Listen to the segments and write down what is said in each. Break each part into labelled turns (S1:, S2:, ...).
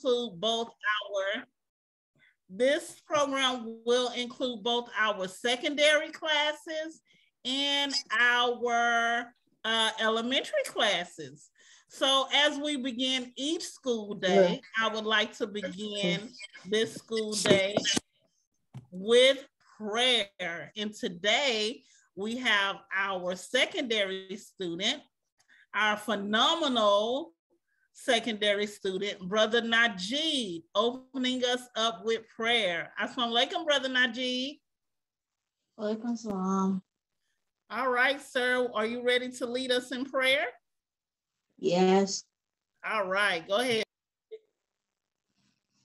S1: include both this program will include both our secondary classes and our elementary classes. So as we begin each school day, I would like to begin this school day with prayer. And today we have our secondary student, our phenomenal secondary student, Brother Najee, opening us up with prayer. Assalamu alaikum, Brother Najee.
S2: Walaikum salam.
S1: All right, sir. Are you ready to lead us in prayer?
S2: Yes.
S1: All right, go ahead.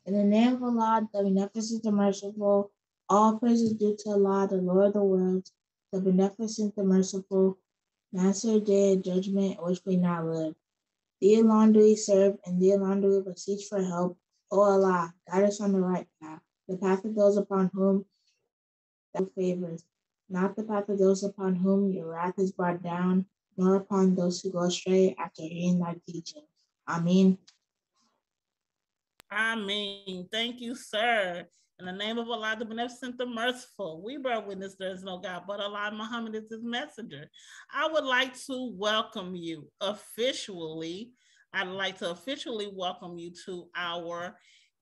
S2: In the name of Allah, the Beneficent, the Merciful, all praise is due to Allah, the Lord of the worlds, the Beneficent, the Merciful, Master of Day of Judgment, which we not live. Thee alone do we serve, and thee alone do we beseech for help. O Allah, guide us on the right path, the path of those upon whom thou favors, not the path of those upon whom your wrath is brought down, nor upon those who go astray after hearing thy teaching. Ameen.
S1: Ameen. Thank you, sir. In the name of Allah, the Beneficent, the Merciful, we bear witness there is no God but Allah. Muhammad is his messenger. I would like to welcome you officially. I'd like to officially welcome you to our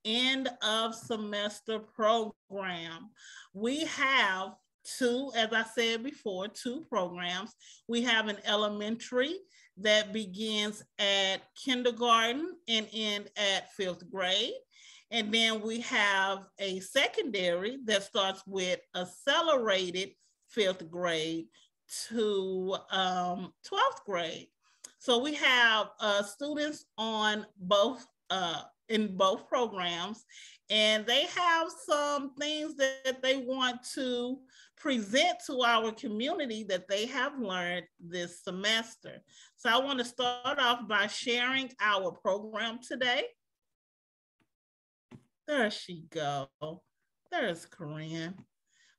S1: end of semester program. We have two, as I said before, two programs. We have an elementary that begins at kindergarten and ends at 5th grade. And then we have a secondary that starts with accelerated 5th grade to 12th grade. So we have students on both in both programs, and they have some things that they want to present to our community that they have learned this semester. So I want to start off by sharing our program today. There she go. There's Corinne.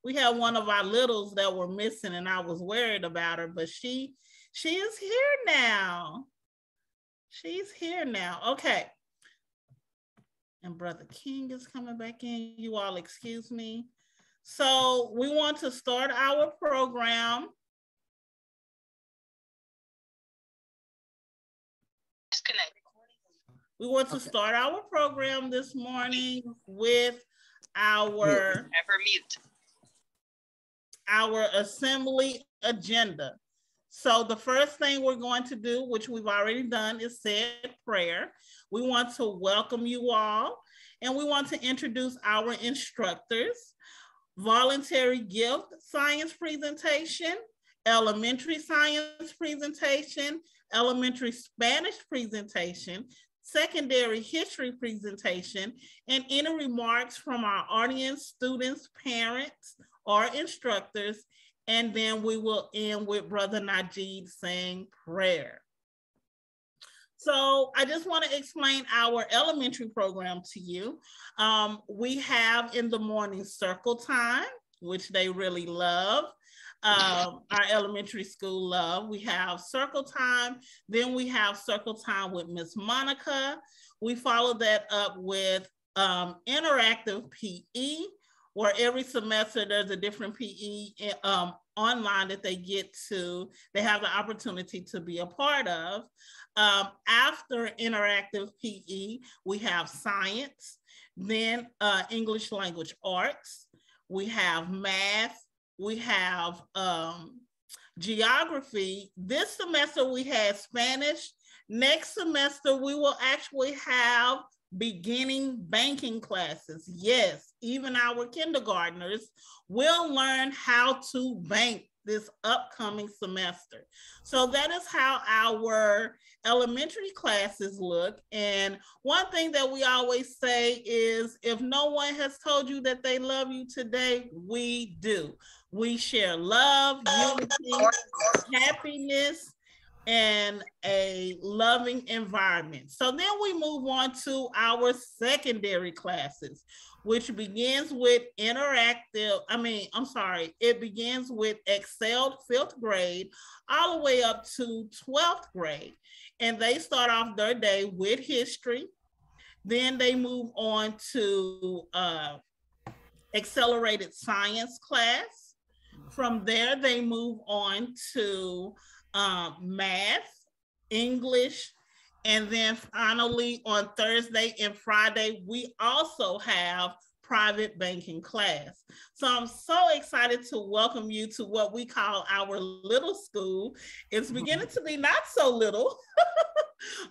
S1: We have one of our littles that were missing, and I was worried about her, but she is here now. She's here now. Okay. And Brother King is coming back in. You all excuse me. So we want to start our program. Disconnect. We want to start our program this morning with our assembly agenda. So the first thing we're going to do, which we've already done, is said prayer. We want to welcome you all, and we want to introduce our instructors. Voluntary gift science presentation, elementary science presentation, elementary Spanish presentation, secondary history presentation, and any remarks from our audience, students, parents, or instructors. And then we will end with Brother Najee saying prayer. So I just want to explain our elementary program to you. We have in the morning circle time, which they really love. Our elementary school love. We have circle time. Then we have circle time with Miss Monica. We follow that up with interactive PE, where every semester there's a different PE online that they have the opportunity to be a part of. After interactive PE, we have science, then English language arts, we have math, we have geography. This semester we had Spanish. Next semester we will actually have beginning banking classes. Yes, even our kindergartners will learn how to bank this upcoming semester. So that is how our elementary classes look. And one thing that we always say is, if no one has told you that they love you today, we do. We share love, unity, happiness, and a loving environment. So then we move on to our secondary classes, which begins with it begins with Excel 5th grade all the way up to 12th grade. And they start off their day with history. Then they move on to accelerated science class. From there, they move on to math, English, and then finally on Thursday and Friday, we also have private banking class. So I'm so excited to welcome you to what we call our little school. It's beginning to be not so little,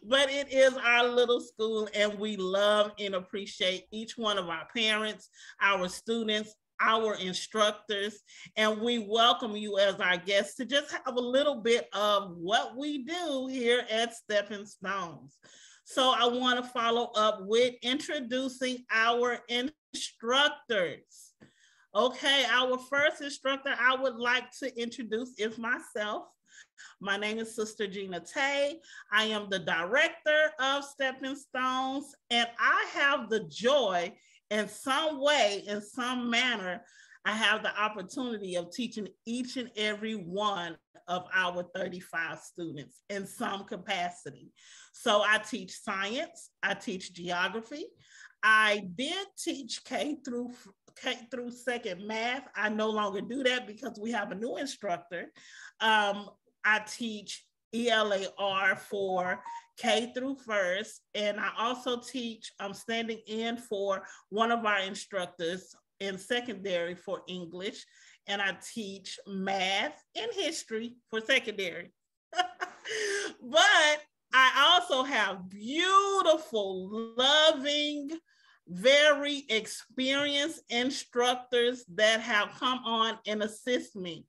S1: but it is our little school, and we love and appreciate each one of our parents, our students, our instructors, and we welcome you as our guests to just have a little bit of what we do here at Stepping Stones. So I want to follow up with introducing our instructors. Okay, our first instructor I would like to introduce is myself. My name is Sister Gina Tay. I am the director of Stepping Stones, and I have the joy in some way, in some manner, I have the opportunity of teaching each and every one of our 35 students in some capacity. So I teach science, I teach geography. I did teach K through second math. I no longer do that because we have a new instructor. I teach ELAR for K through first, and I also teach, I'm standing in for one of our instructors in secondary for English, and I teach math and history for secondary. But I also have beautiful, loving, very experienced instructors that have come on and assist me.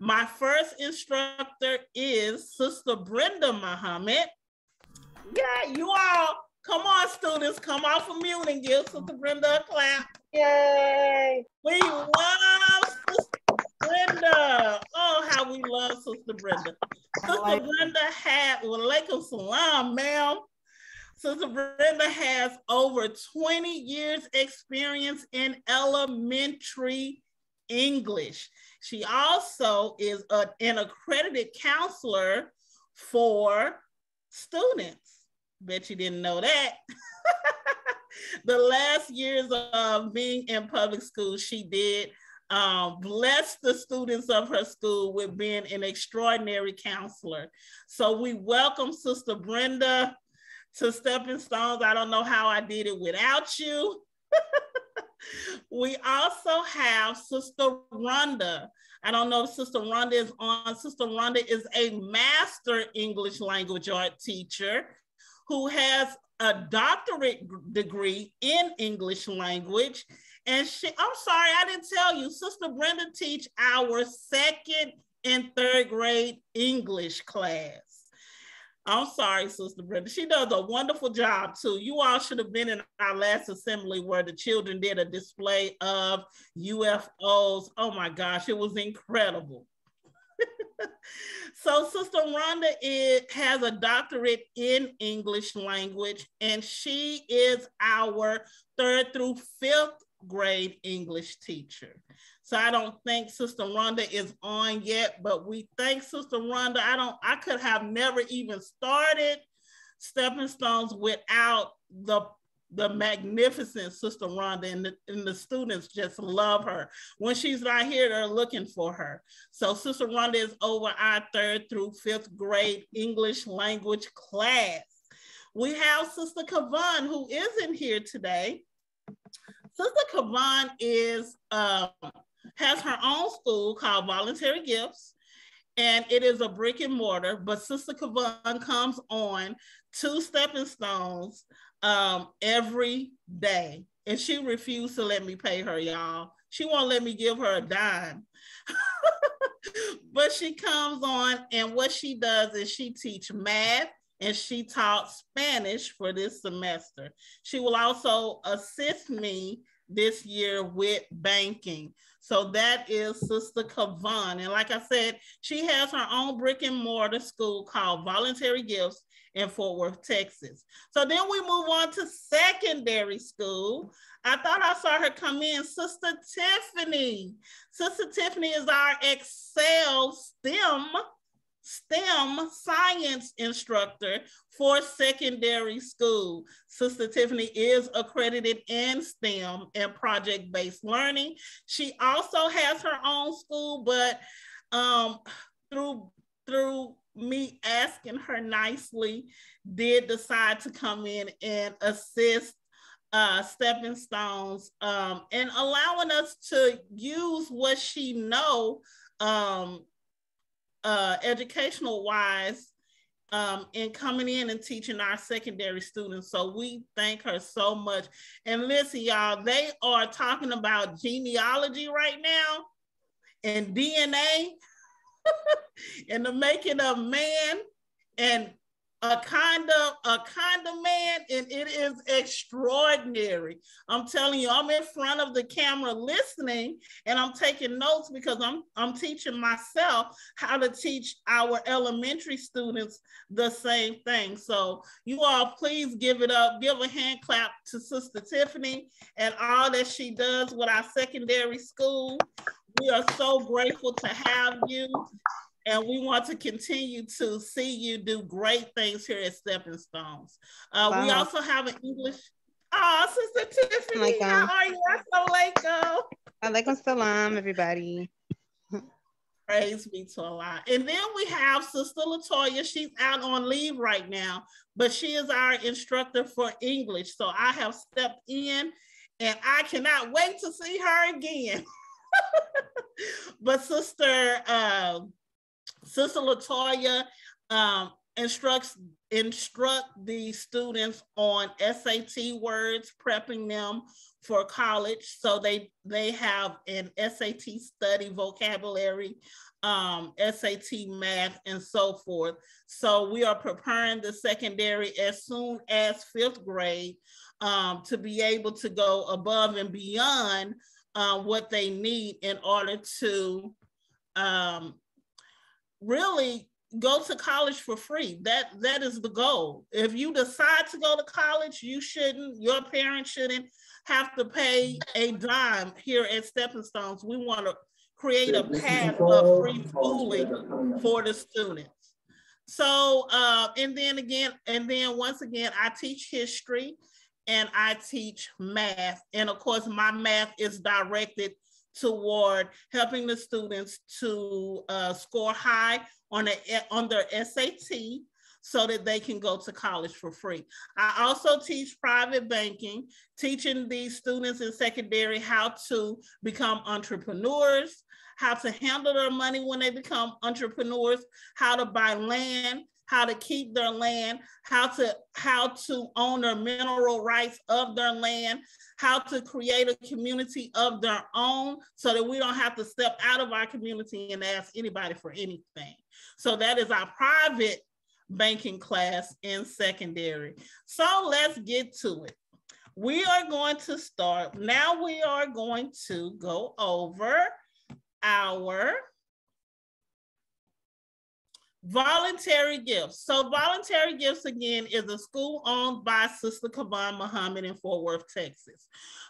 S1: My first instructor is Sister Brenda Muhammad. Yeah, you all, come on, students, come off of mute and give Sister Brenda a clap.
S3: Yay!
S1: We love Sister Brenda. Oh, how we love Sister Brenda. Sister Brenda had, walaikum salam, ma'am. Sister Brenda has over 20 years experience in elementary English. She also is an accredited counselor for students. Bet you didn't know that. The last years of being in public school, she did bless the students of her school with being an extraordinary counselor. So we welcome Sister Brenda to Stepping Stones. I don't know how I did it without you. We also have Sister Rhonda. I don't know if Sister Rhonda is on. Sister Rhonda is a master English language art teacher who has a doctorate degree in English language. And I'm sorry, I didn't tell you, Sister Brenda teach our second and third grade English class. I'm sorry, Sister Brenda. She does a wonderful job too. You all should have been in our last assembly where the children did a display of UFOs. Oh my gosh, it was incredible. So Sister Rhonda has a doctorate in English language, and she is our 3rd through 5th grade English teacher. So I don't think Sister Rhonda is on yet, but we thank Sister Rhonda. I could have never even started Stepping Stones without the magnificent Sister Rhonda, and the students just love her. When she's not here, they're looking for her. So Sister Rhonda is over our 3rd through 5th grade English language class. We have Sister Kavan, who isn't here today. Sister Kavan has her own school called Voluntary Gifts, and it is a brick and mortar, but Sister Kavan comes on to Stepping Stones every day, and she refused to let me pay her, y'all. She won't let me give her a dime. But she comes on, and what she does is she teaches math, and she taught Spanish for this semester. She will also assist me this year with banking. So that is Sister Kavan. And like I said, she has her own brick and mortar school called Voluntary Gifts in Fort Worth, Texas. So then we move on to secondary school. I thought I saw her come in, Sister Tiffany. Sister Tiffany is our Excel STEM STEM science instructor for secondary school. Sister Tiffany is accredited in STEM and project-based learning. She also has her own school, but through me asking her nicely, did decide to come in and assist Stepping Stones and allowing us to use what she know educational wise in coming in and teaching our secondary students. So we thank her so much. And listen, y'all, they are talking about genealogy right now and DNA and the making of man and a kind of man, and it is extraordinary. I'm telling you, I'm in front of the camera listening, and I'm taking notes because I'm teaching myself how to teach our elementary students the same thing. So you all please give it up, give a hand clap to Sister Tiffany and all that she does with our secondary school. We are so grateful to have you. And we want to continue to see you do great things here at Stepping Stones. Wow. We also have an English. Oh, Sister Tiffany, how are you? Assalamualaikum.
S3: Alaikum salam, everybody.
S1: Praise be to Allah. And then we have Sister Latoya. She's out on leave right now, but she is our instructor for English. So I have stepped in, and I cannot wait to see her again. But Sister Latoya instruct the students on SAT words, prepping them for college. So they have an SAT study vocabulary, SAT math, and so forth. So we are preparing the secondary as soon as 5th grade to be able to go above and beyond what they need in order to really go to college for free. That is the goal. If you decide to go to college, your parents shouldn't have to pay a dime here at Stepping Stones. We want to create a path of free schooling for the students. So, and then once again, I teach history and I teach math. And of course, my math is directed toward helping the students to score high on their SAT so that they can go to college for free. I also teach private banking, teaching these students in secondary how to become entrepreneurs, how to handle their money when they become entrepreneurs, how to buy land, how to keep their land, how to own their mineral rights of their land, how to create a community of their own so that we don't have to step out of our community and ask anybody for anything. So that is our private banking class in secondary. So let's get to it. We are going to start. Now we are going to go over our voluntary gifts. So voluntary gifts, again, is a school owned by Sister Kavan Muhammad in Fort Worth, Texas.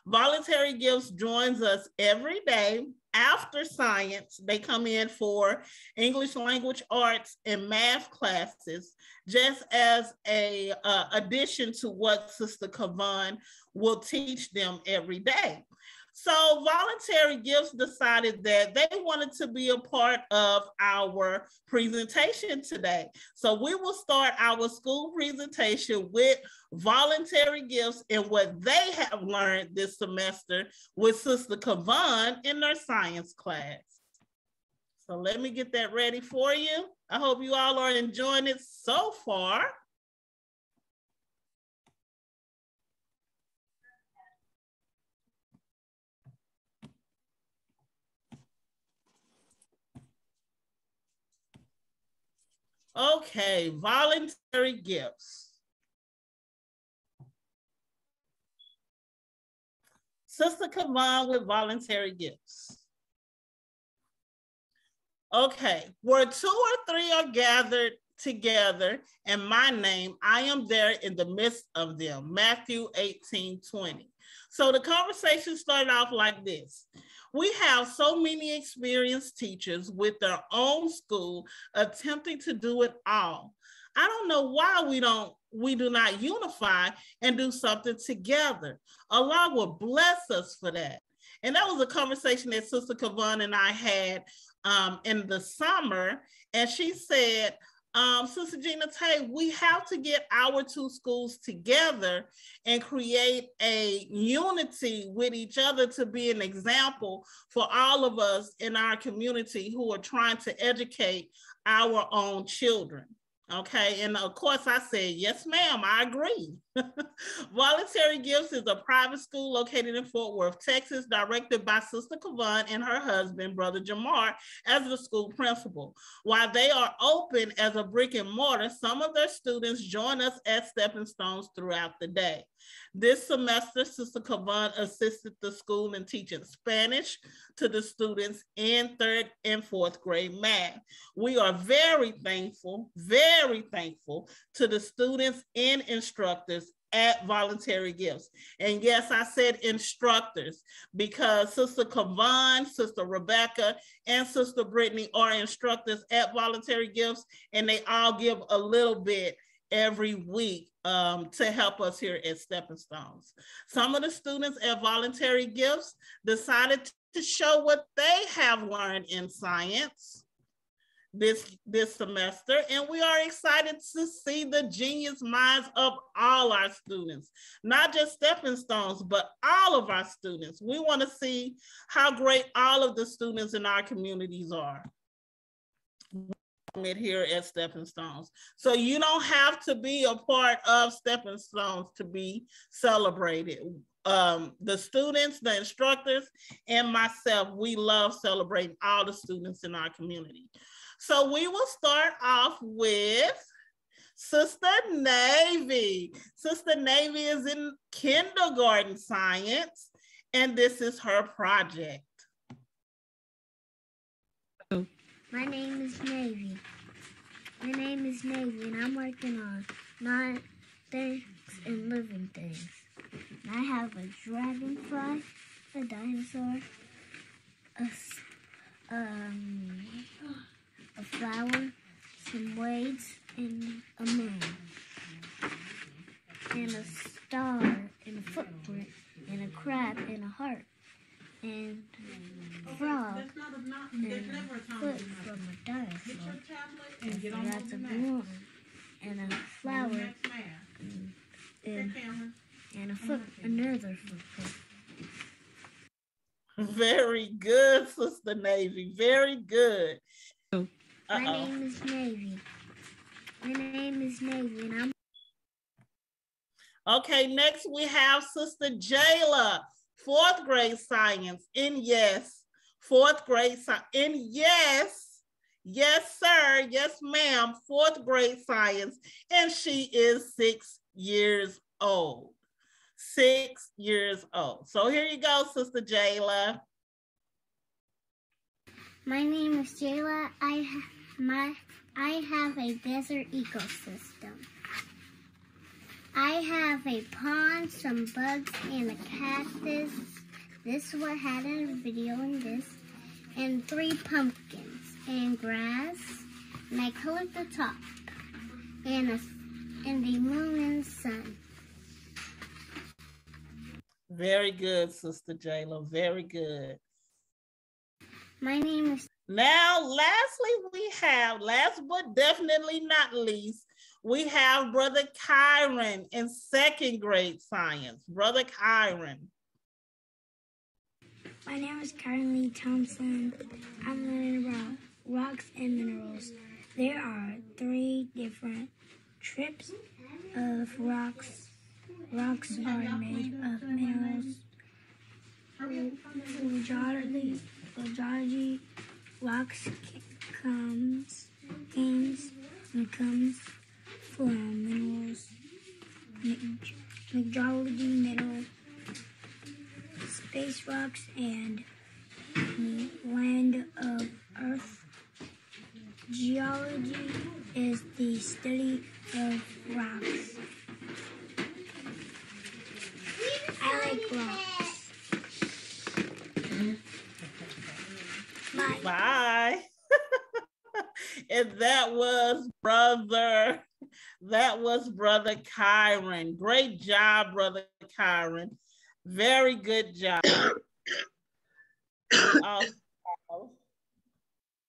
S1: Voluntary gifts joins us every day after science. They come in for English language arts and math classes, just as a addition to what Sister Kavan will teach them every day. So Voluntary Gifts decided that they wanted to be a part of our presentation today. So we will start our school presentation with Voluntary Gifts and what they have learned this semester with Sister Kavan in their science class. So let me get that ready for you. I hope you all are enjoying it so far. Okay, voluntary gifts. Sister Kavan with voluntary gifts. Okay, where 2 or 3 are gathered together in my name, I am there in the midst of them. Matthew 18:20. So the conversation started off like this. We have so many experienced teachers with their own school attempting to do it all. I don't know why we do not unify and do something together. Allah will bless us for that. And that was a conversation that Sister Kavan and I had in the summer. And she said, Sister Gina Tay, we have to get our two schools together and create a unity with each other to be an example for all of us in our community who are trying to educate our own children. Okay, and of course I said, yes, ma'am, I agree. Voluntary Gifts is a private school located in Fort Worth, Texas, directed by Sister Kavan and her husband, Brother Jamar, as the school principal. While they are open as a brick and mortar, some of their students join us at Stepping Stones throughout the day. This semester, Sister Kavan assisted the school in teaching Spanish to the students in 3rd and 4th grade math. We are very thankful to the students and instructors at Voluntary Gifts. And yes, I said instructors because Sister Kavan, Sister Rebecca, and Sister Brittany are instructors at Voluntary Gifts, and they all give a little bit every week to help us here at Stepping Stones. Some of the students at Voluntary Gifts decided to show what they have learned in science this semester, and we are excited to see the genius minds of all our students, not just Stepping Stones, but all of our students. We want to see how great all of the students in our communities are here at Stepping Stones. So you don't have to be a part of Stepping Stones to be celebrated. The students, the instructors, and myself, we love celebrating all the students in our community. So we will start off with Sister Navy. Sister Navy is in kindergarten science, and this is her project.
S4: My name is Navy. And I'm working on non-things and living things. And I have a dragonfly, a dinosaur, a flower, some waves, and a moon, and a star, and a footprint, and a crab, and a heart, and a frog, and a foot from a dinosaur, and lots of balloons, and a flower, and a foot, another footprint.
S1: Very good, Sister Navy. Very good.
S4: My name is Navy. And I'm...
S1: Okay, next we have Sister Jayla, 4th grade science. And yes, 4th grade science. And yes, sir, yes, ma'am, 4th grade science. And she is 6 years old. 6 years old. So here you go, Sister Jayla.
S4: My name is Jayla. I have a desert ecosystem. I have a pond, some bugs, and a cactus. This one had a video in this. And 3 pumpkins and grass. And I colored the top. And the moon and sun.
S1: Very good, Sister Jayla. Very good.
S4: My name is...
S1: Now, lastly, we have, last but definitely not least, we have Brother Kyron in 2nd grade science. Brother Kyron.
S5: My name is Kyron Lee Thompson. I'm learning about rocks and minerals. There are 3 different types of rocks. Rocks are made of minerals. Geology, rocks comes from minerals. Geology, metal, space rocks, and land of Earth. Geology is the study of rocks. I like rocks. Bye.
S1: Bye. And that was Brother Kyron. Great job, Brother Kyron. Very good job.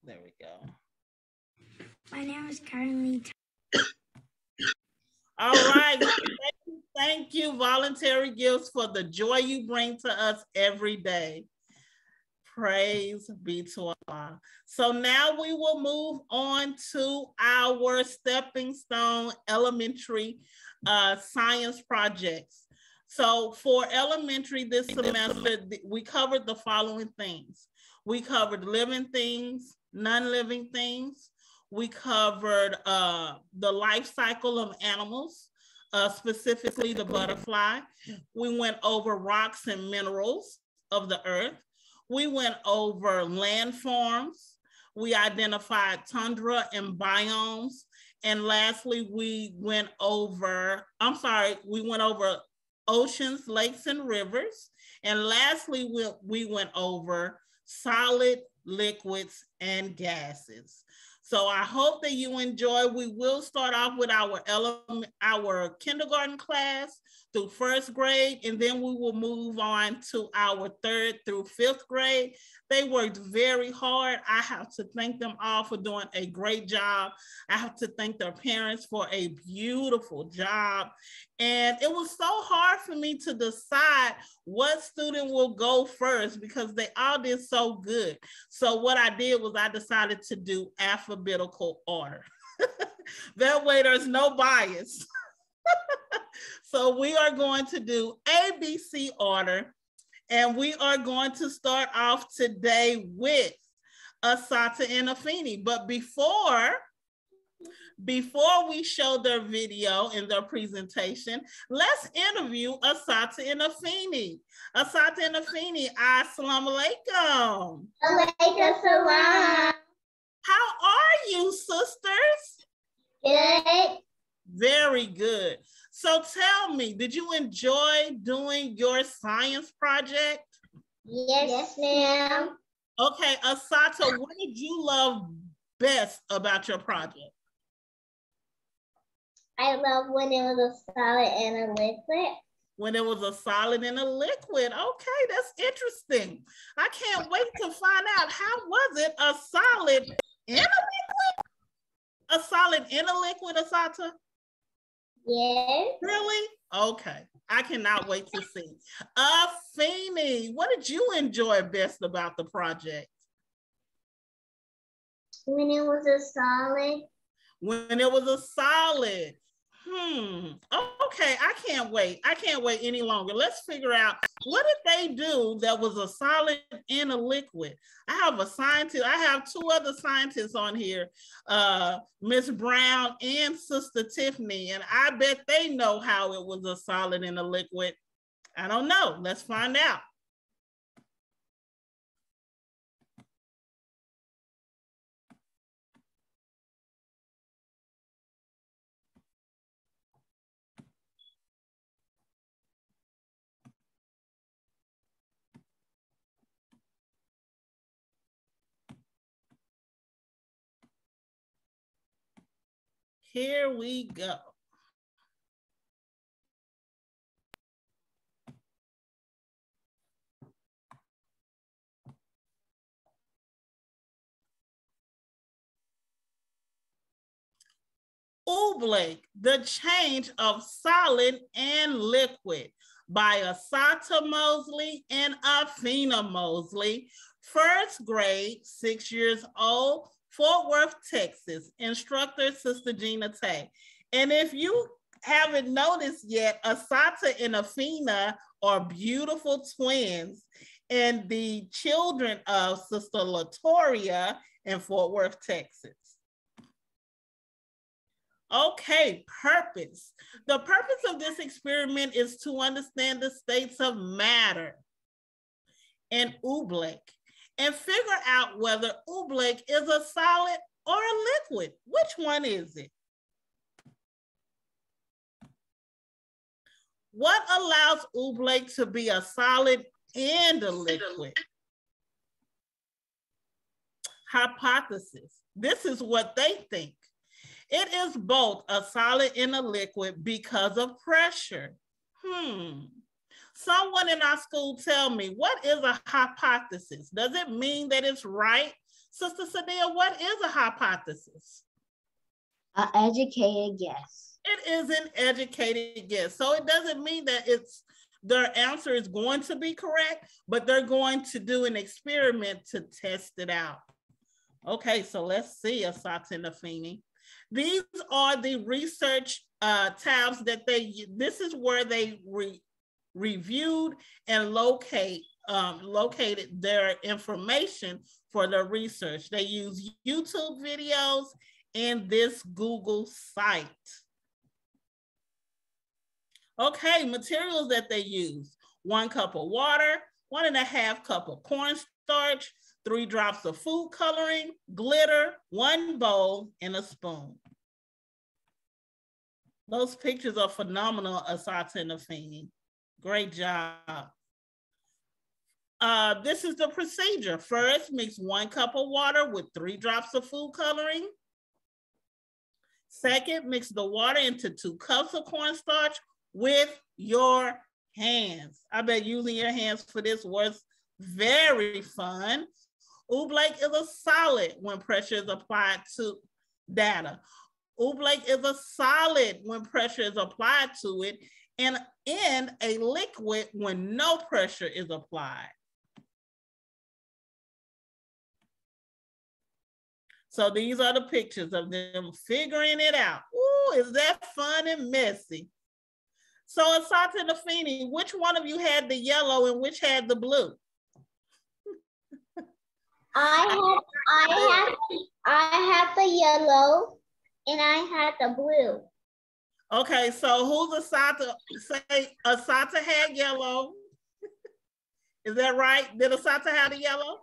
S1: There we go.
S5: My name is currently.
S1: All right. Thank you, Voluntary Gifts, for the joy you bring to us every day. Praise be to Allah. So now we will move on to our Stepping Stone Elementary science projects. So for elementary this semester, we covered the following things. We covered living things, non-living things. We covered the life cycle of animals, specifically the butterfly. We went over rocks and minerals of the earth. We went over landforms. We identified tundra and biomes. And lastly, we went over oceans, lakes, and rivers. And lastly, we went over solid, liquids, and gases. So I hope that you enjoy. We will start off with our kindergarten class through first grade, and then we will move on to our third through fifth grade. They worked very hard. I have to thank them all for doing a great job. I have to thank their parents for a beautiful job. And it was so hard for me to decide what student will go first because they all did so good. So what I did was I decided to do alphabetical order. That way there's no bias. So we are going to do ABC order, and we are going to start off today with Asata and Afeni. But before we show their video and their presentation, let's interview Asata and Afeni. Asata and Afeni, assalamu alaikum.
S4: Alaikum salam.
S1: How are you, sisters?
S4: Good.
S1: Very good. So tell me, did you enjoy doing your science project?
S4: Yes, ma'am.
S1: Okay, Asata, what did you love best about your project?
S4: I love when it was a solid and a liquid.
S1: When it was a solid and a liquid. Okay, that's interesting. I can't wait to find out, how was it a solid and a liquid? A solid and a liquid, Asata?
S4: Yes.
S1: Really? Okay. I cannot wait to see. Afeni, what did you enjoy best about the project?
S4: When it was a solid.
S1: When it was a solid. Okay, I can't wait. I can't wait any longer. Let's figure out, what did they do that was a solid and a liquid? I have a scientist. I have two other scientists on here, Miss Brown and Sister Tiffany, and I bet they know how it was a solid and a liquid. I don't know. Let's find out. Here we go. Oobleck, The Change of Solid and Liquid by Asata Mosley and Afeni Mosley. First grade, 6 years old, Fort Worth, Texas. Instructor, Sister Gina Tay. And if you haven't noticed yet, Asata and Afeni are beautiful twins and the children of Sister Latoria in Fort Worth, Texas. Okay, purpose. The purpose of this experiment is to understand the states of matter and oobleck and figure out whether oobleck is a solid or a liquid. Which one is it? What allows oobleck to be a solid and a liquid? Hypothesis. This is what they think. It is both a solid and a liquid because of pressure. Someone in our school tell me, what is a hypothesis? Does it mean that it's right? Sister Sadia, what is a hypothesis?
S2: An educated guess.
S1: It is an educated guess. So it doesn't mean that their answer is going to be correct, but they're going to do an experiment to test it out. Okay, so let's see, Asata and Afeni. These are the research tabs that this is where they reviewed and located their information for their research. They use YouTube videos and this Google site. Okay, materials that they use: 1 cup of water, 1.5 cup of cornstarch, 3 drops of food coloring, glitter, 1 bowl, and a spoon. Those pictures are phenomenal, Asata and Afeni. Great job. This is the procedure. First, mix 1 cup of water with 3 drops of food coloring. Second, mix the water into 2 cups of cornstarch with your hands. I bet using your hands for this was very fun. Oobleck is a solid when pressure is applied to data. Oobleck is a solid when pressure is applied to it, and in a liquid when no pressure is applied. So these are the pictures of them figuring it out. Ooh, is that fun and messy? So Asata and Afeni, which one of you had the yellow and which had the blue?
S4: I have the yellow and I had the blue.
S1: Okay, so who's Asata? Say Asata had yellow. Is that right? Did Asata have the yellow?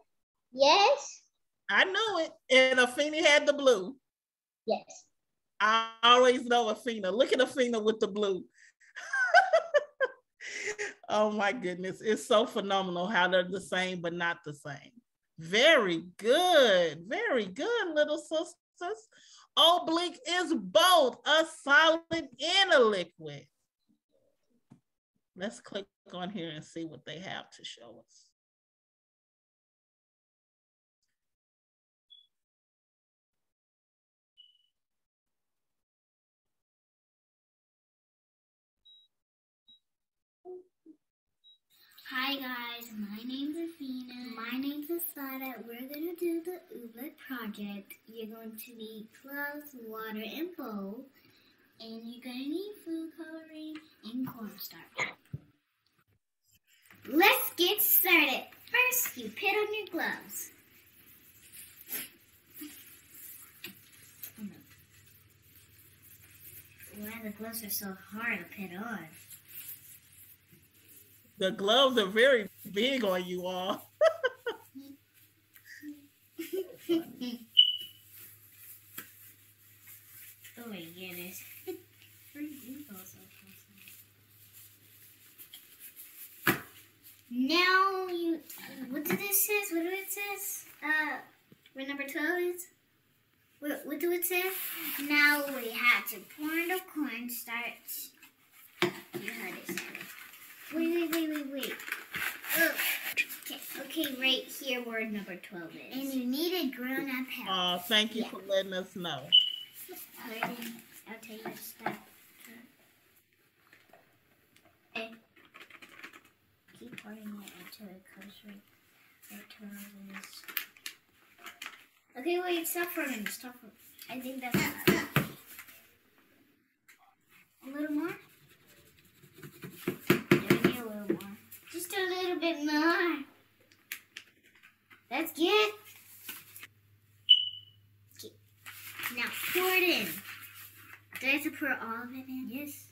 S4: Yes.
S1: I knew it. And Afeni had the blue.
S4: Yes.
S1: I always know Afena. Look at Afena with the blue. Oh my goodness. It's so phenomenal how they're the same, but not the same. Very good. Very good, little sisters. Oobleck is both a solid and a liquid. Let's click on here and see what they have to show us.
S4: Hi guys, my name's Afena. My name's Asada. We're going to do the Oobleck project. You're going to need gloves, water, and bowl. And you're going to need food coloring and cornstarch. Let's get started. First, you put on your gloves. Why the gloves are so hard to put on?
S1: The gloves are very big on you all.
S4: Oh my goodness. Now you, what did it say? What do it says? Where number 12 is? What do it say? Now we have to pour the cornstarch. You heard it say. Wait. Oh, okay, right here where number 12 is. And you need a grown-up help.
S1: Thank you for letting us know.
S4: I'll tell you the step. Okay. Keep pouring it until it comes right to where it is. Okay, wait, stop for a minute. I think that's enough. A little more? A little more. Just a little bit more. That's good. Okay. Now pour it in. Do I have to pour all of it in? Yes.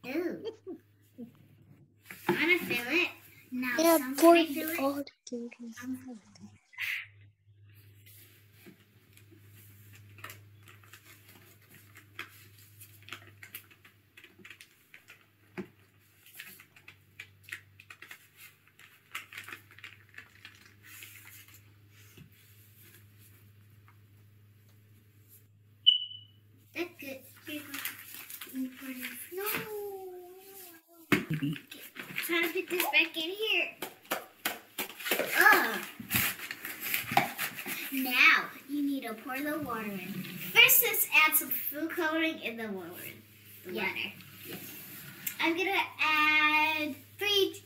S4: Ooh. I'm gonna fill it. Now
S5: pour
S4: fill it.
S5: all
S3: baby.
S4: Trying to put this back in here. Now you need to pour the water in. First, let's add some food coloring in the water. Yes. I'm gonna add three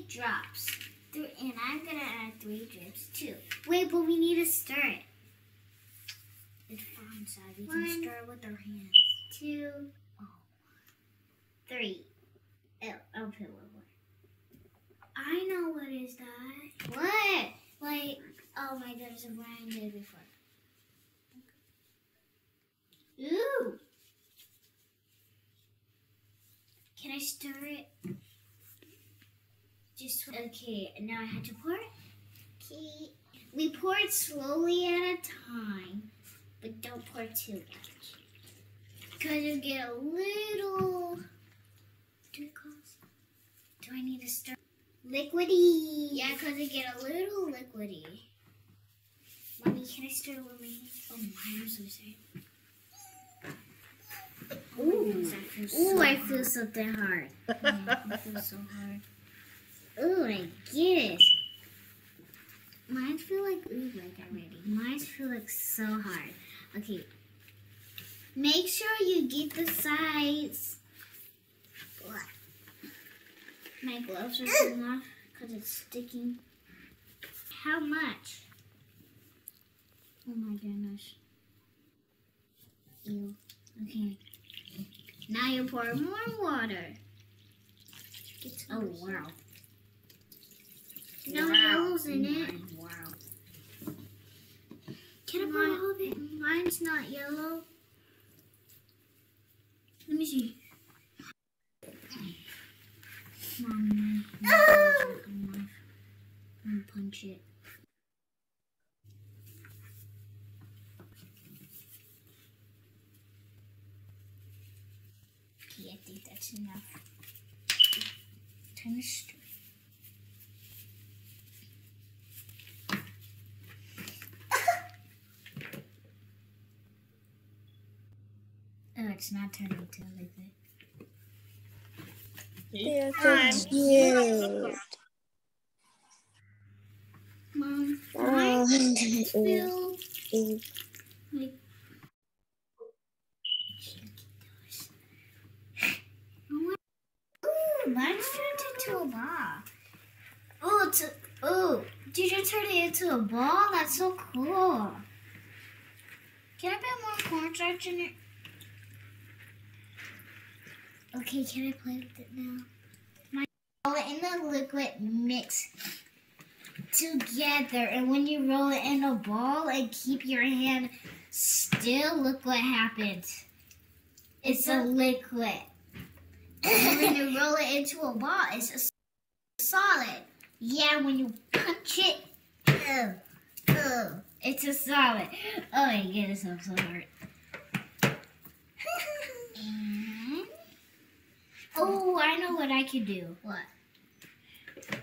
S4: drops. And I'm gonna add 3 drips too. Wait, but we need to stir it. It's fine, Sad. We can stir it with our hands. 2, 3. I'll put 1 more. I know what is that. What? Like, oh my goodness, I've did it before. Ooh. Can I stir it? Just okay, now I have to pour it. Okay. We pour it slowly at a time, but don't pour too much. Because you get a little, do I need to stir? Liquidy. Yeah, because it get a little liquidy. Mommy, can I stir it with my hands? Oh my, I'm so sorry. Ooh, I feel something hard. Yeah, I feel so hard. Ooh, I get it. Mine feel like already. Mine feel like so hard. Okay. Make sure you get the sides. My gloves are falling off because it's sticking. How much? Oh my goodness. Ew. Okay. Now you pour more water. Oh wow. No yellows in it. Wow. Can I pour all of it? Mine's not yellow. Let me see. Mom, I'm gonna punch it. Okay, I think that's enough. Time to stir. Oh, it's not turning into a liquid.
S5: They're so cute.
S4: Mom, mine feel like... Ooh, mine's turned into a ball. Ooh, did you turn it into a ball? That's so cool. Can I put more cornstarch in it? Okay, can I play with it now? Roll it in the liquid mix together, and when you roll it in a ball and keep your hand still, look what happens. It's a liquid. And when you roll it into a ball, it's a solid. Yeah, when you punch it, it's a solid. Oh my goodness, I'm so hurt. Oh, I know what I could do. What?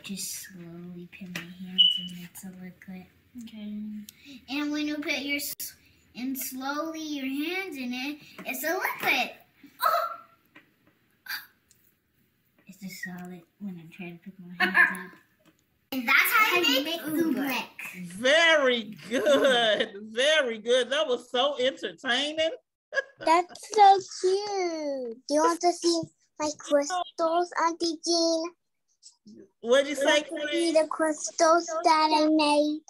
S4: Just slowly put my hands in it's a liquid. Okay. And when you put slowly your hands in it, it's a liquid. Oh! It's a solid when I'm trying to put my hands up. And that's how you make oobleck.
S1: Very good. Very good. That was so entertaining.
S5: That's so cute. Do you want to see my crystals, Auntie Jean?
S1: What'd you say,
S5: See the crystals that I made?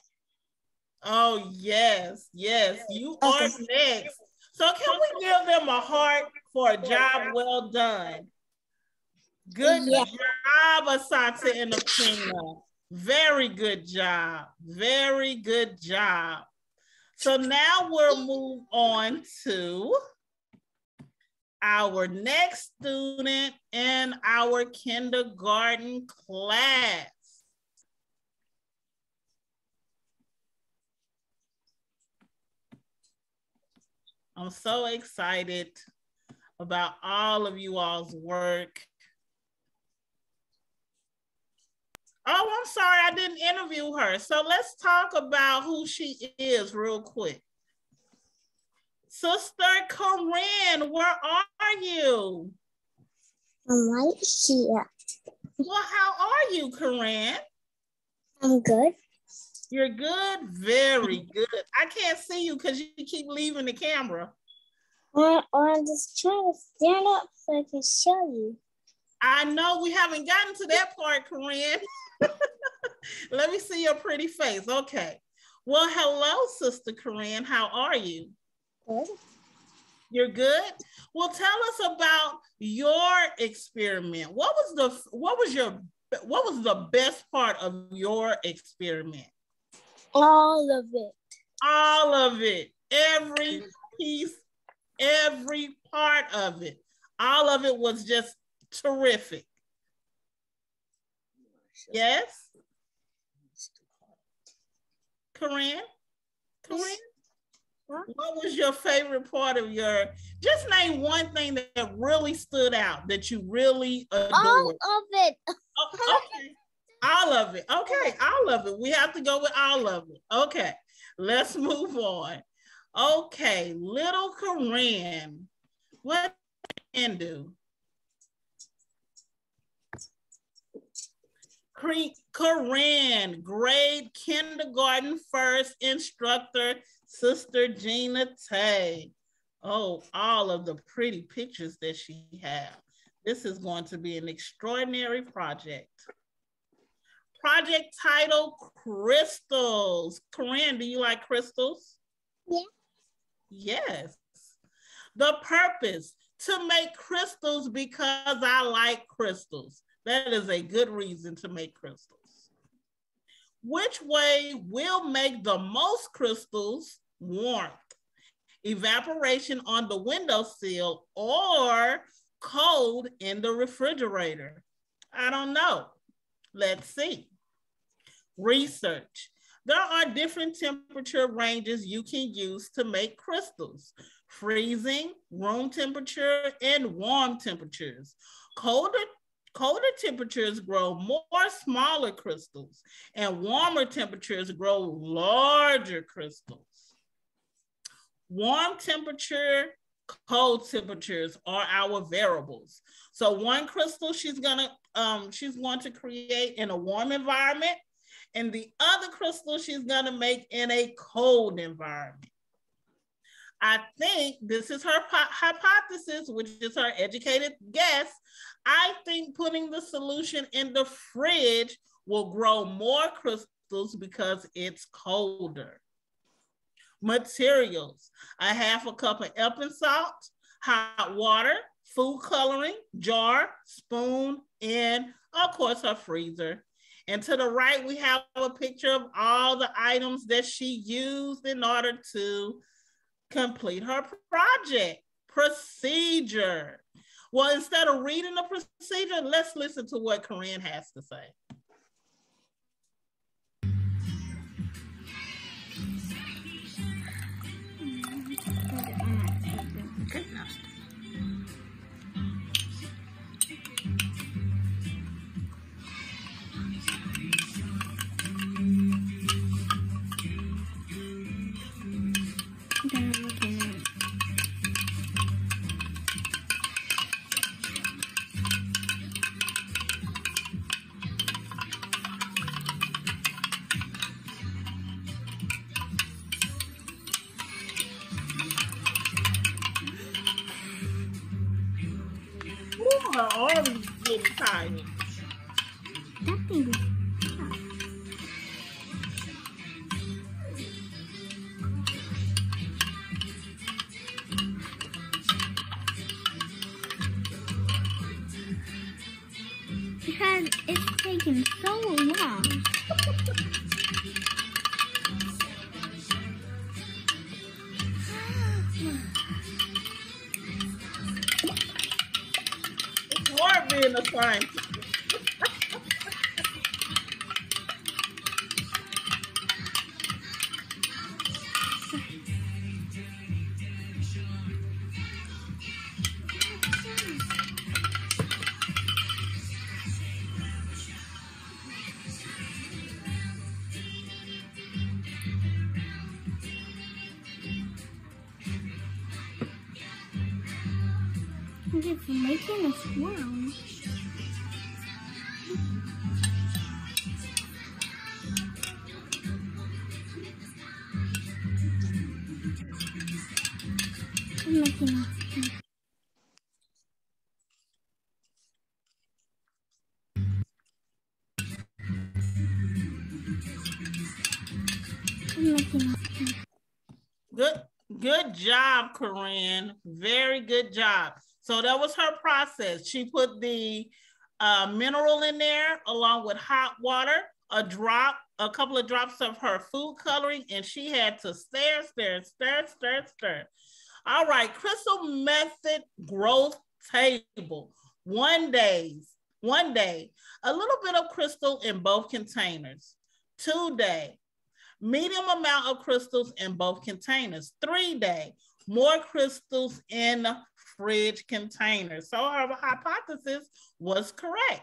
S1: Oh, yes. Yes. You are next. So can we give them a heart for a job well done? Good job, Asante and Apina. Very good job. Very good job. So now we'll move on to our next student in our kindergarten class. I'm so excited about all of you all's work. Oh, I'm sorry, I didn't interview her. So let's talk about who she is real quick. Sister Corinne, where are you?
S4: I'm right here.
S1: Well, how are you, Corinne?
S4: I'm good.
S1: You're good? Very good. I can't see you because you keep leaving the camera.
S4: I'm just trying to stand up so I can show you.
S1: I know we haven't gotten to that part, Corinne. Let me see your pretty face. Okay. Well, hello, Sister Corinne. How are you?
S4: Good.
S1: You're good? Well, tell us about your experiment. What was the best part of your experiment?
S4: All of it.
S1: All of it. Every piece, every part of it. All of it was just terrific. Yes? Corinne? What was your favorite part of just name one thing that really stood out, that you really adored?
S4: All of it.
S1: Oh, okay. All of it. Okay, all of it. We have to go with all of it. Okay, let's move on. Okay, little Corinne. What can do? Corinne, grade kindergarten first instructor, Sister Gina Tay. Oh, all of the pretty pictures that she has. This is going to be an extraordinary project. Project title, Crystals. Corinne, do you like crystals?
S4: Yeah.
S1: Yes. The purpose, to make crystals because I like crystals. That is a good reason to make crystals. Which way will make the most crystals? Warmth, evaporation on the windowsill, or cold in the refrigerator? I don't know. Let's see. Research. There are different temperature ranges you can use to make crystals. Freezing, room temperature, and warm temperatures. Colder temperatures grow more smaller crystals, and warmer temperatures grow larger crystals. Warm temperature, cold temperatures are our variables. So one crystal she's going to create in a warm environment, and the other crystal she's going to make in a cold environment. I think this is her hypothesis, which is her educated guess. I think putting the solution in the fridge will grow more crystals because it's colder. Materials, a half a cup of Epsom salt, hot water, food coloring, jar, spoon, and of course her freezer. And to the right, we have a picture of all the items that she used in order to complete her project. Procedure. Well, instead of reading the procedure, let's listen to what Corinne has to say. Her arms getting tired.
S4: That thing is because it's taking so long.
S1: It's hard being a scientist.
S4: Okay, for making a swirl. I'm making a
S1: Good job, Corinne. Very good job. So that was her process. She put the mineral in there along with hot water, a couple of drops of her food coloring, and she had to stir. All right, crystal method growth table. 1 day, a little bit of crystal in both containers. 2 day, medium amount of crystals in both containers. 3 day, more crystals in fridge containers. So her hypothesis was correct.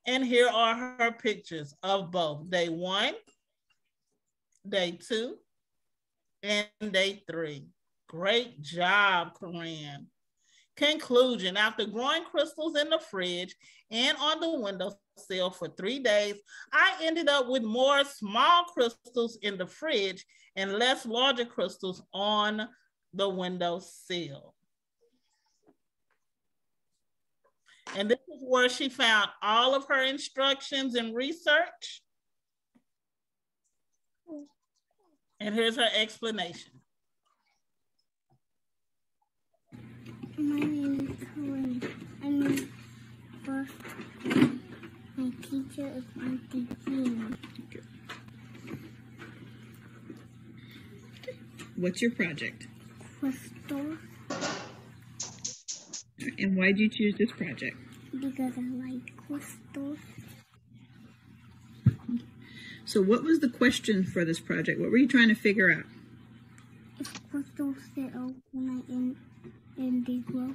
S1: And here are her pictures of both day 1, day 2, and day 3. Great job, Corinne. Conclusion, after growing crystals in the fridge and on the windowsill for 3 days, I ended up with more small crystals in the fridge and less larger crystals on the windowsill. And this is where she found all of her instructions and research. And here's her explanation.
S4: My name is Corinne. I'm in first. My teacher is Auntie Gina.
S6: What's your project?
S4: Crystal.
S6: And why did you choose this project?
S4: Because I like crystals.
S6: So what was the question for this project? What were you trying to figure out?
S4: If crystals sit overnight and they grow,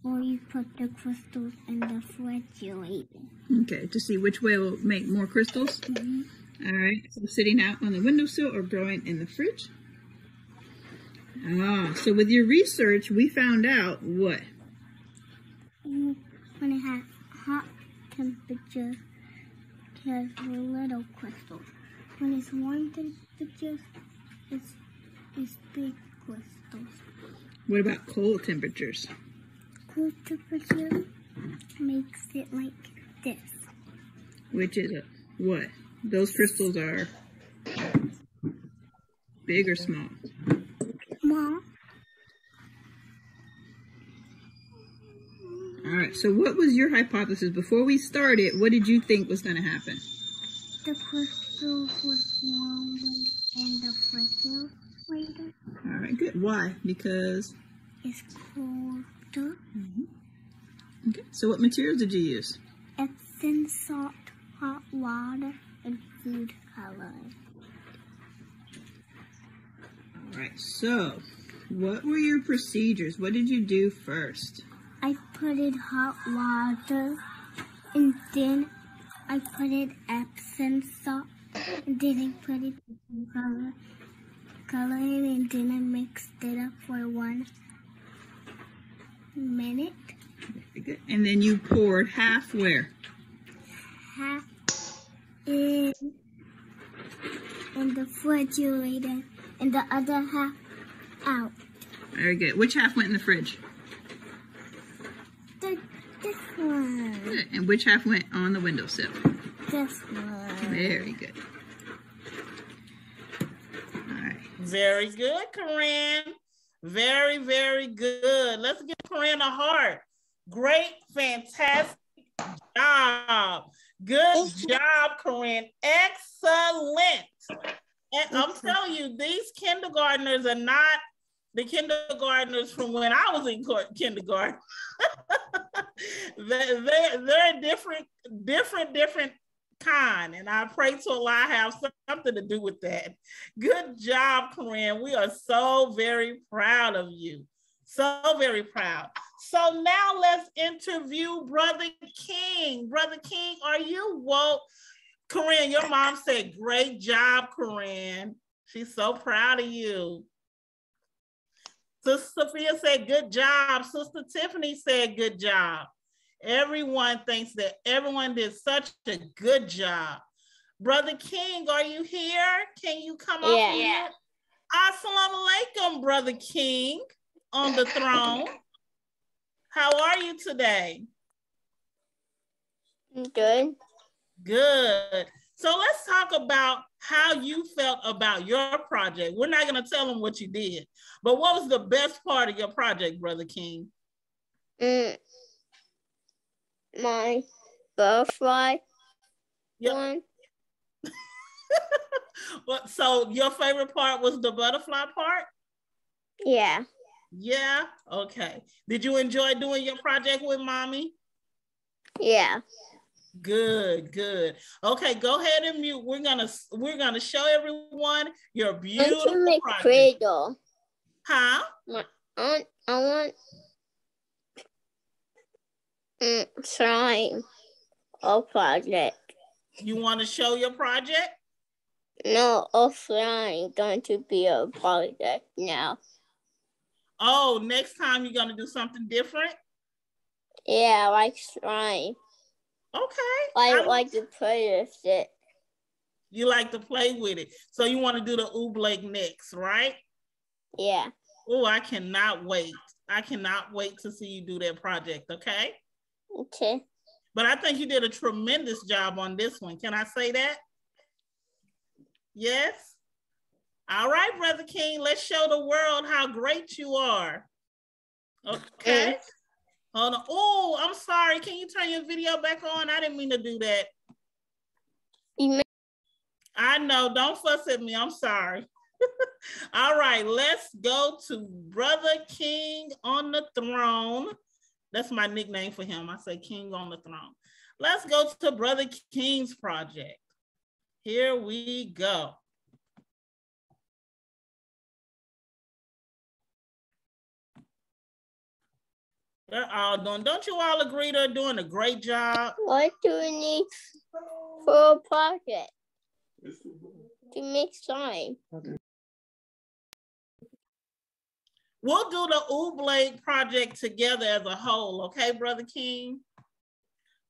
S4: or you put the crystals in the refrigerator.
S6: Okay, to see which way will make more crystals?
S4: Mm-hmm.
S6: All right, so sitting out on the windowsill or growing in the fridge? So with your research, we found out what?
S4: When it has hot temperature, it has little crystals. When it's warm temperatures, it's big crystals.
S6: What about cold temperatures?
S4: Cold temperature makes it like this.
S6: Which is what? Those crystals are big or small?
S4: Small.
S6: All right, so what was your hypothesis? Before we started, what did you think was going to happen?
S4: The crystals was growing in the refrigerator.
S6: All right, good. Why? Because?
S4: It's colder.
S6: Mm-hmm. Okay, so what materials did you use?
S4: Epsom salt, hot water, and food coloring.
S6: All right, so what were your procedures? What did you do first?
S4: I put in hot water, and then I put in Epsom salt, and then I put in coloring, and then I mixed it up for 1 minute.
S6: Very good. And then you poured half where?
S4: Half in the refrigerator, and the other half out.
S6: Very good. Which half went in the fridge?
S4: This one.
S6: Good. And which half went on the windowsill?
S4: This one.
S6: Very good. All right.
S1: Very good, Corinne. Very, very good. Let's give Corinne a heart. Great, fantastic job. Good job, Corinne. Excellent. And I'm telling you, these kindergartners are not the kindergartners from when I was in kindergarten. They're different kind, and I pray to Allah have something to do with that. Good job, Corinne. We are so very proud of you. So very proud. So now let's interview Brother King. Brother King, are you woke? Corinne, your mom said, great job, Corinne. She's so proud of you. Sister Sophia said, good job. Sister Tiffany said, good job. Everyone thinks that everyone did such a good job. Brother King, are you here? Can you come off of here? Assalamu alaikum, Brother King, on the throne. How are you today?
S4: Good.
S1: Good. So let's talk about how you felt about your project. We're not going to tell them what you did, but what was the best part of your project, Brother King?
S4: My butterfly one.
S1: So your favorite part was the butterfly part?
S4: Yeah.
S1: Yeah? Okay. Did you enjoy doing your project with Mommy?
S4: Yeah.
S1: Good, good. Okay, go ahead and mute. We're gonna show everyone your beautiful project.
S4: Cradle.
S1: Huh?
S4: I want slime a project.
S1: You want to show your project?
S4: No, offline going to be a project now.
S1: Oh, next time you're gonna do something different?
S4: Yeah, like slime.
S1: Okay.
S4: I like to play with it.
S1: You like to play with it. So you want to do the Oobleck next, right?
S4: Yeah.
S1: Oh, I cannot wait. I cannot wait to see you do that project, okay?
S4: Okay.
S1: But I think you did a tremendous job on this one. Can I say that? Yes? All right, Brother King, let's show the world how great you are. Okay? Hold on. Oh, I'm sorry. Can you turn your video back on? I didn't mean to do that. I know. Don't fuss at me. I'm sorry. All right, let's go to Brother King on the throne. That's my nickname for him. I say King on the throne. Let's go to Brother King's project. Here we go. They're all doing, don't you all agree they're doing a great job?
S4: What do we need for a project? To make slime.
S1: We'll do the Oobleck project together as a whole, okay, Brother King?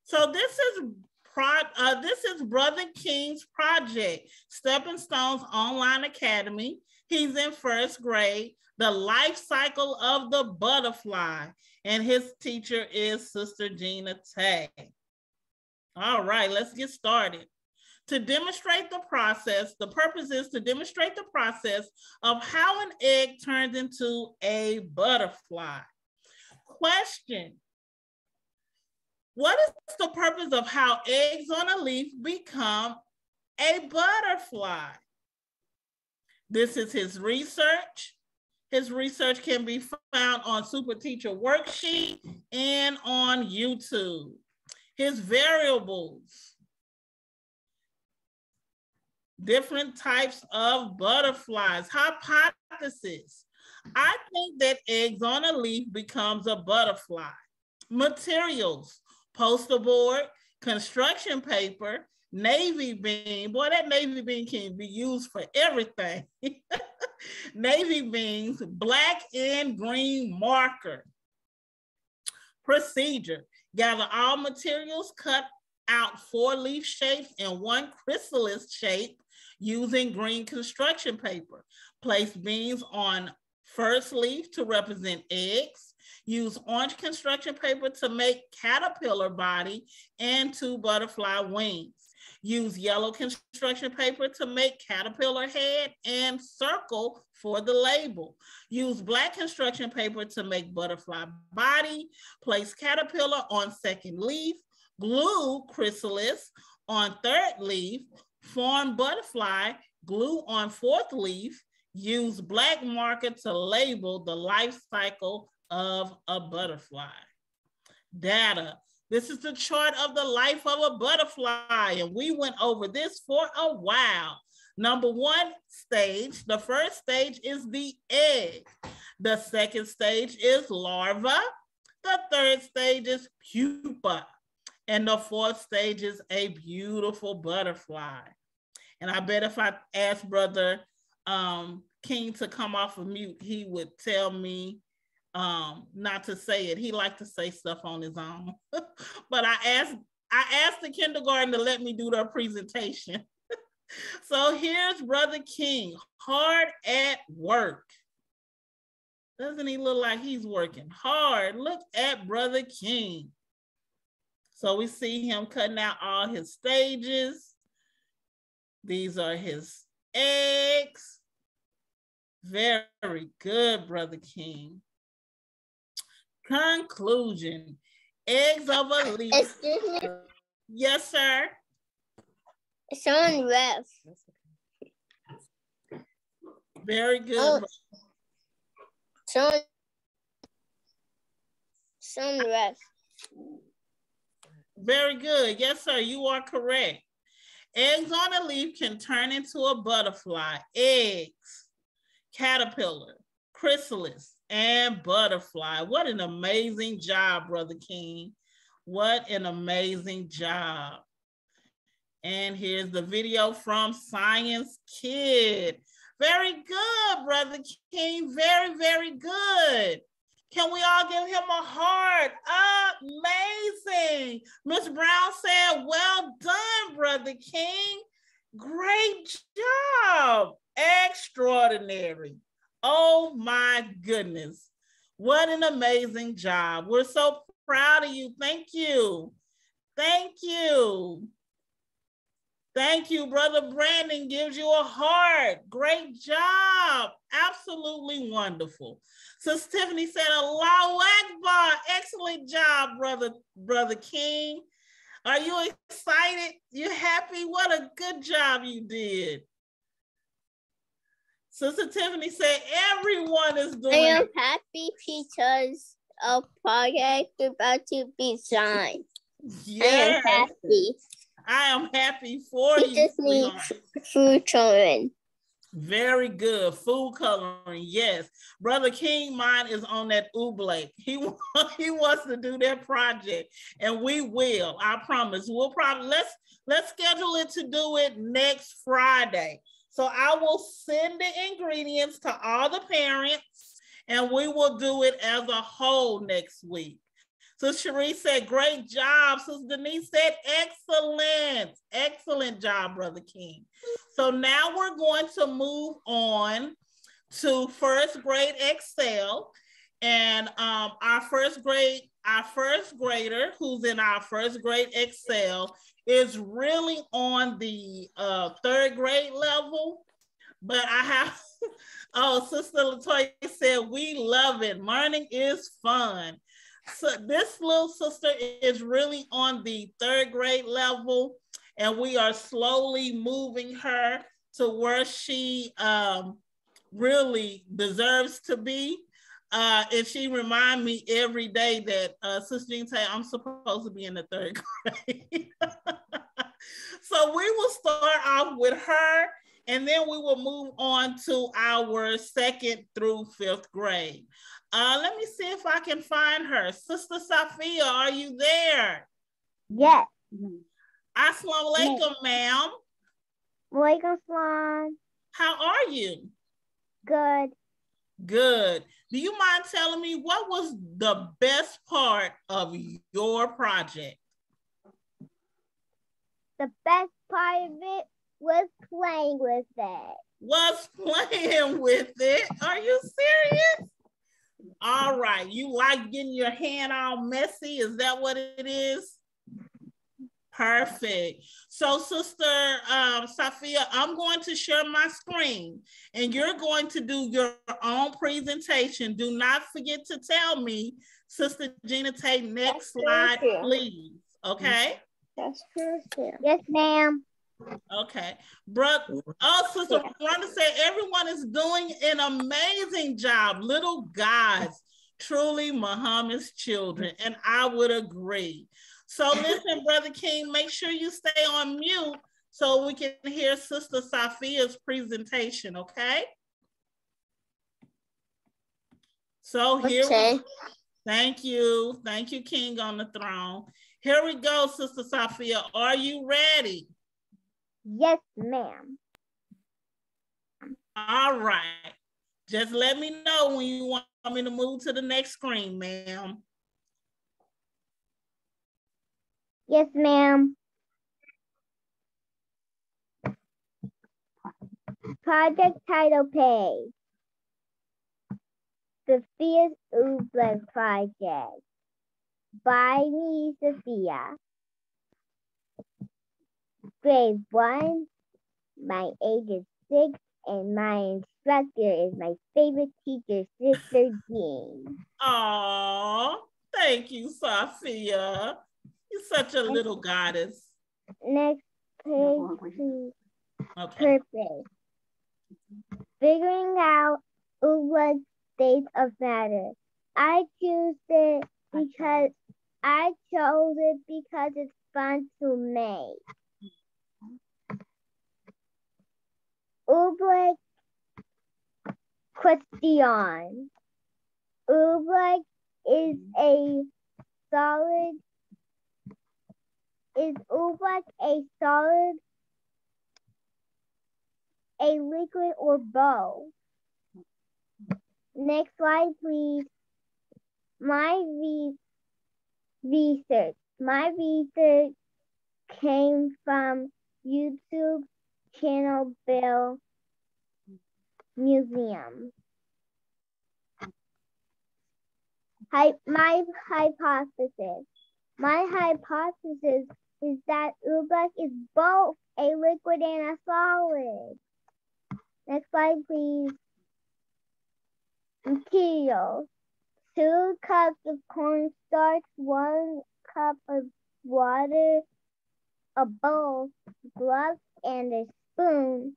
S1: So this is Brother King's project, Stepping Stones Online Academy. He's in first grade, the life cycle of the butterfly, and his teacher is Sister Gina Tay. All right, let's get started. To demonstrate the process, the purpose is to demonstrate the process of how an egg turns into a butterfly. Question: what is the purpose of how eggs on a leaf become a butterfly? This is his research. His research can be found on Super Teacher Worksheet and on YouTube. His variables: different types of butterflies. Hypothesis: I think that eggs on a leaf becomes a butterfly. Materials: poster board, construction paper, navy bean. Boy, that navy bean can be used for everything. Navy beans, black and green marker. Procedure: gather all materials, cut out 4 leaf shapes and 1 chrysalis shape using green construction paper. Place beans on first leaf to represent eggs. Use orange construction paper to make caterpillar body and 2 butterfly wings. Use yellow construction paper to make caterpillar head and circle for the label. Use black construction paper to make butterfly body. Place caterpillar on second leaf. Glue chrysalis on third leaf. Form butterfly. Glue on fourth leaf. Use black marker to label the life cycle of a butterfly. Data: this is the chart of the life of a butterfly, and we went over this for a while. Number 1 stage, the first stage is the egg. The second stage is larva. The third stage is pupa. And the fourth stage is a beautiful butterfly. And I bet if I ask Brother King to come off of mute, he would tell me not to say it. He liked to say stuff on his own. But I asked the kindergarten to let me do their presentation. So here's Brother King, hard at work. Doesn't he look like he's working hard? Look at Brother King. So we see him cutting out all his stages. These are his eggs. Very good, Brother King. Conclusion. Eggs of a leaf.
S4: Excuse me.
S1: Yes, sir.
S4: Someone left.
S1: Very good.
S4: Oh. Someone left.
S1: Very good. Yes, sir. You are correct. Eggs on a leaf can turn into a butterfly. Eggs, caterpillar, chrysalis, and butterfly. What an amazing job, Brother King. What an amazing job. And here's the video from Science Kid. Very good, Brother King. Very, very good. Can we all give him a heart? Amazing. Miss Brown said, well done, Brother King. Great job. Extraordinary. Oh my goodness. What an amazing job. We're so proud of you. Thank you. Thank you. Thank you, Brother Brandon gives you a heart. Great job. Absolutely wonderful. Sister Tiffany said, Allahu Akbar. Excellent job, Brother King. Are you excited? You happy? What a good job you did. Sister Tiffany said, everyone is doing
S4: I am happy because a project is about to be signed.
S1: Yes.
S4: I am happy.
S1: I am happy for
S4: He
S1: you.
S4: just needs food coloring.
S1: Very good. Food coloring, yes. Brother King, mine is on that oobleck. He wants to do that project, and we will. I promise. We'll probably let's schedule it to do it next Friday. So I will send the ingredients to all the parents, and we will do it as a whole next week. So Cherie said, great job. Sister Denise said, excellent. Excellent job, Brother King. So now we're going to move on to first grade Excel. And our first grader who's in our first grade Excel is really on the third grade level. But I have, oh, Sister Latoya said, we love it. Learning is fun. So this little sister is really on the third grade level, and we are slowly moving her to where she really deserves to be. And she reminds me every day that Sister Jean said, I'm supposed to be in the third grade. So we will start off with her, and then we will move on to our second through fifth grade. Let me see if I can find her. Sister Safia, are you there?
S4: Yes.
S1: Assalamu alaikum, ma'am.
S4: Walaikum salam.
S1: How are you?
S4: Good.
S1: Good. Do you mind telling me what was the best part of your project?
S4: The best part of it was playing with it.
S1: Was playing with it. Are you serious? All right. You like getting your hand all messy? Is that what it is? Perfect. So Sister Safia, I'm going to share my screen and you're going to do your own presentation. Do not forget to tell me, Sister Gina Tate, next slide, please. Okay?
S4: That's perfect. Yes, ma'am.
S1: Okay. Sister Wanda said everyone is doing an amazing job. Little guys, truly Muhammad's children. And I would agree. So listen, Brother King, make sure you stay on mute so we can hear Sister Safia's presentation, okay? So here we go. Thank you. Thank you, King on the throne. Here we go, Sister Safia. Are you ready?
S4: Yes, ma'am.
S1: All right. Just let me know when you want me to move to the next screen, ma'am.
S4: Yes, ma'am. Project title page. Sophia's Oobleck Project. By me, Sophia. Grade 1. My age is 6, and my instructor is my favorite teacher, Sister Jean.
S1: Oh, thank you, Sophia. You're such a little goddess.
S4: Next page, please.
S1: Okay.
S4: Purpose. Figuring out Oobleck states of matter. I chose it because it's fun to make. Oobleck question. Oobleck is Oobleck a solid, a liquid, or both? Next slide, please. My research. My research came from YouTube channel Bill Museum. My hypothesis. My hypothesis is that Oobleck is both a liquid and a solid. Next slide, please. Materials. 2 cups of cornstarch, 1 cup of water, a bowl, gloves, and a spoon,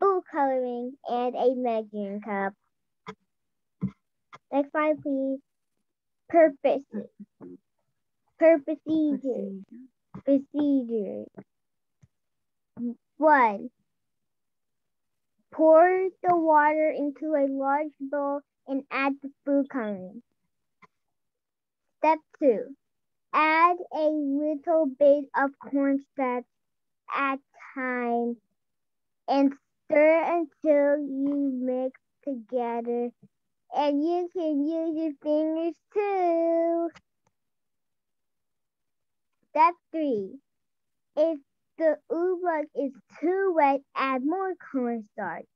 S4: food coloring, and a measuring cup. Next slide, please. Purposes. Procedures. 1. Pour the water into a large bowl and add the food coloring. Step 2. Add a little bit of cornstarch at time and stir until you mix together. And you can use your fingers too. Step 3. If the Oobleck is too wet, add more cornstarch.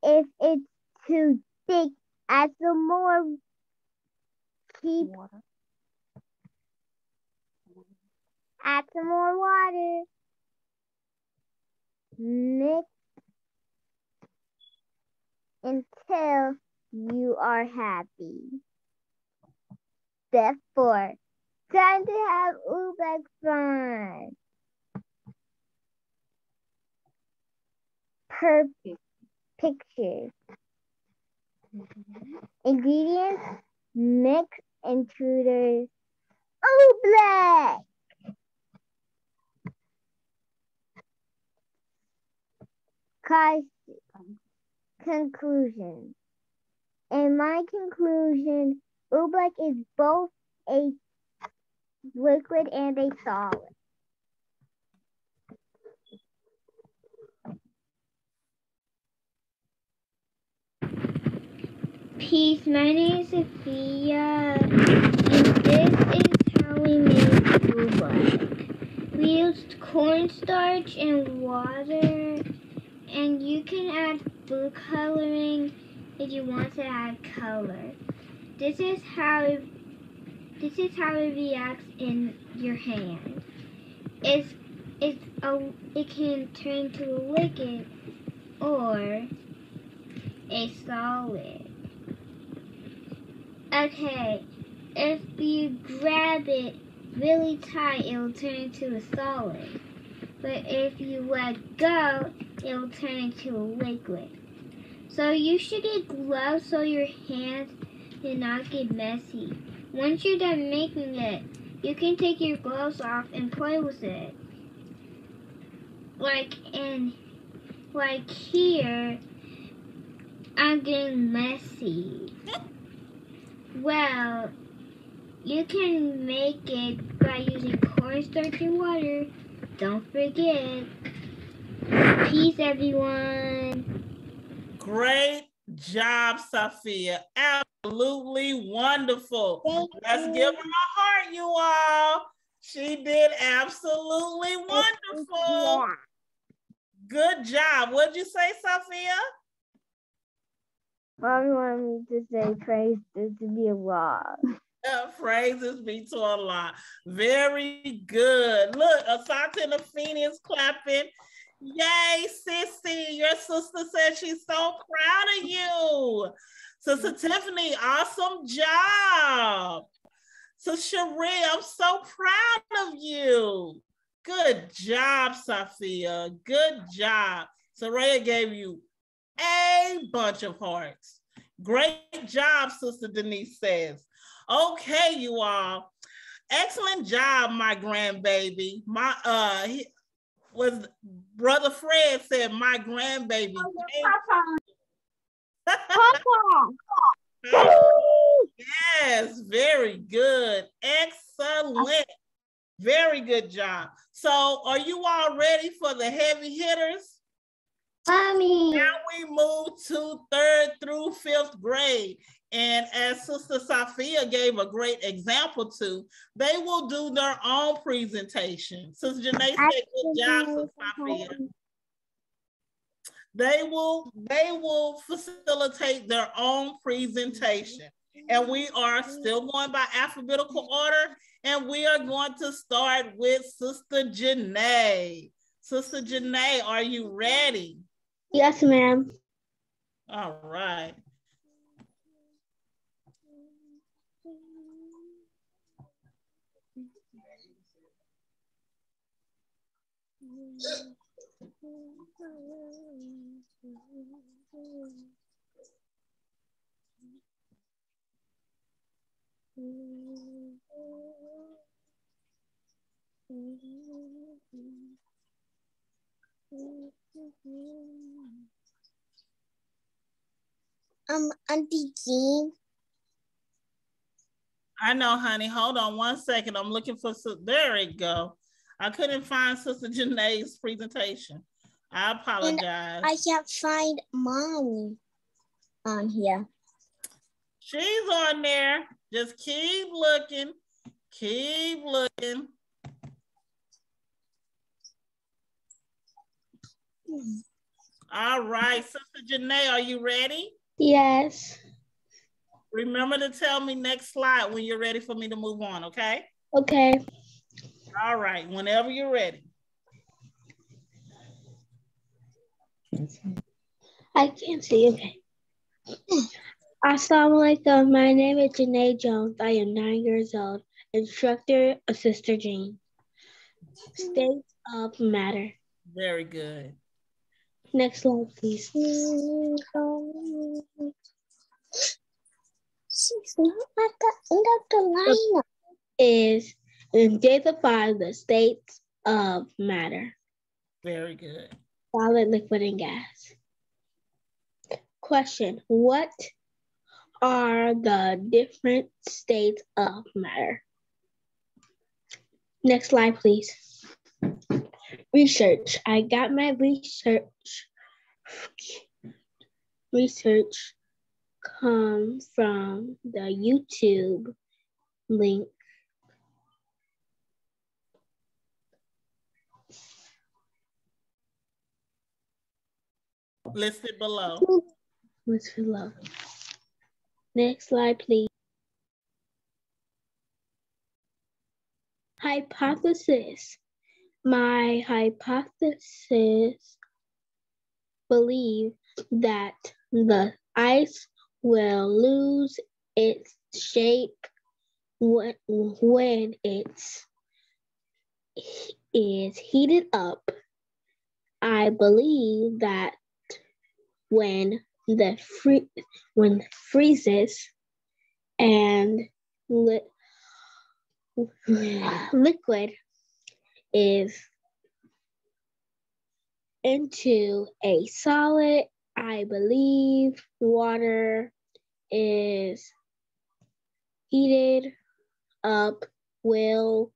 S4: If it's too thick, add some more. Add some more water. Mix until you are happy. Step 4. Time to have Oobleck fun. Pictures. Ingredients: mix intruders. Oobleck. Conclusion. In my conclusion, Oobleck is both a liquid and a solid. Peace, my name is Sophia, and this is how we made Oobleck. We used cornstarch and water, and you can add food coloring if you want to add color. This is how it reacts in your hand. It can turn to a liquid or a solid. Okay, if you grab it really tight, it will turn into a solid. But if you let go, it will turn into a liquid. So you should get gloves so your hands do not get messy. Once you're done making it, you can take your gloves off and play with it. Like here, I'm getting messy. Well, you can make it by using cornstarch and water. Don't forget. Peace, everyone.
S1: Great job, Sophia. Absolutely wonderful. Let's give her a heart, you all. She did absolutely wonderful. Good job. What'd you say, Sophia?
S4: Mommy wanted me to say praise to be a vlog.
S1: Praises be to Allah. Very good. Look, Asante and Afeni is clapping. Yay, Sissy. Your sister said she's so proud of you. Sister Tiffany, awesome job. So Cherie, I'm so proud of you. Good job, Sophia. Good job. Soraya gave you a bunch of hearts. Great job, Sister Denise says. Okay, you all. Excellent job, my grandbaby. Brother Fred said my grandbaby. Yes, very good. Excellent. Very good job. So are you all ready for the heavy hitters?
S4: Mommy.
S1: Now we move to 3rd through 5th grade. And as Sister Sophia gave a great example to, they will do their own presentation. Sister Janae said, good job, Sister Sophia. They will facilitate their own presentation. And we are still going by alphabetical order. And we are going to start with Sister Janae. Sister Janae, are you ready?
S4: Yes, ma'am.
S1: All right.
S4: Auntie Jean.
S1: I know, honey. Hold on one second. I'm looking for, there we go. I couldn't find Sister Janae's presentation. I apologize.
S4: And I can't find Mommy on here.
S1: She's on there. Just keep looking. Keep looking. All right, Sister Janae, are you ready?
S4: Yes.
S1: Remember to tell me next slide when you're ready for me to move on, okay?
S4: Okay.
S1: All right, whenever you're ready.
S4: I can't see. Okay. Assalamualaikum. My name is Janae Jones. I am 9 years old. Instructor of Sister Jean. State of matter.
S1: Very good.
S4: Next slide, please. She's not at the end of the line. Is identify the states of matter.
S1: Very good.
S4: Solid, liquid, and gas. Question: what are the different states of matter? Next slide, please. Research. I got my research come from the YouTube link.
S1: Listed below.
S4: Listed below. Next slide, please. Hypothesis. My hypothesis believe that the ice will lose its shape when it is heated up. I believe that when freezes and liquid is into a solid, I believe water is heated up will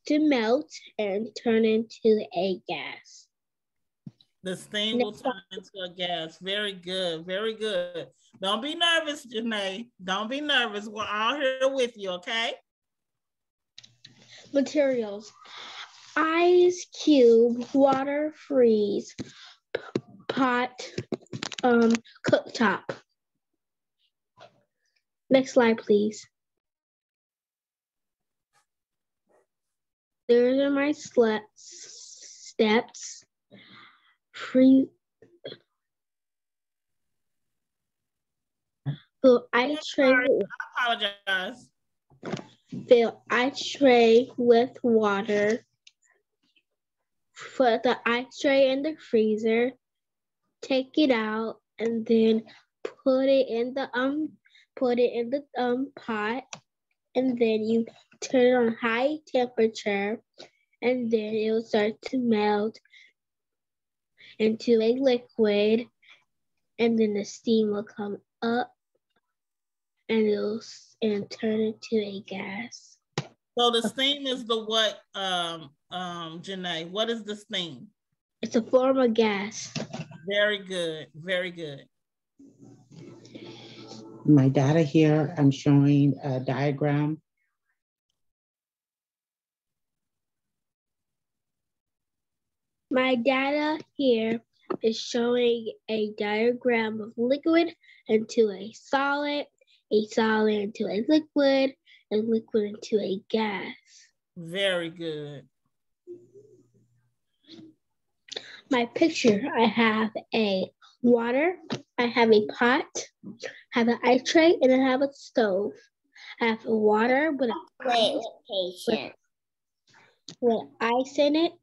S5: to melt and turn into a gas.
S1: The steam will turn into a gas. Very good. Very good. Don't be nervous, Janae. Don't be nervous. We're all here with you, okay?
S5: Materials: ice cube, water, freeze, pot, cooktop. Next slide, please. There are my steps. Fill ice tray.
S1: I apologize.
S5: Fill ice tray with water. Put the ice tray in the freezer. Take it out and then put it in the pot, and then you turn it on high temperature, and then it will start to melt into a liquid, and then the steam will come up and turn into a gas.
S1: So the steam is the what, Janae? What is the steam?
S5: It's a form of gas.
S1: Very good. Very good.
S7: My data here, I'm showing a diagram.
S5: My data here is showing a diagram of liquid into a solid into a liquid, and liquid into a gas.
S1: Very good.
S5: My picture, I have a water, I have a pot, I have an ice tray, and I have a stove. I have water with ice in it,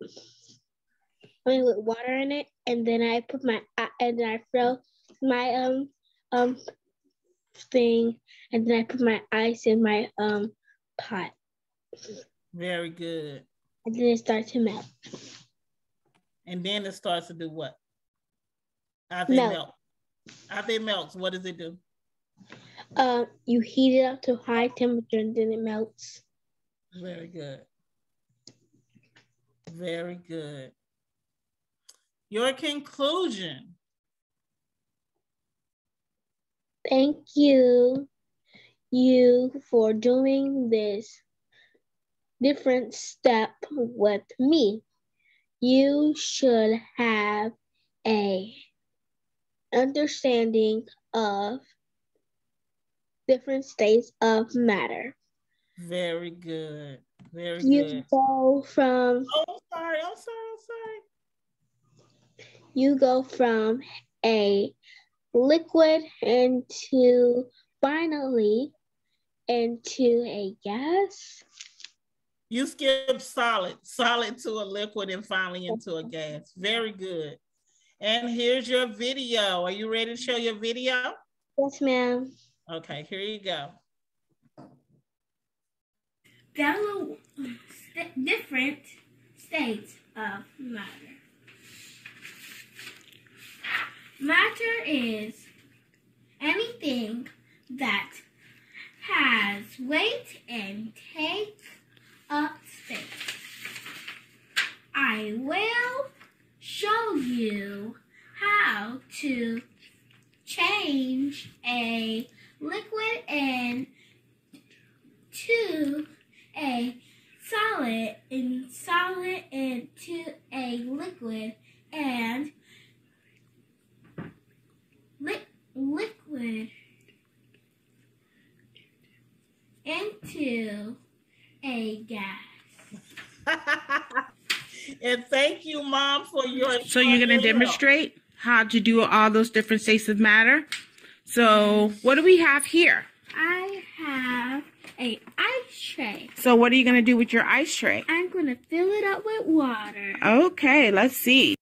S5: with water in it, and then I put my I fill my thing, and then I put my ice in my pot.
S1: Very good.
S5: And then it starts to melt.
S1: And then it starts to do what? After it melts. After it melts, what does it do?
S5: You heat it up to high temperature and then it melts.
S1: Very good. Very good. Your conclusion.
S5: Thank you for doing this different step with me. You should have a understanding of different states of matter.
S1: Very good. Very
S5: you
S1: good.
S5: Go from
S1: I'm sorry.
S5: You go from a liquid into finally into a gas.
S1: You skip solid to a liquid, and finally into a gas. Very good. And here's your video. Are you ready to show your video?
S5: Yes, ma'am.
S1: Okay, here you go.
S8: Download different states of matter. Matter is anything that has weight and takes up space. I will show you how to change a liquid into a solid into a liquid and liquid into a gas.
S1: And thank you, Mom, for your.
S6: So you're going to demonstrate how to do all those different states of matter. So what do we have here?
S8: I have an ice tray.
S6: So what are you going to do with your ice tray?
S8: I'm going to fill it up with water.
S6: Okay, let's see.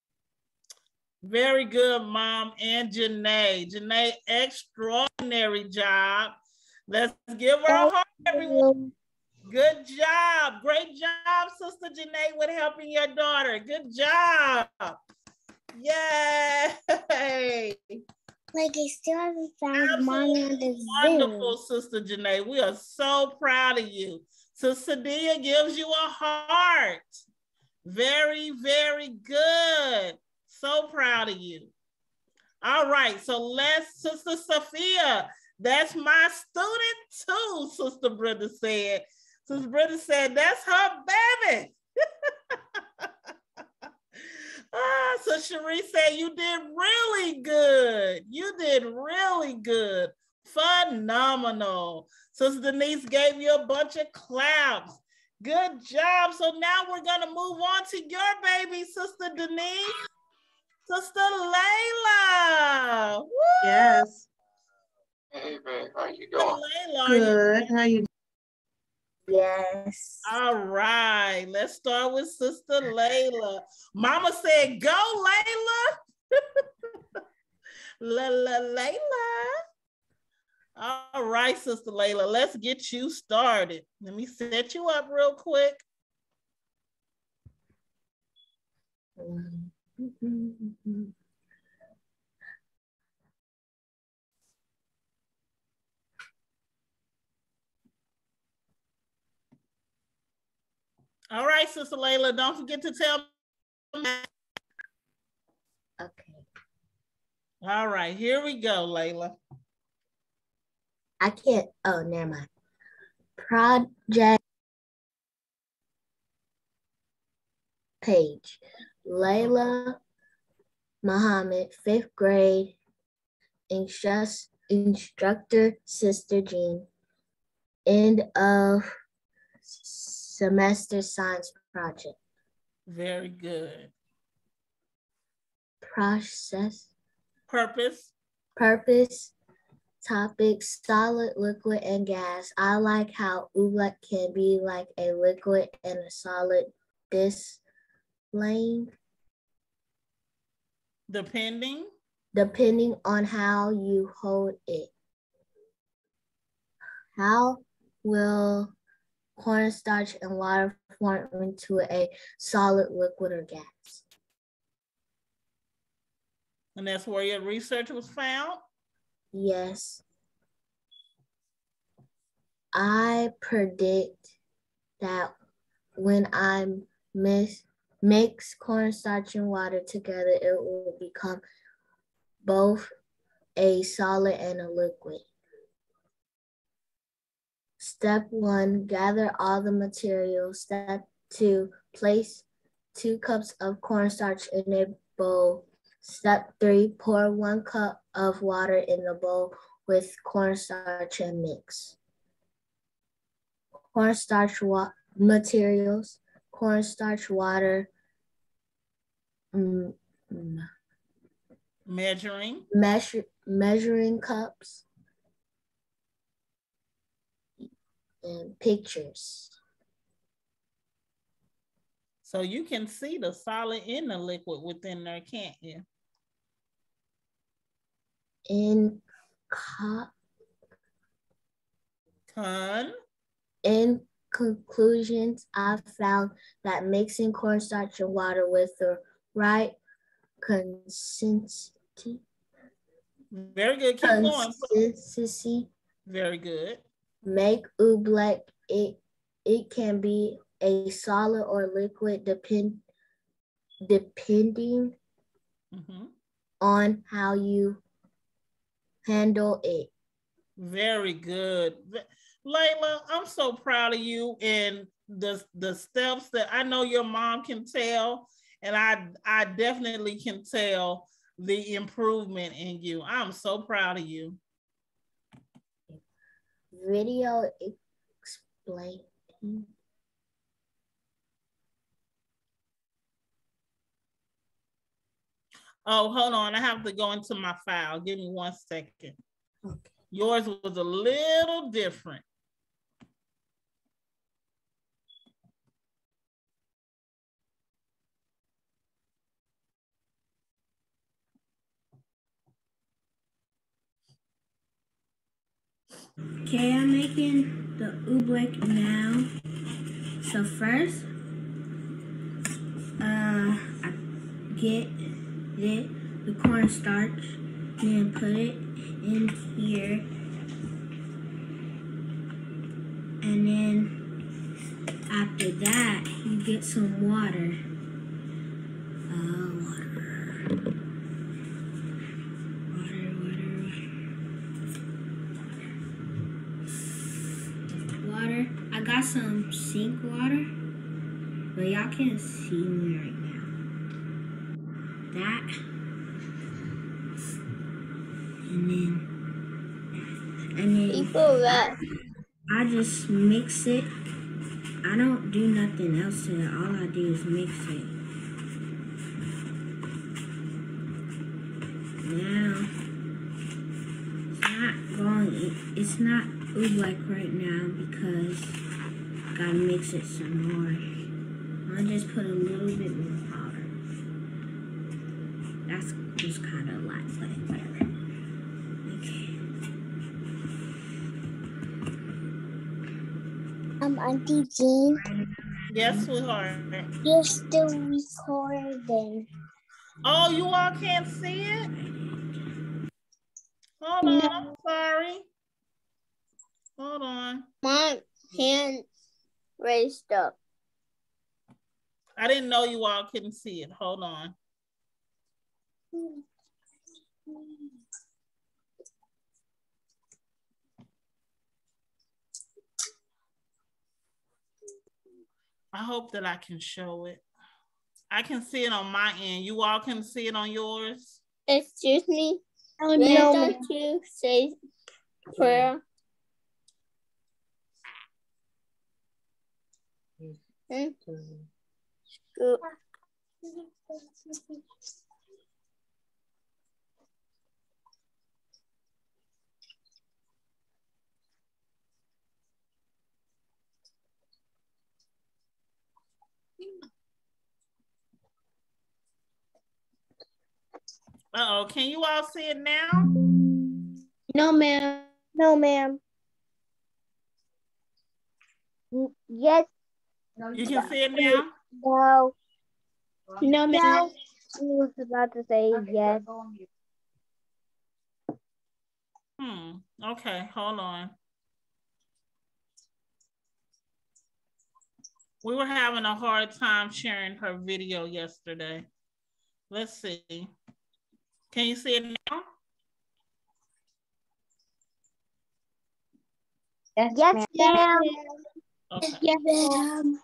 S1: Very good, Mom and Janae. Janae, extraordinary job. Let's give her a heart, everyone. Good job. Great job, Sister Janae, with helping your daughter. Good job. Yay.
S4: Like I still haven't found Mommy on the Zoom.
S1: Wonderful, Sister Janae. We are so proud of you. Sister Dia gives you a heart. Very, very good. So proud of you. All right, so let's, Sister Sophia, that's my student too, Sister Brenda said. Sister Brenda said, that's her baby. So Cherie said, you did really good. You did really good. Phenomenal. Sister Denise gave you a bunch of claps. Good job. So now we're going to move on to your baby, Sister Denise. Sister Layla. Woo!
S9: Yes. Hey, man, how you doing?
S1: Layla,
S9: Good. How you?
S2: Yes.
S1: All right. Let's start with Sister Layla. Mama said, go, Layla. Layla. All right, Sister Layla, let's get you started. Let me set you up real quick. All right, Sister Layla, don't forget to tell me.
S2: Okay.
S1: All right, here we go, Layla.
S2: I can't, oh, never mind. Project page. Layla Muhammad, 5th grade, instructor, Sister Jean. End of semester science project.
S1: Very good.
S2: Process.
S1: Purpose.
S2: Topic, solid, liquid, and gas. I like how oobleck can be like a liquid and a solid displaying. Depending on how you hold it. How will cornstarch and water form into a solid, liquid, or gas?
S1: And that's where your research was found?
S2: Yes. I predict that when I mix cornstarch and water together, it will become both a solid and a liquid. Step 1, gather all the materials. Step 2, place 2 cups of cornstarch in a bowl. Step 3, pour 1 cup of water in the bowl with cornstarch and mix. Cornstarch materials, cornstarch water, measuring cups, and pictures.
S1: So you can see the solid and the liquid within there, can't you?
S2: In conclusions, I found that mixing cornstarch and water with the right consistency.
S1: Very good. Keep going.
S2: Consistency.
S1: Very good.
S2: Make oobleck. It can be a solid or liquid depending on how you handle it.
S1: Very good. Layla, I'm so proud of you and the steps that I know your mom can tell, and I definitely can tell the improvement in you. I'm so proud of you.
S2: Video explaining.
S1: Oh, hold on. I have to go into my file. Give me 1 second.
S2: Okay.
S1: Yours was a little different.
S5: Okay, I'm making the oobleck now. So first, I get the cornstarch and put it in here. And then after that, you get some water. Water. I got some sink water, but y'all can't see me right now. That. And then I just mix it. I don't do nothing else to it. All I do is mix it. Now, it's not oobleck right now because I gotta mix it some more. I'll just put a little bit more powder. That's just kind of like whatever. Okay.
S4: Auntie Jean.
S1: Yes, sweetheart.
S4: You're still recording.
S1: Oh, you all can't see it? Hold on, I'm sorry. Hold on.
S4: My hand raised up.
S1: I didn't know you all couldn't see it. Hold on. I hope that I can show it. I can see it on my end. You all can see it on yours?
S4: Excuse me? Oh, no. Don't you say prayer? Scoop.
S1: Uh-oh, can you all see it now?
S4: No, ma'am. No, ma'am. Yes.
S1: You can see it now?
S4: No. No, ma'am. I was about to say yes.
S1: Okay, hold on. We were having a hard time sharing her video yesterday. Let's see. Can you see it now?
S4: Yes, ma'am.
S1: Okay.
S4: Yes, ma'am.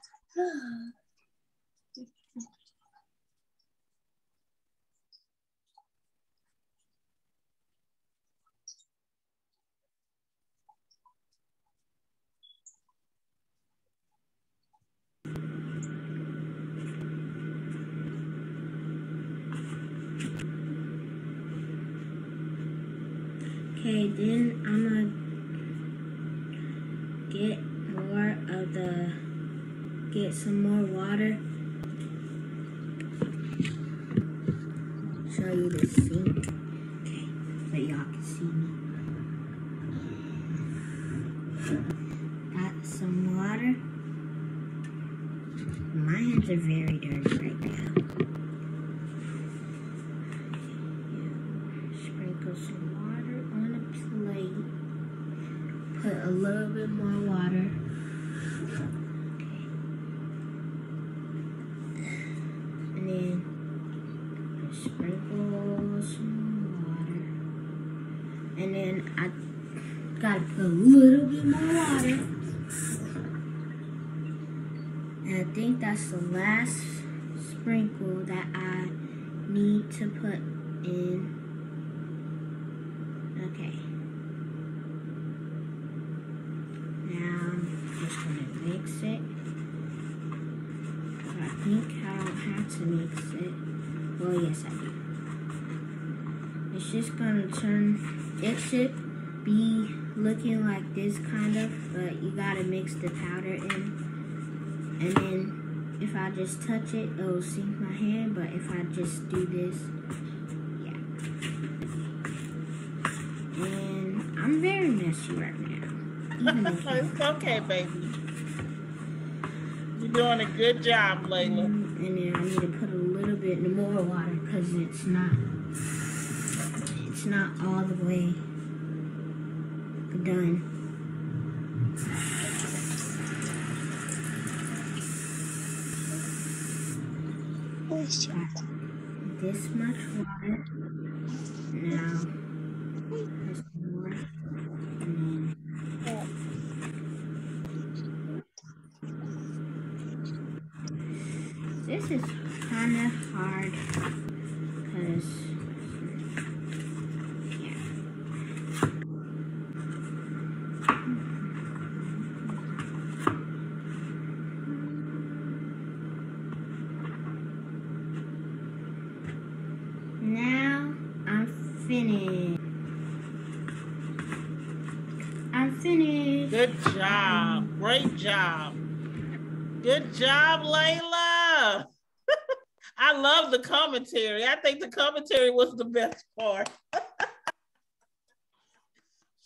S5: Okay, then I'm gonna get some more water. Show you the sink. Okay, so y'all can see me. Got some water. My hands are very dirty right now. Sprinkle some water on a plate. Put a little bit more water. And then sprinkle some water. And then I gotta put a little bit more water. And I think that's the last sprinkle that I need to put in. Okay. Now I'm just gonna mix it. I think I don't have to mix it. Well, yes, I do. It's just gonna it should be looking like this kind of, but you gotta mix the powder in. And then if I just touch it, it'll sink my hand, but if I just do this, yeah. And I'm very messy right now.
S1: It's okay, baby. You're doing a good job, Layla.
S5: And then I need to put a little bit more water because it's not all the way done.
S8: this much water. Now, there's more. And then this is kind of hard because now I'm finished. I'm finished.
S1: Good job. Great job. Good job, Layla. I love the commentary. I think the commentary was the best part.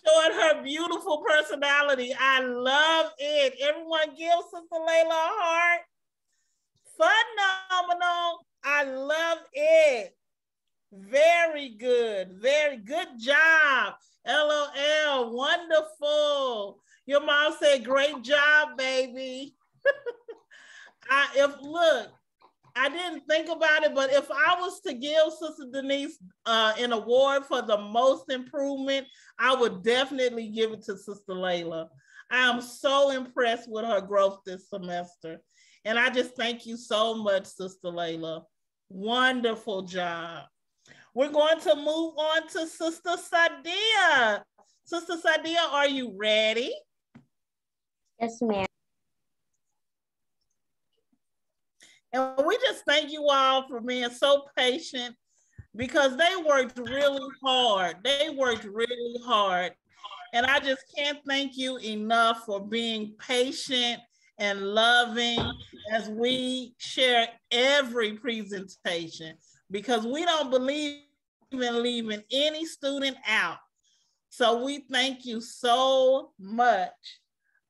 S1: Showing her beautiful personality. I love it. Everyone give Sister Layla a heart. Phenomenal. I love it. Very good. Very good job. LOL. Wonderful. Your mom said, great job, baby. Look, I didn't think about it, but if I was to give Sister Denise an award for the most improvement, I would definitely give it to Sister Layla. I am so impressed with her growth this semester. And I just thank you so much, Sister Layla. Wonderful job. We're going to move on to Sister Sadia. Sister Sadia, are you ready?
S4: Yes, ma'am.
S1: And we just thank you all for being so patient because they worked really hard. They worked really hard. And I just can't thank you enough for being patient and loving as we share every presentation because we don't believe in leaving any student out. So we thank you so much.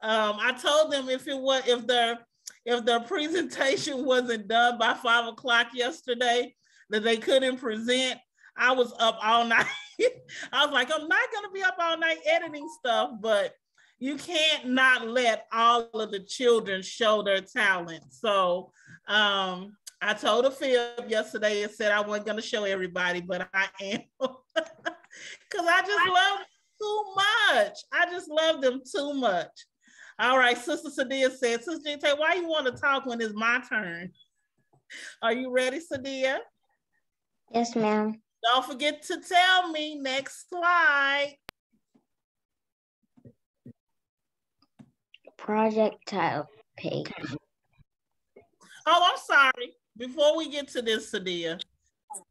S1: I told them if their presentation wasn't done by 5 o'clock yesterday, that they couldn't present. I was up all night. I was like, I'm not gonna be up all night editing stuff, but you can't not let all of the children show their talent. So I told a fib yesterday and said I wasn't gonna show everybody, but I am. Because I just love them too much. I just love them too much. All right, Sister Sadia said, Sister Jinte, why you want to talk when it's my turn? Are you ready, Sadia?
S4: Yes, ma'am.
S1: Don't forget to tell me. Next slide.
S4: Projectile page.
S1: Oh, I'm sorry. Before we get to this, Sadia,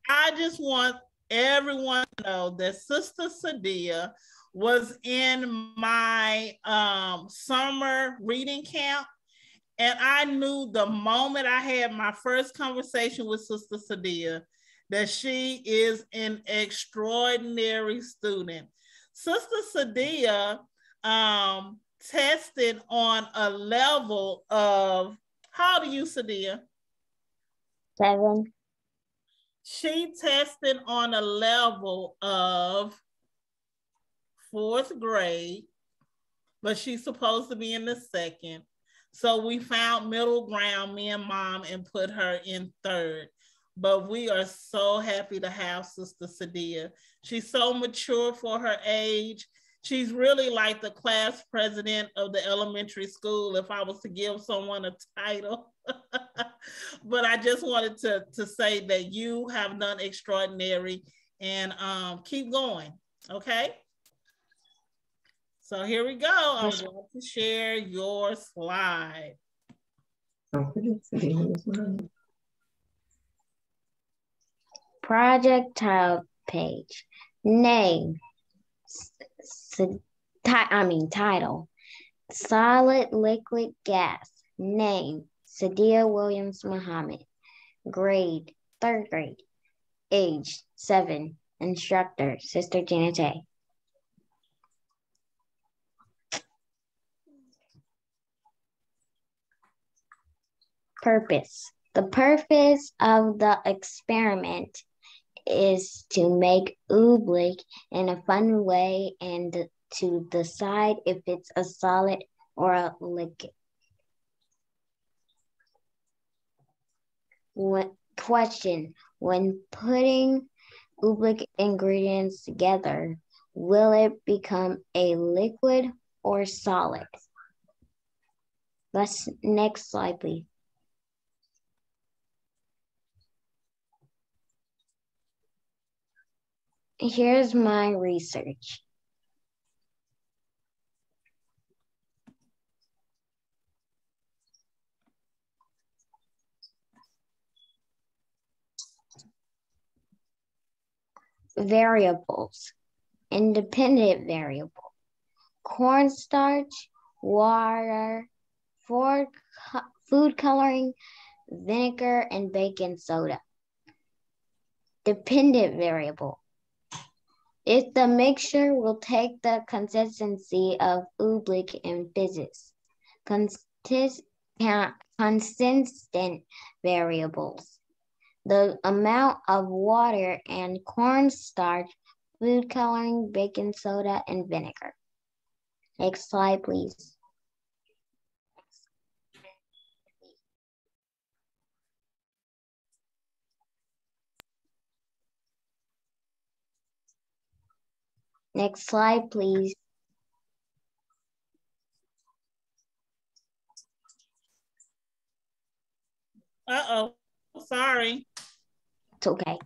S1: I just want everyone to know that Sister Sadia was in my summer reading camp. And I knew the moment I had my first conversation with Sister Sadia that she is an extraordinary student. Sister Sadia tested on a level of, how old are you, Sadia?
S4: 7.
S1: She tested on a level of 4th grade, but she's supposed to be in the 2nd. So we found middle ground, me and Mom, and put her in 3rd. But we are so happy to have Sister Sadia. She's so mature for her age. She's really like the class president of the elementary school, if I was to give someone a title. But I just wanted to say that you have done extraordinary and keep going, okay? So here we go. I'm going to share your slide.
S4: Projectile page. Name. Title. Solid liquid gas. Name. Sadia Williams Muhammad. Grade. 3rd grade. Age. 7. Instructor. Sister Janite. Purpose. The purpose of the experiment is to make oobleck in a fun way and to decide if it's a solid or a liquid.
S10: Question: when putting oobleck ingredients together, will it become a liquid or solid? Next slide, please. Here's my research. Variables. Independent variable. Cornstarch, water, food coloring, vinegar, and baking soda. Dependent variable. If the mixture will take the consistency of oobleck and fizzes. Consistent variables. The amount of water and cornstarch, food coloring, baking soda, and vinegar. Next slide, please. Next slide, please.
S1: Uh-oh, sorry.
S10: It's okay.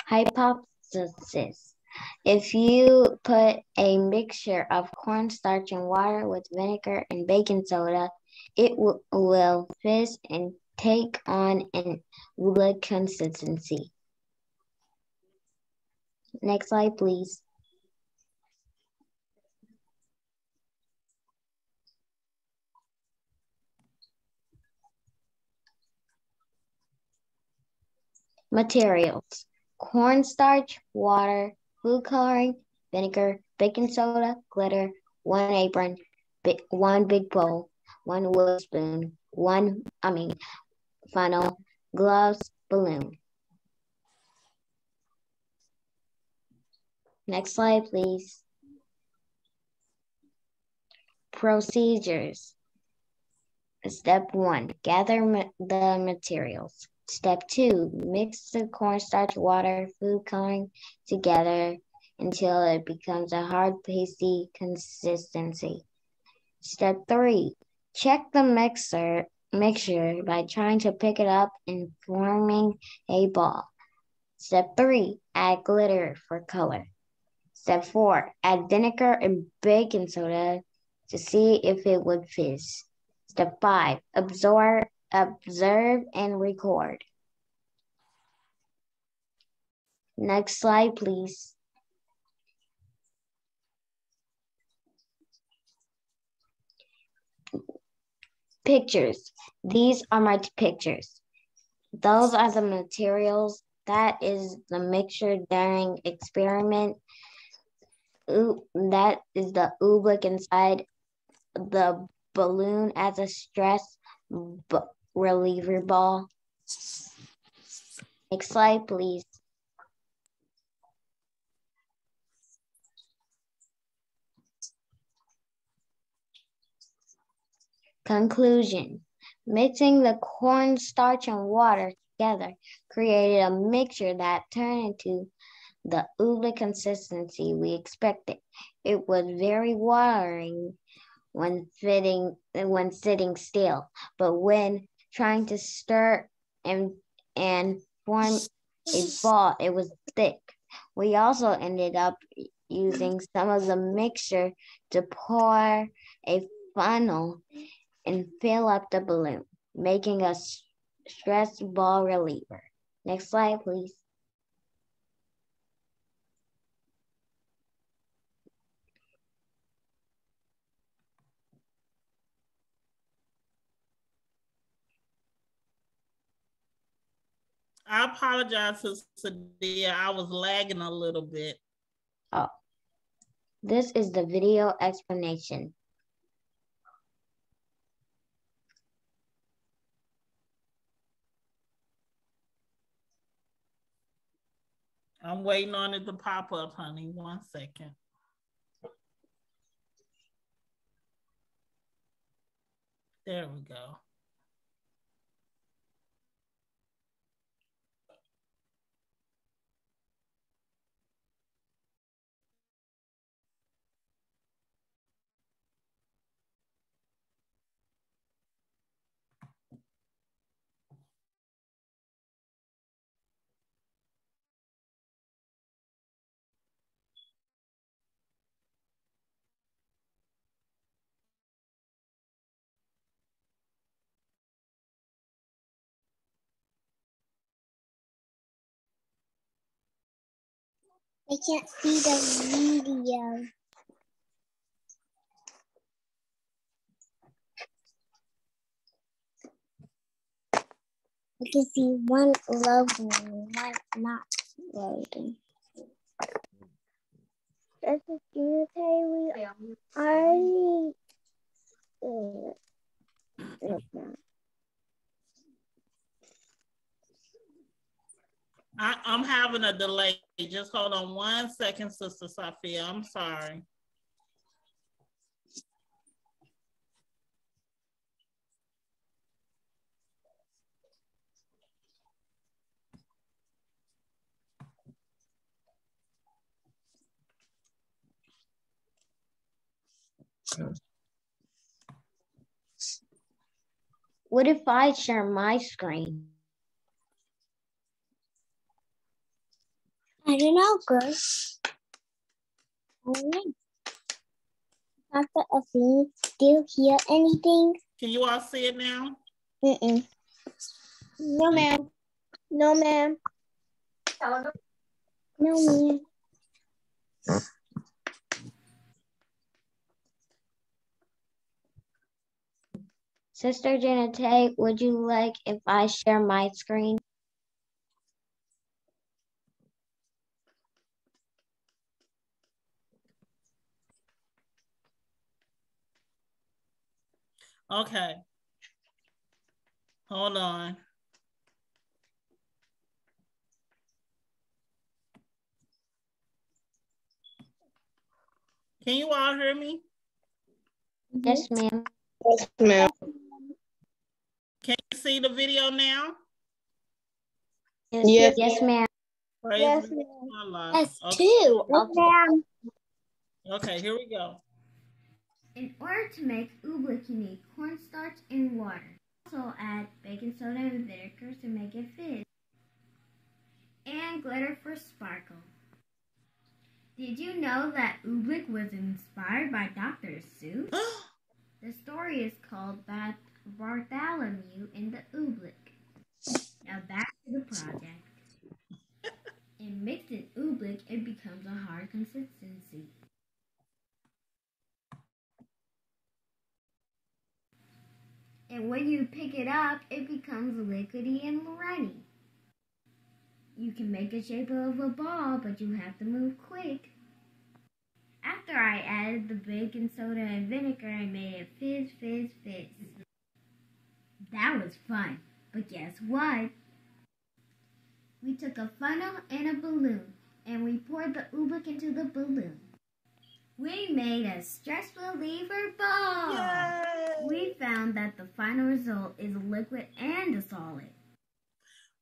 S10: Hypothesis. If you put a mixture of cornstarch and water with vinegar and baking soda, it will fizz and take on an oobleck consistency. Next slide, please. Materials: cornstarch, water, food coloring, vinegar, baking soda, glitter, one apron, one big bowl, one wood spoon, funnel, gloves, balloon. Next slide, please. Procedures. Step 1, gather the materials. Step 2, mix the cornstarch, water, food coloring together until it becomes a hard, pasty consistency. Step 3, check the mixture by trying to pick it up and forming a ball. Step 3, add glitter for color. Step 4, add vinegar and baking soda to see if it would fizz. Step 5, observe and record. Next slide, please. Pictures. These are my pictures. Those are the materials. That is the mixture during experiment. That is the oobleck inside the balloon as a stress reliever ball. Next slide, please. Conclusion. Mixing the cornstarch and water together created a mixture that turned into the oobleck consistency we expected. It was very watering when sitting still, but when trying to stir and form a ball, it was thick. We also ended up using some of the mixture to pour a funnel and fill up the balloon, making a stress ball reliever. Next slide, please.
S1: I apologize to Sadia. I was lagging a little bit.
S10: Oh, this is the video explanation.
S1: I'm waiting on it to pop up, honey. 1 second. There we go.
S4: I can't see the video. I can see one loading, one not loading. This is unitary. We already.
S1: I'm having a delay. Just hold on 1 second, Sister Sophia. I'm sorry.
S10: What if I share my screen?
S4: I don't know, girl. Dr. Effie, do you hear anything?
S1: Can you all see it now?
S4: Mm-mm. No, ma'am. No, ma'am. No, ma'am.
S10: Sister Janate, would you like if I share my screen?
S1: Okay. Hold on. Can you all hear me?
S10: Yes, ma'am.
S3: Yes, ma'am.
S1: Can you see the video now?
S3: Yes,
S10: Yes, ma'am.
S1: Praise
S4: Yes,
S1: be
S4: ma'am.
S1: to Allah.
S4: Yes,
S1: Okay.
S4: two. Ma'am.
S1: Okay, here we go.
S8: In order to make oobleck, you need cornstarch and water. Also add baking soda and vinegar to make it fizz. And glitter for sparkle. Did you know that oobleck was inspired by Dr. Seuss? The story is called Bartholomew and the Oobleck. Now back to the project. And mixed in oobleck, it becomes a hard consistency. And when you pick it up, it becomes liquidy and runny. You can make a shape of a ball, but you have to move quick. After I added the baking soda and vinegar, I made it fizz, fizz, fizz. That was fun, but guess what? We took a funnel and a balloon, and we poured the oobleck into the balloon. We made a stress reliever ball.
S1: Yay!
S8: We found that the final result is liquid and a solid.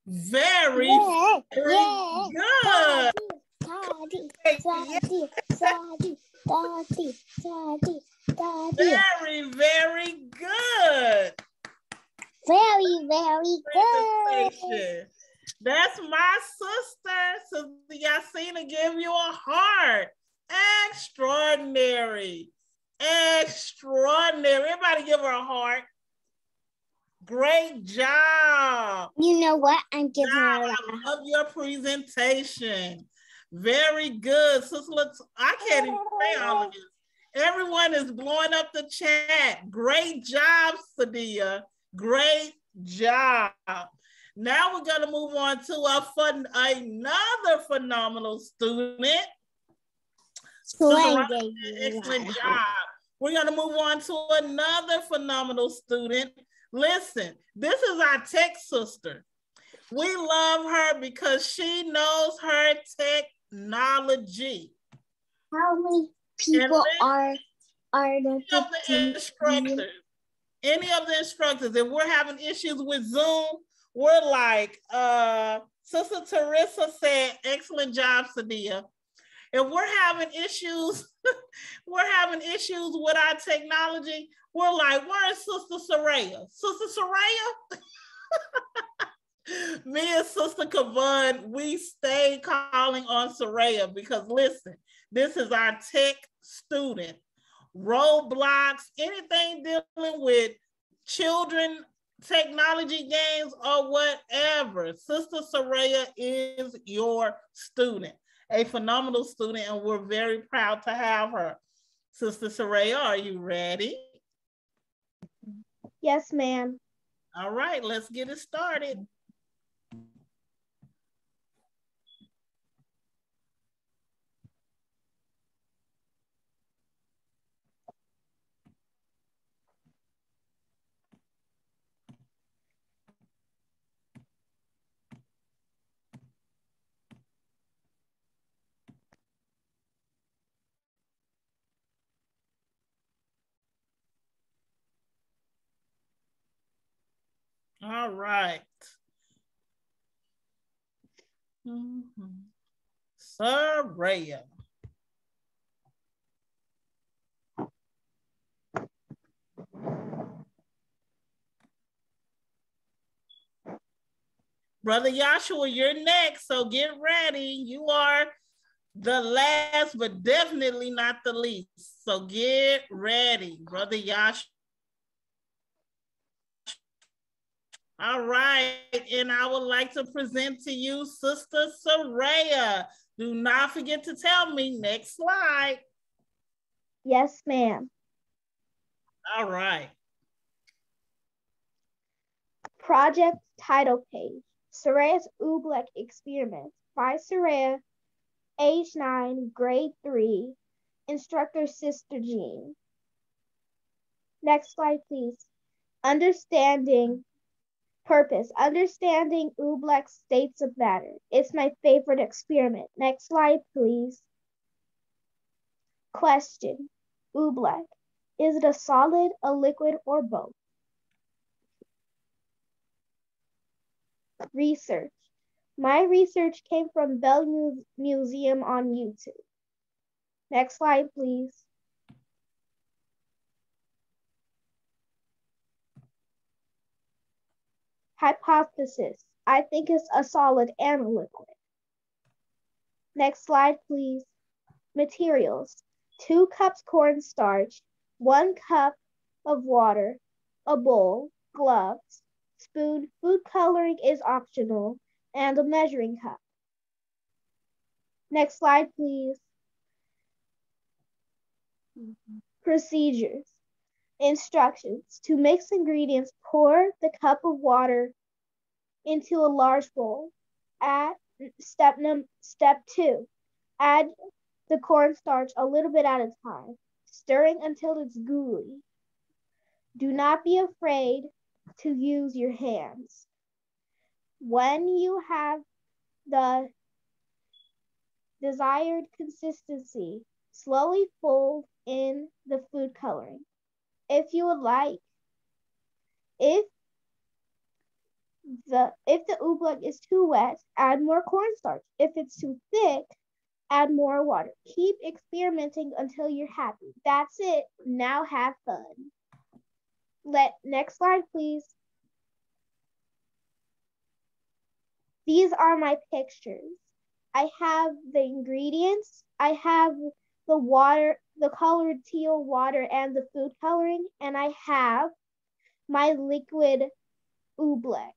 S1: Very,
S4: Yeah,
S1: very
S4: yeah.
S1: good. Very, very good.
S4: Very, very good.
S1: Presentation. That's my sister, Sister Yasina, give you a heart. Extraordinary. Extraordinary. Everybody give her a heart. Great job.
S4: You know what? I'm giving her
S1: I
S4: that.
S1: love your presentation. Very good. Sister, I can't even say all of this. Everyone is blowing up the chat. Great job, Sadia. Great job. Now we're going to move on to another phenomenal student. Excellent job. We're going to move on to another phenomenal student. Listen, this is our tech sister. We love her because she knows her technology.
S4: How many people are
S1: any of the instructors? Any of the instructors, if we're having issues with Zoom, we're like, Sister Teresa said, excellent job, Sadia. If we're having issues, with our technology, we're like, where is Sister Soraya? Sister Soraya? Me and Sister Kavan, we stay calling on Soraya because listen, this is our tech student. Roblox, anything dealing with children, technology games, or whatever. Sister Soraya is your student. a phenomenal student, and we're very proud to have her. Sister Soraya, are you ready?
S11: Yes, ma'am.
S1: All right, let's get it started. All right. Soraya. Brother Joshua, you're next, so get ready. You are the last, but definitely not the least. So get ready, Brother Joshua. All right, and I would like to present to you Sister Soraya. Do not forget to tell me. Next slide.
S11: Yes, ma'am.
S1: All right.
S11: Project title page. Soraya's Oobleck experiment by Soraya, age 9, grade 3, instructor Sister Jean. Next slide, please. Understanding purpose. Understanding Oobleck states of matter. It's my favorite experiment. Next slide, please. Question. Oobleck. Is it a solid, a liquid, or both? Research. My research came from Bell Museum on YouTube. Next slide, please. Hypothesis. I think it's a solid and a liquid. Next slide, please. Materials. 2 cups cornstarch, 1 cup of water, a bowl, gloves, spoon, food coloring is optional, and a measuring cup. Next slide, please. Procedures. Instructions. To mix ingredients, pour the cup of water into a large bowl. Add step 2. Add the cornstarch a little bit at a time, stirring until it's gooey. Do not be afraid to use your hands. When you have the desired consistency, slowly fold in the food coloring. If you would like, if the oobleck is too wet, add more cornstarch. If it's too thick, add more water. Keep experimenting until you're happy. That's it. Now have fun. Next slide, please. These are my pictures. I have the ingredients. I have the water, the colored teal water and the food coloring, and I have my liquid oobleck.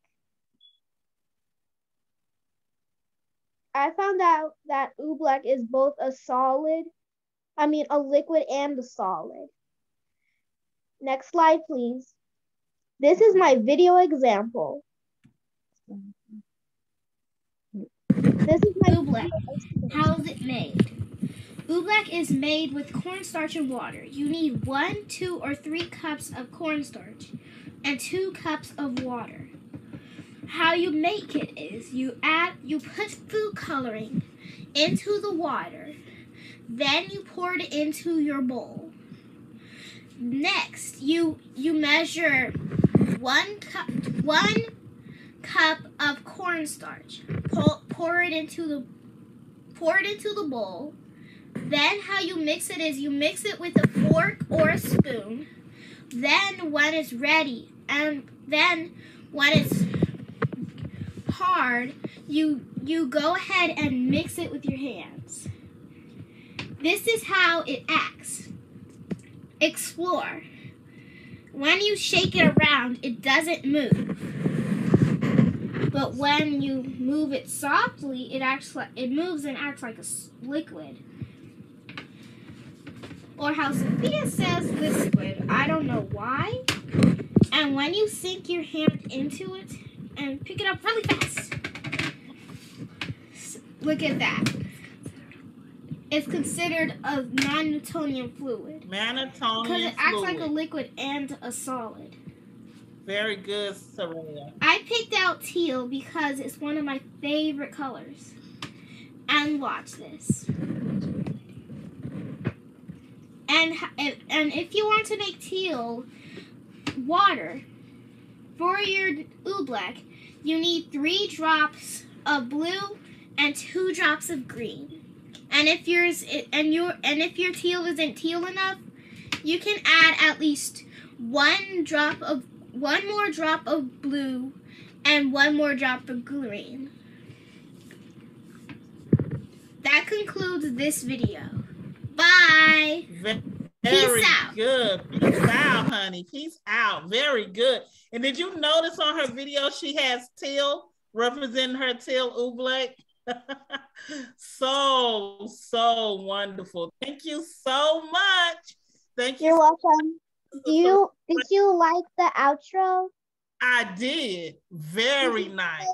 S11: I found out that oobleck is both a liquid and a solid. Next slide, please. This is my video example. This is my
S12: oobleck. How is it made? Oobleck is made with cornstarch and water. You need 1, 2, or 3 cups of cornstarch and 2 cups of water. How you make it is you put food coloring into the water, then you pour it into your bowl. Next, you measure 1 cup of cornstarch. Pour it into the bowl. Then how you mix it is you mix it with a fork or a spoon. Then when it's ready, and then when it's hard, you go ahead and mix it with your hands. This is how it acts. Explore. When you shake it around, it doesn't move. but when you move it softly, it moves and acts like a liquid. Or how Sophia says liquid, I don't know why. And when you sink your hand into it and pick it up really fast, look at that. It's considered a non-Newtonian fluid. Because it acts like a liquid and a solid.
S1: Very good, Saraya.
S12: I picked out teal because it's one of my favorite colors. And watch this. And if you want to make teal water for your oobleck, you need 3 drops of blue and 2 drops of green. And if your teal isn't teal enough, you can add at least one more drop of blue and 1 more drop of green. That concludes this video. Bye.
S1: Very good. Peace out, honey. Peace out. Very good. And did you notice on her video she has teal representing her teal oobleck? So wonderful. Thank you so much. Thank you.
S11: You're welcome. Did you like the outro?
S1: I did. Very nice.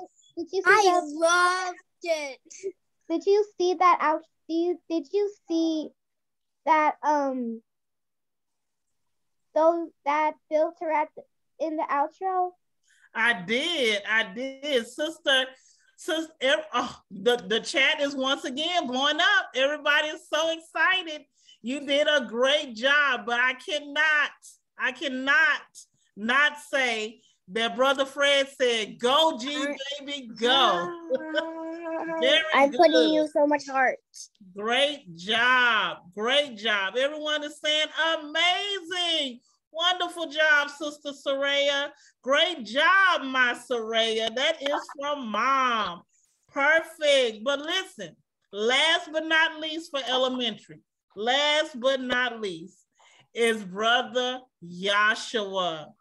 S11: I loved it. Did you see that out? Did you see that that filter in the outro?
S1: I did. Sister, the chat is once again blowing up. Everybody is so excited. You did a great job, but I cannot not say that Brother Fred said, "Go, G baby, go."
S11: I'm putting you so much heart.
S1: Great job. Everyone is saying amazing. Wonderful job, Sister Saraya. Great job, my Saraya. That is from Mom. Perfect. But listen, last but not least for elementary, is Brother Joshua.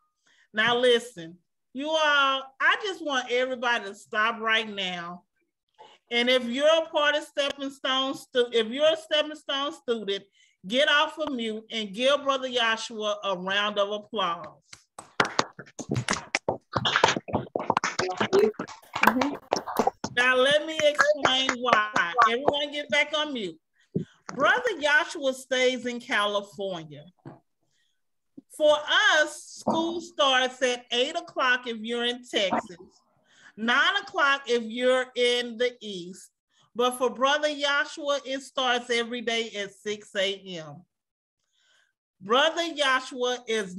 S1: Now listen, you all, I just want everybody to stop right now. And if you're a part of Stepping Stone, if you're a Stepping Stone student, get off of mute and give Brother Joshua a round of applause. Now let me explain why. Everyone get back on mute. Brother Joshua stays in California. For us, school starts at 8 o'clock if you're in Texas, 9 o'clock if you're in the East. But for Brother Joshua, it starts every day at 6 a.m. Brother Joshua is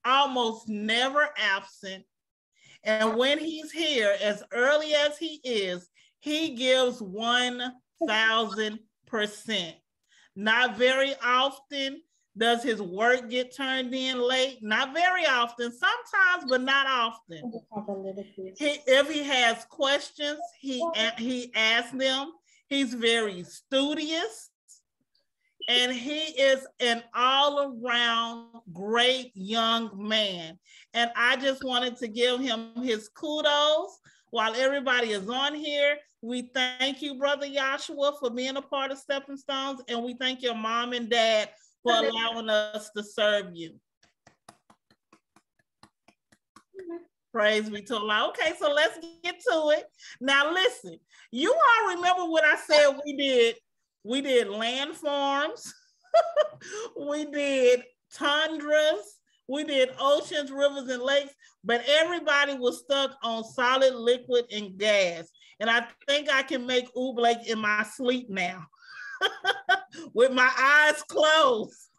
S1: almost never absent. And when he's here, as early as he is, he gives 1,000%. Not very often does his work get turned in late. Not very often, sometimes, but not often. If he has questions, he asks them. He's very studious. And he is an all-around great young man. And I just wanted to give him his kudos. While everybody is on here, we thank you, Brother Joshua, for being a part of Stepping Stones. And we thank your mom and dad for allowing us to serve you. Praise be to Allah. Okay, so let's get to it. Now listen, you all remember what I said we did? We did landforms, we did tundras, we did oceans, rivers, and lakes, but everybody was stuck on solid, liquid, and gas. And I think I can make oobleck in my sleep now with my eyes closed.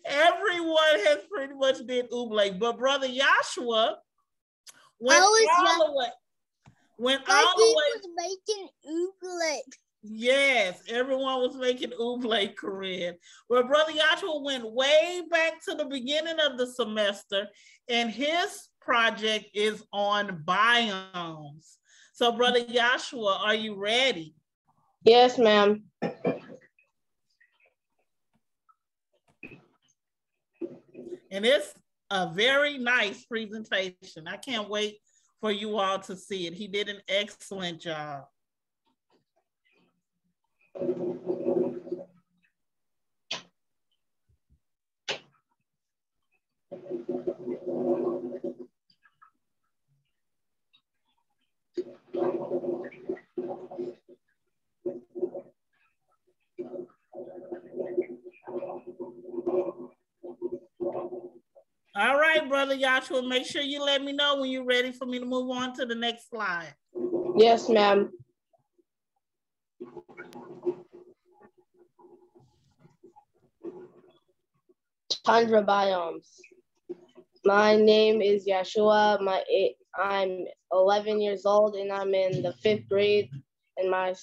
S1: Everyone has pretty much did oobleck, but Brother Joshua went all the way.
S11: Making oobleck.
S1: Yes, everyone was making oobleck, Corinne. Well, Brother Joshua went way back to the beginning of the semester, and his project is on biomes. So, Brother Joshua, are you ready?
S13: Yes, ma'am.
S1: And it's a very nice presentation. I can't wait for you all to see it. He did an excellent job. All right, Brother Joshua, make sure you let me know when you're ready for me to move on to the next slide.
S13: Yes, ma'am. Tundra biomes. My name is Yashua. I'm 11 years old and I'm in the 5th grade. And my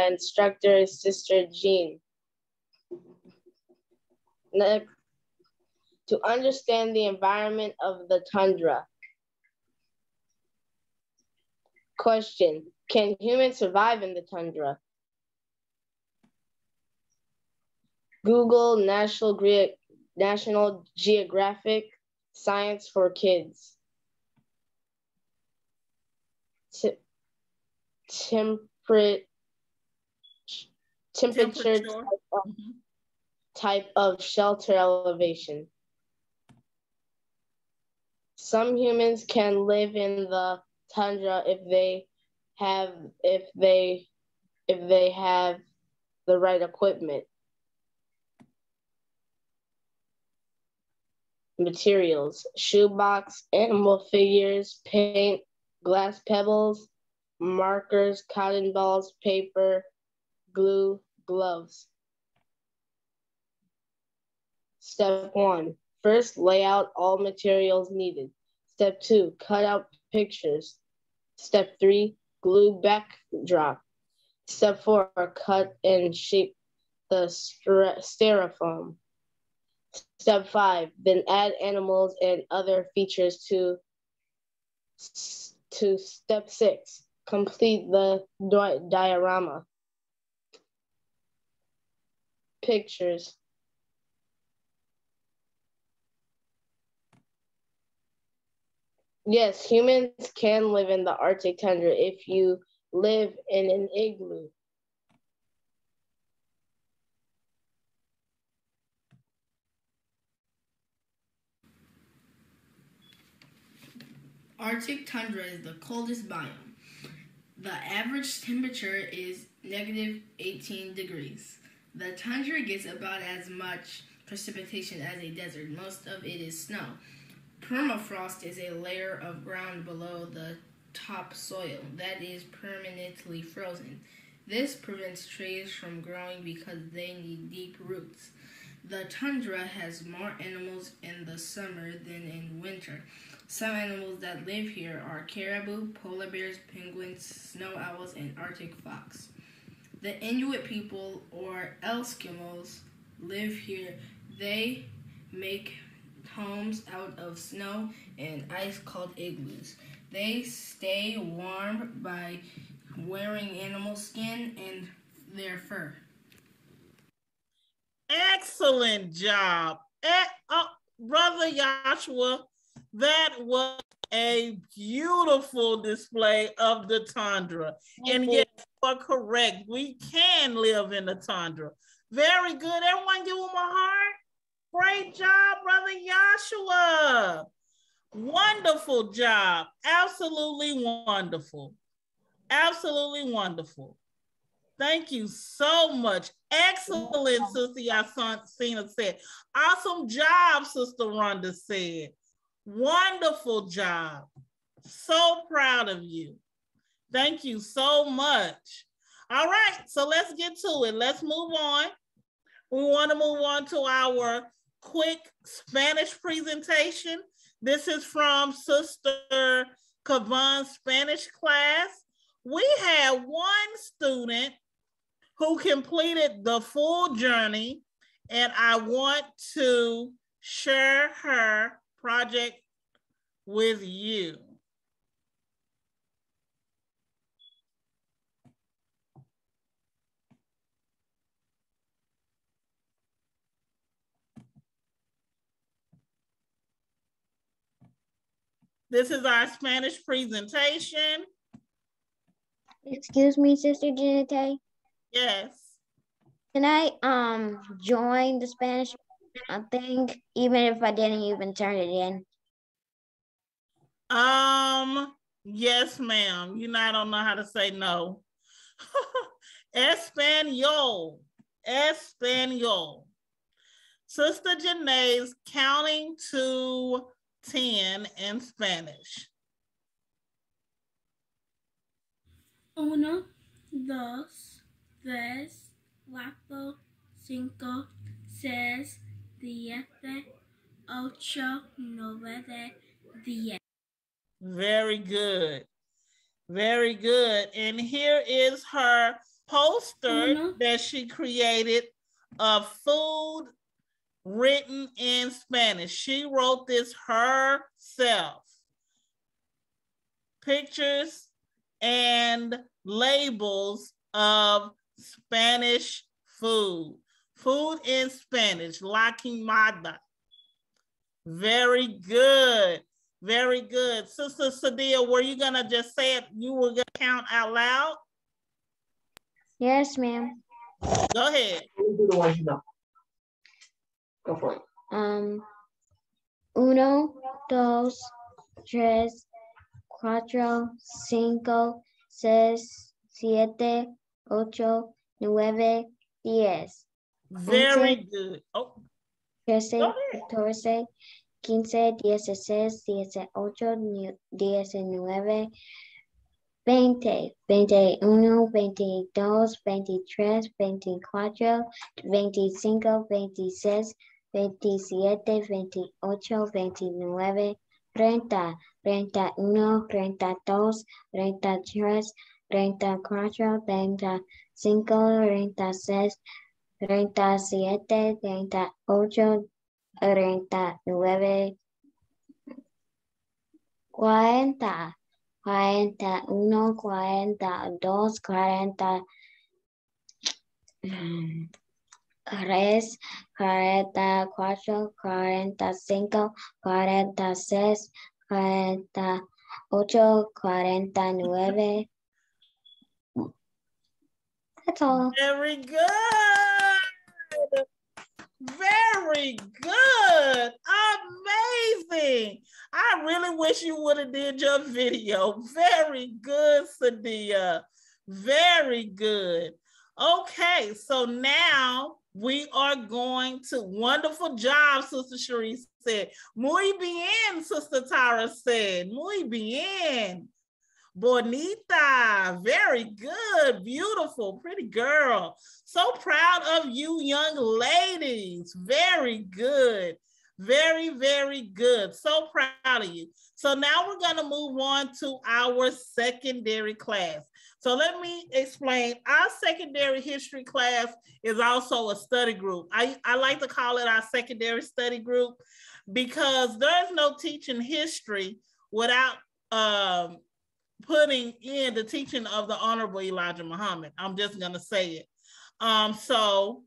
S13: instructor is Sister Jean. Next, to understand the environment of the tundra. Question, can humans survive in the tundra? Google National Geographic Science for Kids. Temperature type of shelter elevation. Some humans can live in the tundra if they have the right equipment. Materials: shoebox, animal figures, paint, glass pebbles, markers, cotton balls, paper, glue, gloves. Step 1, first lay out all materials needed. Step 2, cut out pictures. Step 3, glue backdrop. Step 4, cut and shape the styrofoam. Step 5, then add animals and other features to step 6, complete the diorama. Pictures. Yes, humans can live in the Arctic tundra if you live in an igloo.
S14: Arctic tundra is the coldest biome. The average temperature is -18 degrees. The tundra gets about as much precipitation as a desert. Most of it is snow. Permafrost is a layer of ground below the topsoil that is permanently frozen. This prevents trees from growing because they need deep roots. The tundra has more animals in the summer than in winter. Some animals that live here are caribou, polar bears, penguins, snow owls, and Arctic fox. The Inuit people, or Eskimos, live here. They make homes out of snow and ice called igloos. They stay warm by wearing animal skin and their fur.
S1: Excellent job. Brother Joshua, that was a beautiful display of the tundra. And yes, you are correct. We can live in the tundra. Very good. Everyone give him a heart. Great job, Brother Joshua. Wonderful job. Absolutely wonderful. Absolutely wonderful. Thank you so much. Excellent, Sister Yasina said. Awesome job, Sister Rhonda said. Wonderful job. So proud of you. Thank you so much. All right, so let's get to it. Let's move on. We want to move on to our quick Spanish presentation. This is from Sister Kavan's Spanish class. We had one student who completed the full journey, and I want to share her project with you. This is our Spanish presentation.
S10: Excuse me, Sister Janete.
S1: Yes.
S10: Can I join the Spanish thing, even if I didn't even turn it in?
S1: Yes, ma'am. You know, I don't know how to say no. Espanol. Espanol. Sister Janae's counting to 10 in Spanish.
S12: 1, 2, 3, 4, 5, 6, 7, 8, 9, 10.
S1: Very good. Very good. And here is her poster that she created of food written in Spanish. She wrote this herself. Pictures and labels of Spanish food. Food in Spanish, la quimada. Very good. Very good. Sister Sadia, were you gonna just say it? You were gonna count out loud?
S10: Yes, ma'am.
S1: Go ahead.
S9: Do the ones you know. Go for it.
S10: 1, 2, 3, 4, 5, 6, 7, 8, 9, 10.
S1: Very good. Oh.
S10: 13, 14, 15, 16, 18, 19, 20, 21, 22, 23, 24, 25, 26, 27, 28, 29, 30, 31, 32, 33, 34, 35, 36, 37, 38, 39, 40, 41, 42, 43, 44, 45, 46, 48, 49. That's all.
S1: Very good. Very good. Amazing. I really wish you would have did your video. Very good, Sadia. Very good. Okay, so now we are going to, wonderful job, Sister Cherie said. Muy bien, Sister Tara said. Muy bien. Bonita, very good, beautiful, pretty girl. So proud of you young ladies. Very good. Very, very good. So proud of you. So now we're going to move on to our secondary class. So let me explain. Our secondary history class is also a study group. I like to call it our secondary study group because there's no teaching history without putting in the teaching of the Honorable Elijah Muhammad. I'm just going to say it. So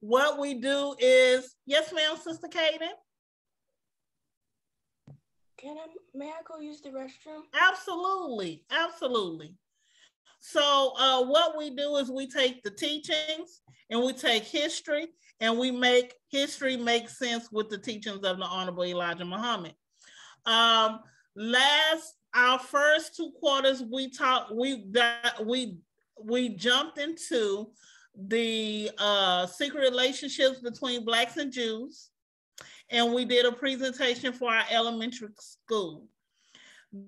S1: what we do is, yes, ma'am, Sister Kaden?
S15: May I go use the restroom?
S1: Absolutely, absolutely. So what we do is we take the teachings and we take history and we make history make sense with the teachings of the Honorable Elijah Muhammad. Our first 2 quarters, we jumped into the secret relationships between Blacks and Jews, and we did a presentation for our elementary school.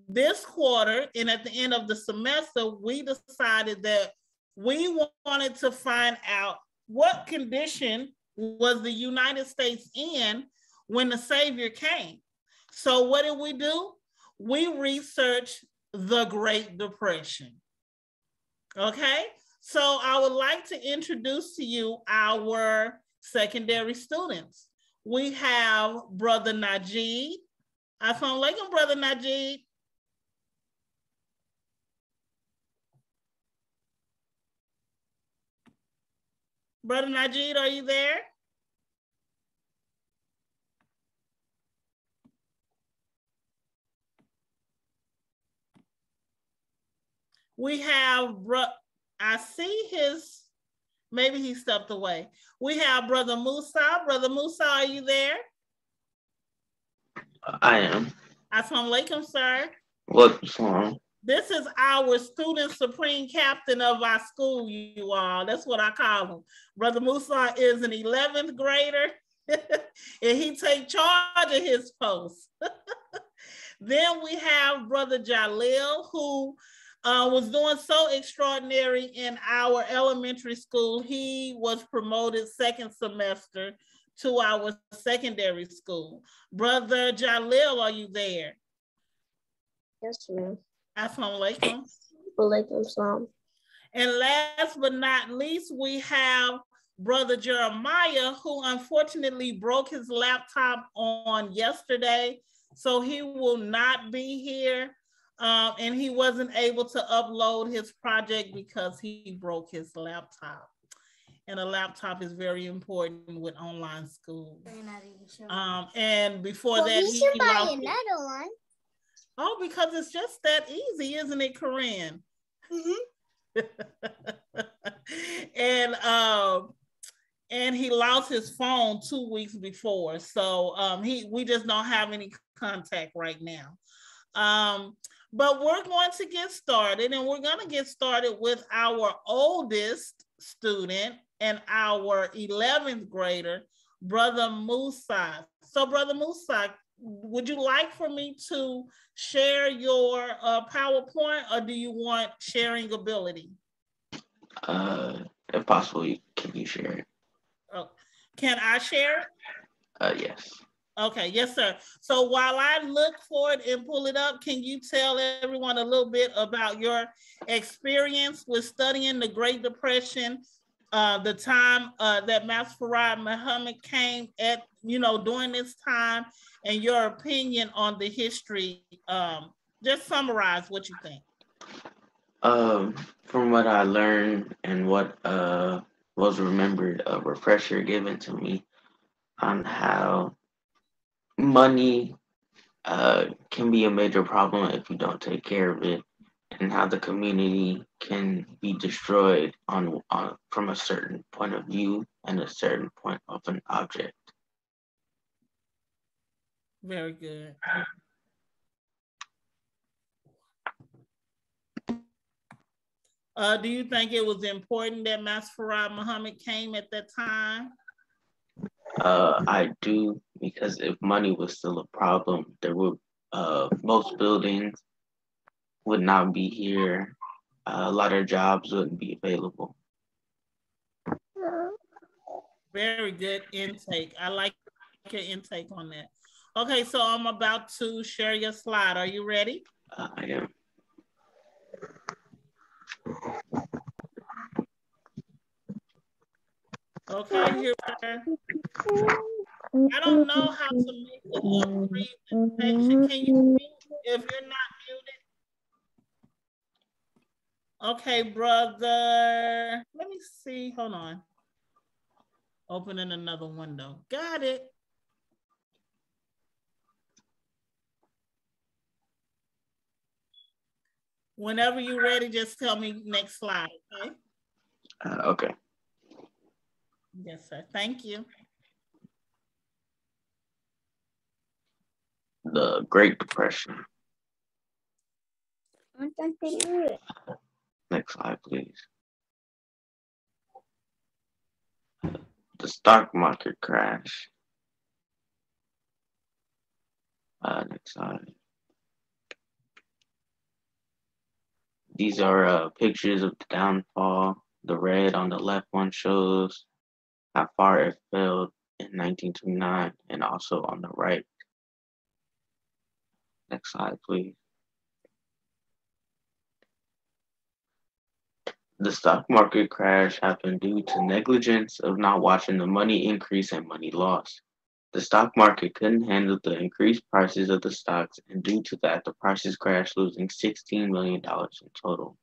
S1: This quarter, and at the end of the semester, we decided that we wanted to find out what condition was the United States in when the Savior came. So what did we do? We researched the Great Depression. Okay, so I would like to introduce to you our secondary students. We have Brother Najee. Assalamu alaikum, Brother Najee. Brother Najee, are you there? We have, I see his, maybe he stepped away. We have Brother Musa. Brother Musa, are you there?
S9: I am.
S1: Assalamu alaikum, sir.
S9: What's wrong?
S1: This is our student supreme captain of our school, you all. That's what I call him. Brother Musa is an 11th grader, and he takes charge of his post. Then we have Brother Jalil, who was doing so extraordinary in our elementary school. He was promoted second semester to our secondary school. Brother Jalil, are you there?
S13: Yes, ma'am.
S1: Assalamu alaikum.
S13: Walaikum salam.
S1: And last but not least, we have Brother Jeremiah, who unfortunately broke his laptop on yesterday. So he will not be here. And he wasn't able to upload his project because he broke his laptop. And a laptop is very important with online school. And before
S4: Well,
S1: that,
S4: we should buy
S1: lost
S4: another one.
S1: Oh, because it's just that easy, isn't it, Corinne? And he lost his phone 2 weeks before, so we just don't have any contact right now. But we're going to get started, and we're going to get started with our oldest student and our 11th grader, Brother Musa. So, Brother Musa, would you like for me to share your PowerPoint, or do you want sharing ability?
S9: If possible, can you share it?
S1: Oh, can I share it?
S9: Yes.
S1: Okay, yes, sir. So while I look for it and pull it up, can you tell everyone a little bit about your experience with studying the Great Depression, the time that Master Farad Muhammad came at, during this time, and your opinion on the history? Just summarize what you think.
S9: From what I learned and what was remembered, a refresher given to me on how money can be a major problem if you don't take care of it, and how the community can be destroyed on from a certain point of view and a certain point of an object.
S1: Very good. Do you think it was important that Master Farad Muhammad came at that time?
S9: I do, because if money was still a problem, there would most buildings would not be here. A lot of jobs wouldn't be available.
S1: Very good intake. I like your intake on that. Okay, so I'm about to share your slide. Are you ready?
S9: I am.
S1: Okay, here we are. I don't know how to make the presentation. Can you mute if you're not muted? Okay, brother. Let me see. Hold on. Opening another window. Got it. Whenever you're ready, just tell me next slide, okay?
S9: Okay.
S1: Yes, sir. Thank you.
S9: The Great Depression. Next slide, please. The stock market crash. Next slide. These are pictures of the downfall. The red on the left one shows how far it fell in 1929, and also on the right. Next slide, please. The stock market crash happened due to negligence of not watching the money increase and money loss. The stock market couldn't handle the increased prices of the stocks, and due to that, the prices crashed, losing $16 million in total.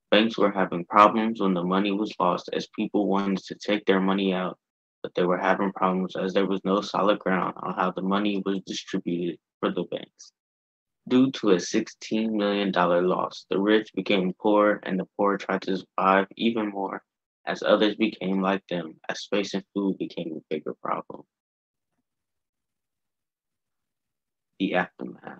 S9: Banks were having problems when the money was lost, as people wanted to take their money out, but they were having problems as there was no solid ground on how the money was distributed for the banks. Due to a $16 million loss, the rich became poor and the poor tried to survive even more as others became like them, as space and food became a bigger problem. The aftermath.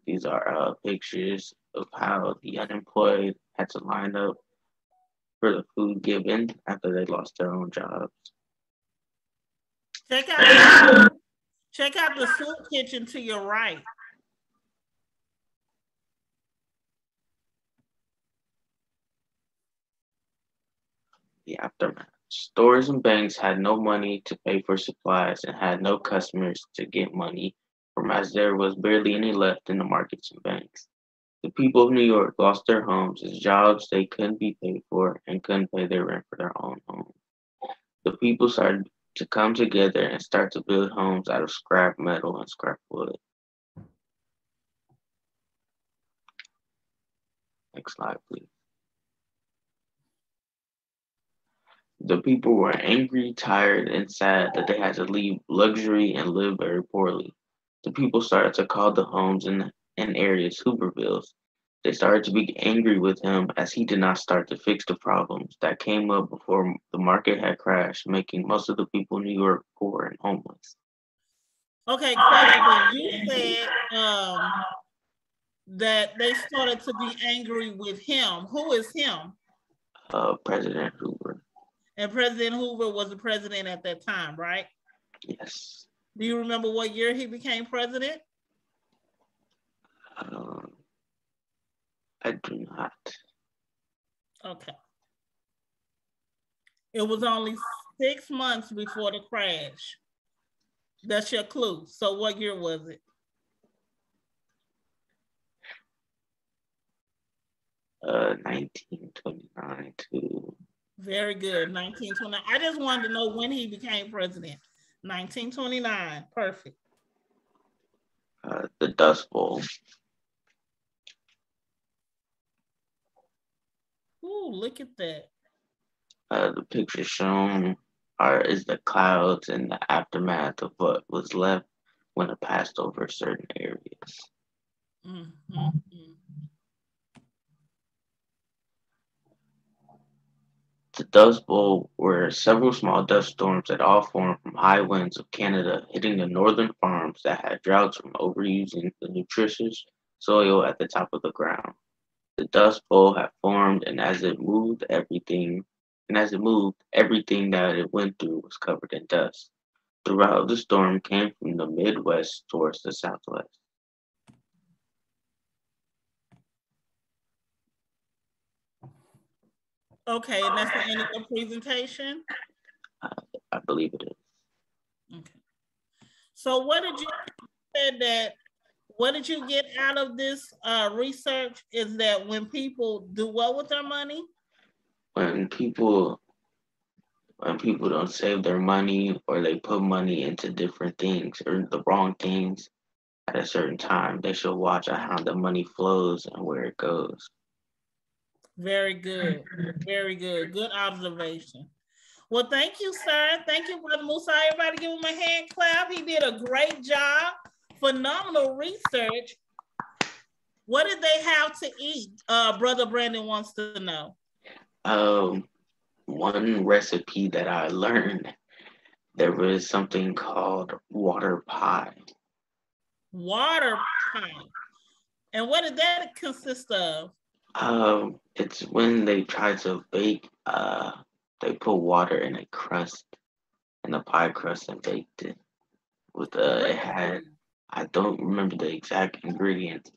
S9: These are pictures of how the unemployed had to line up for the food given after they lost their own jobs.
S1: Check out the soup kitchen to your right.
S9: The aftermath. Stores and banks had no money to pay for supplies and had no customers to get money from, as there was barely any left in the markets and banks. The people of New York lost their homes as jobs they couldn't be paid for and couldn't pay their rent for their own home. The people started to come together and start to build homes out of scrap metal and scrap wood. Next slide, please. The people were angry, tired, and sad that they had to leave luxury and live very poorly. The people started to call the homes in areas Hoovervilles. They started to be angry with him as he did not start to fix the problems that came up before the market had crashed, making most of the people in New York poor and homeless.
S1: Okay, question. You said that they started to be angry with him. Who is him?
S9: President Hoover.
S1: And President Hoover was the president at that time, right?
S9: Yes.
S1: Do you remember what year he became president?
S9: I do not.
S1: Okay. It was only 6 months before the crash. That's your clue. So what year was it?
S9: Uh, 1929 to...
S1: Very good, 1929. I just wanted to know when he became president. 1929, perfect.
S9: The Dust Bowl.
S1: Ooh, look at that.
S9: The picture shown is the clouds and the aftermath of what was left when it passed over certain areas.
S1: Mm-hmm.
S9: The Dust Bowl were several small dust storms that all formed from high winds of Canada hitting the northern farms that had droughts from overusing the nutritious soil at the top of the ground. The Dust Bowl had formed, and as it moved, everything that it went through was covered in dust. The route of the storm came from the Midwest towards the Southwest.
S1: Okay, and that's the end of the presentation?
S9: I believe it is.
S1: Okay. So what did you get out of this research is that when people do what with their money?
S9: When people don't save their money or they put money into different things or the wrong things at a certain time, they should watch out how the money flows and where it goes.
S1: Very good. Very good. Good observation. Well, thank you, sir. Thank you, Brother Musa. Everybody give him a hand clap. He did a great job. Phenomenal research. What did they have to eat? Brother Brandon wants to know.
S9: One recipe that I learned, there was something called water pie.
S1: Water pie. And what did that consist of?
S9: It's when they try to bake, they put water in a crust, in a pie crust, and baked it. With it had, I don't remember the exact ingredients,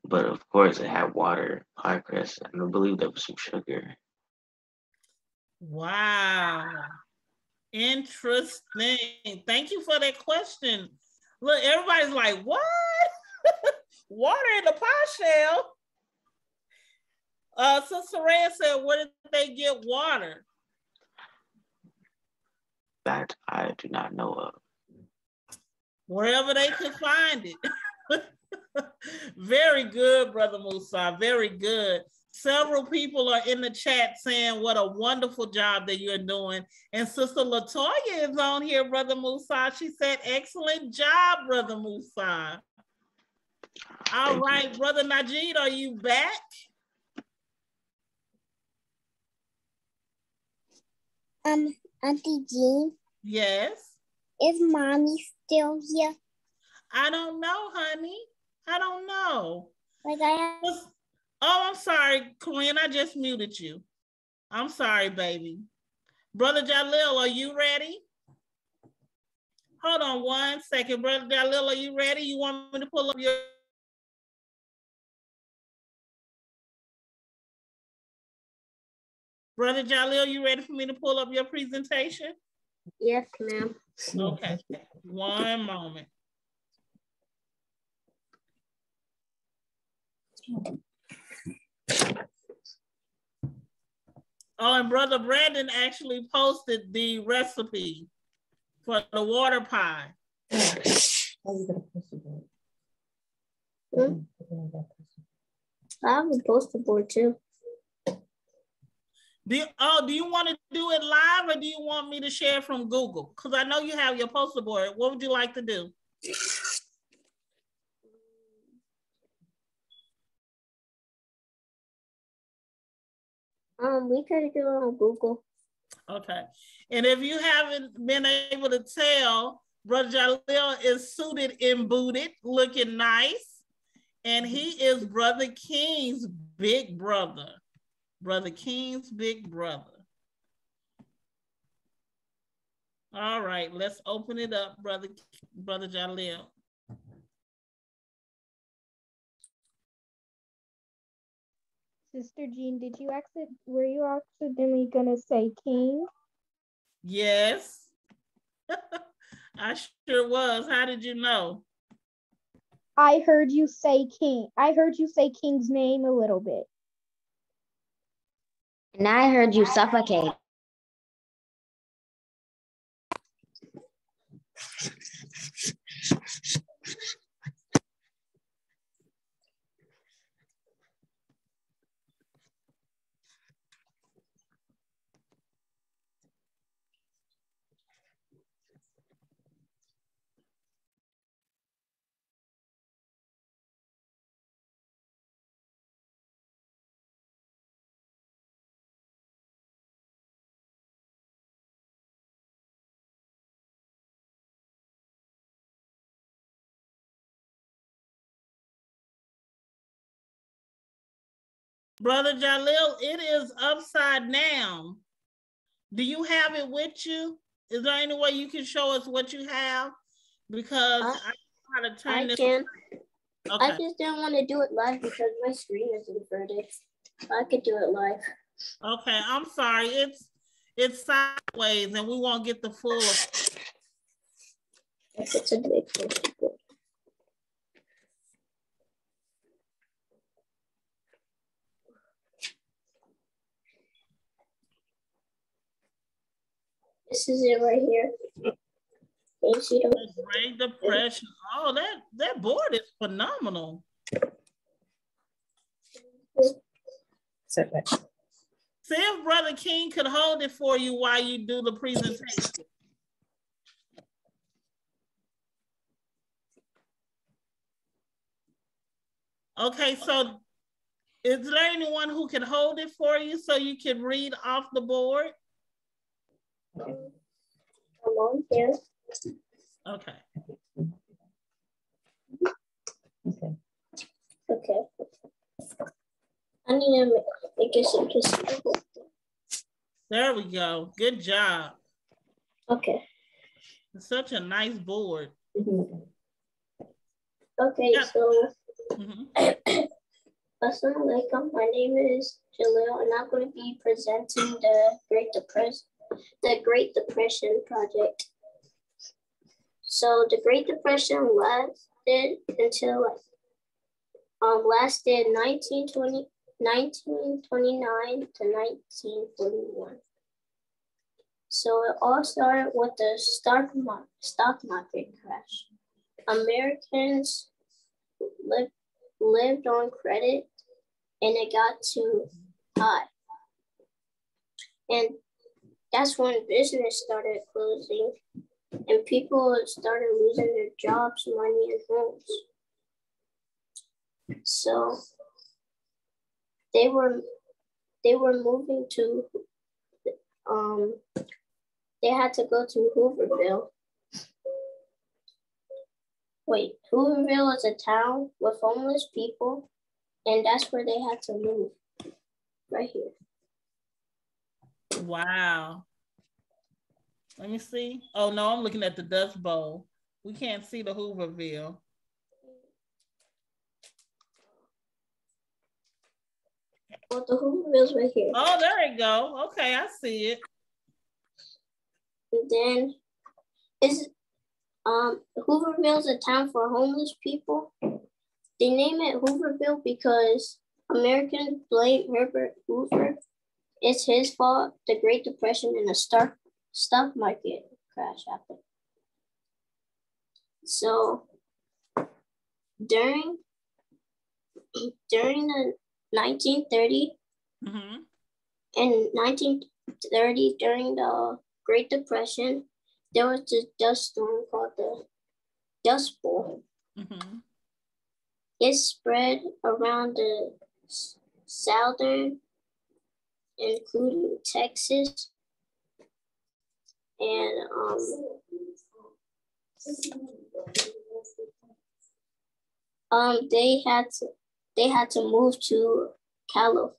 S9: but of course it had water, pie crust, and I believe there was some sugar.
S1: Wow. Interesting. Thank you for that question. Look, everybody's like, what? Water in the pie shell? Sister Rhea said, where did they get water?
S9: That I do not know of.
S1: Wherever they could find it. Very good, Brother Musa. Very good. Several people are in the chat saying what a wonderful job that you're doing. And Sister Latoya is on here, Brother Musa. She said, excellent job, Brother Musa. All right, Brother Najee, are you back?
S4: Auntie Jean?
S1: Yes?
S4: Is Mommy still here?
S1: I don't know, honey. I don't know.
S4: Like I have...
S1: Oh, I'm sorry, Corinne, I just muted you. I'm sorry, baby. Brother Jalil, are you ready? Hold on 1 second. Brother Jalil, are you ready? You want me to pull up your... Brother Jalil, you ready for me to pull up your presentation?
S4: Yes, ma'am.
S1: Okay, 1 moment. Oh, and Brother Brandon actually posted the recipe for the water pie.
S4: I have a poster board too.
S1: Do you want to do it live or do you want me to share from Google? Because I know you have your poster board. What would you like to do?
S4: We could do it on Google.
S1: Okay. And if you haven't been able to tell, Brother Jalil is suited and booted, looking nice. And he is Brother King's big brother. Brother King's big brother. All right, let's open it up, Brother Jalil.
S11: Sister Jean, were you accidentally gonna say king?
S1: Yes. I sure was. How did you know?
S11: I heard you say king. I heard you say king's name a little bit.
S10: And I heard you suffocate.
S1: Brother Jalil, it is upside down. Do you have it with you? Is there any way you can show us what you have? Because I don't know how to turn this.
S4: I can.
S1: Okay.
S4: I just didn't want to do it live because my screen is inverted. I could do it live.
S1: Okay, I'm sorry. It's sideways and we won't get the full.
S4: It's a big one. This is it right here. Can you see
S1: the Great Depression. Oh, that board is phenomenal. See if Brother King could hold it for you while you do the presentation. Okay, so is there anyone who can hold it for you so you can read off the board?
S4: Come on here.
S1: Okay.
S4: Okay. I need to make it simple.
S1: There we go. Good job.
S4: Okay.
S1: It's such a nice board.
S4: Okay, yeah. So Assalamu alaikum. My name is Jalil, and I'm going to be presenting the Great Depression project. So the Great Depression lasted until lasted 1929 to 1941. So it all started with the stock market crash. Americans lived on credit, and it got too hot. And that's when business started closing and people started losing their jobs, money, and homes. So they were moving to, they had to go to Hooverville. Wait, Hooverville is a town with homeless people, and that's where they had to move, right here.
S1: Wow. Let me see. Oh no, I'm looking at the Dust Bowl. We can't see the Hooverville.
S4: Well, the Hooverville's right here.
S1: Oh, there you go. Okay, I see it.
S4: And then is Hooverville's a town for homeless people. They name it Hooverville because Americans blame Herbert Hoover. It's his fault the Great Depression and the stock market crash happened. So during the 1930
S1: mm-hmm.
S4: and 1930, during the Great Depression, there was this dust storm called the Dust Bowl.
S1: Mm-hmm.
S4: It spread around the southern, including Texas, and they had to move to California,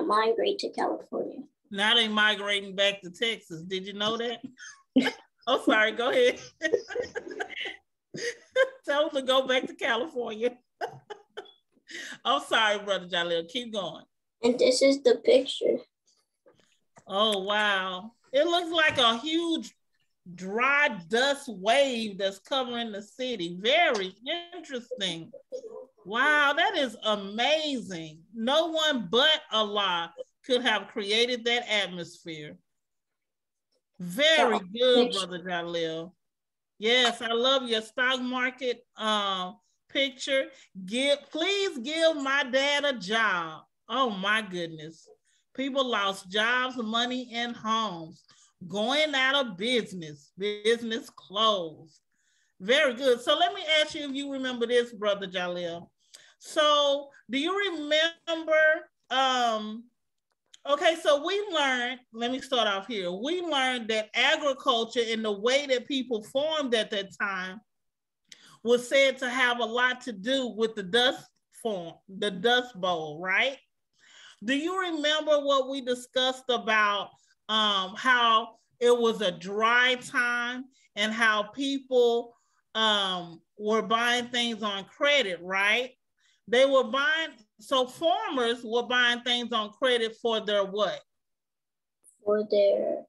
S4: migrate to California.
S1: Now they migrating back to Texas. Did you know that? Oh, sorry. Go ahead. Tell them to go back to California. I'm sorry, Brother Jalil. Keep going.
S4: And this is the picture.
S1: Oh, wow. It looks like a huge dry dust wave that's covering the city. Very interesting. Wow, that is amazing. No one but Allah could have created that atmosphere. Very good, Brother Jalil. Yes, I love your stock market picture. Please give my dad a job. Oh my goodness. People lost jobs, money, and homes. Going out of business. Business closed. Very good. So let me ask you if you remember this, Brother Jalil. So do you remember, okay, so we learned, let me start off here. We learned that agriculture and the way that people formed at that time was said to have a lot to do with the Dust Bowl, right? Do you remember what we discussed about how it was a dry time and how people were buying things on credit, right? They were buying, so farmers were buying things on credit for their what?
S4: For their,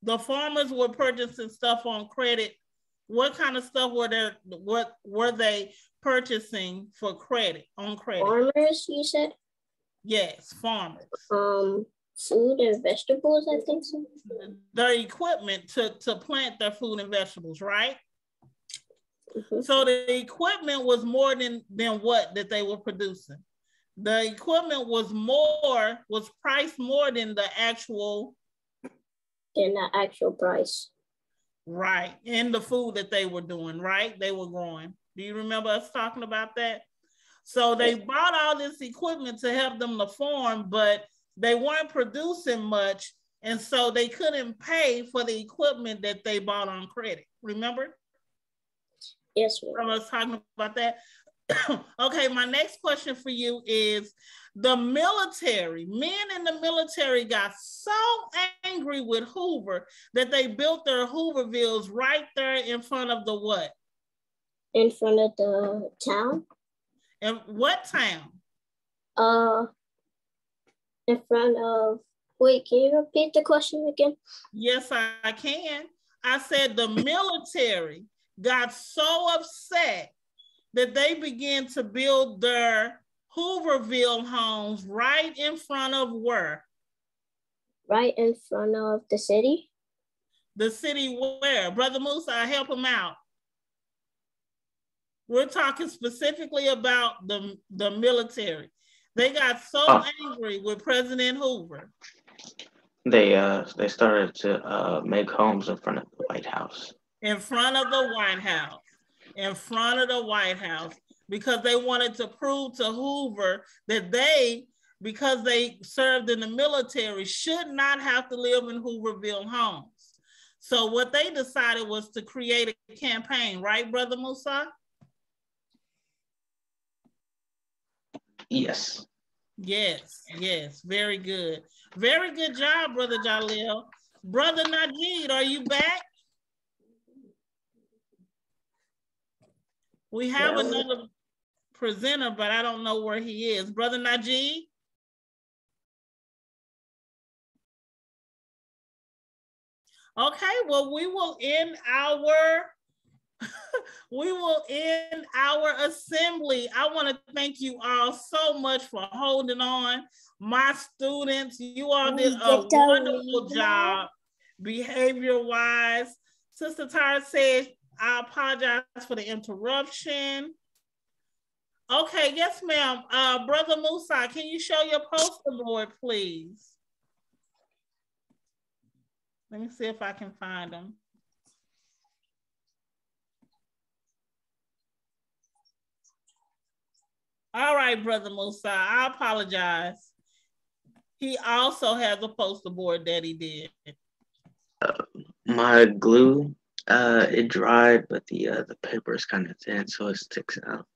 S1: the farmers were purchasing stuff on credit. What kind of stuff what were they purchasing for credit, on credit?
S4: Farmers, you said?
S1: Yes, farmers.
S4: Food and vegetables, I think so.
S1: Their equipment to plant their food and vegetables, right? Mm-hmm. So the equipment was more than what that they were producing. The equipment was priced more than the actual
S4: price.
S1: Right. And the food that they were doing, right? They were growing. Do you remember us talking about that? So they bought all this equipment to help them to farm, but they weren't producing much. And so they couldn't pay for the equipment that they bought on credit. Remember?
S4: Yes, ma'am.
S1: I was talking about that. Okay, my next question for you is the military. Men in the military got so angry with Hoover that they built their Hoovervilles right there in front of the what?
S4: In front of the town.
S1: And what town?
S4: In front of, wait, can you repeat the question again?
S1: Yes, I can. I said the military got so upset that they began to build their Hooverville homes right in front of where?
S4: Right in front of the city.
S1: The city where? Brother Musa, help him out. We're talking specifically about the military. They got so angry with President Hoover.
S9: They started to make homes in front of the White House.
S1: In front of the White House. In front of the White House. Because they wanted to prove to Hoover that they, because they served in the military, should not have to live in Hooverville homes. So what they decided was to create a campaign, right, Brother Musa?
S9: Yes.
S1: Yes, yes, very good. Very good job, Brother Jalil. Brother Najee, are you back? We have another presenter, but I don't know where he is. Brother Najee? Okay, well, we will end our assembly. I want to thank you all so much for holding on. My students, you all did a wonderful job behavior-wise. Sister Tara said, I apologize for the interruption. Okay, yes, ma'am. Brother Musa, can you show your poster board, please? Let me see if I can find them. All right, Brother Musa, I apologize. He also has a poster board that he did.
S9: My glue, it dried, but the paper is kind of thin, so it sticks out.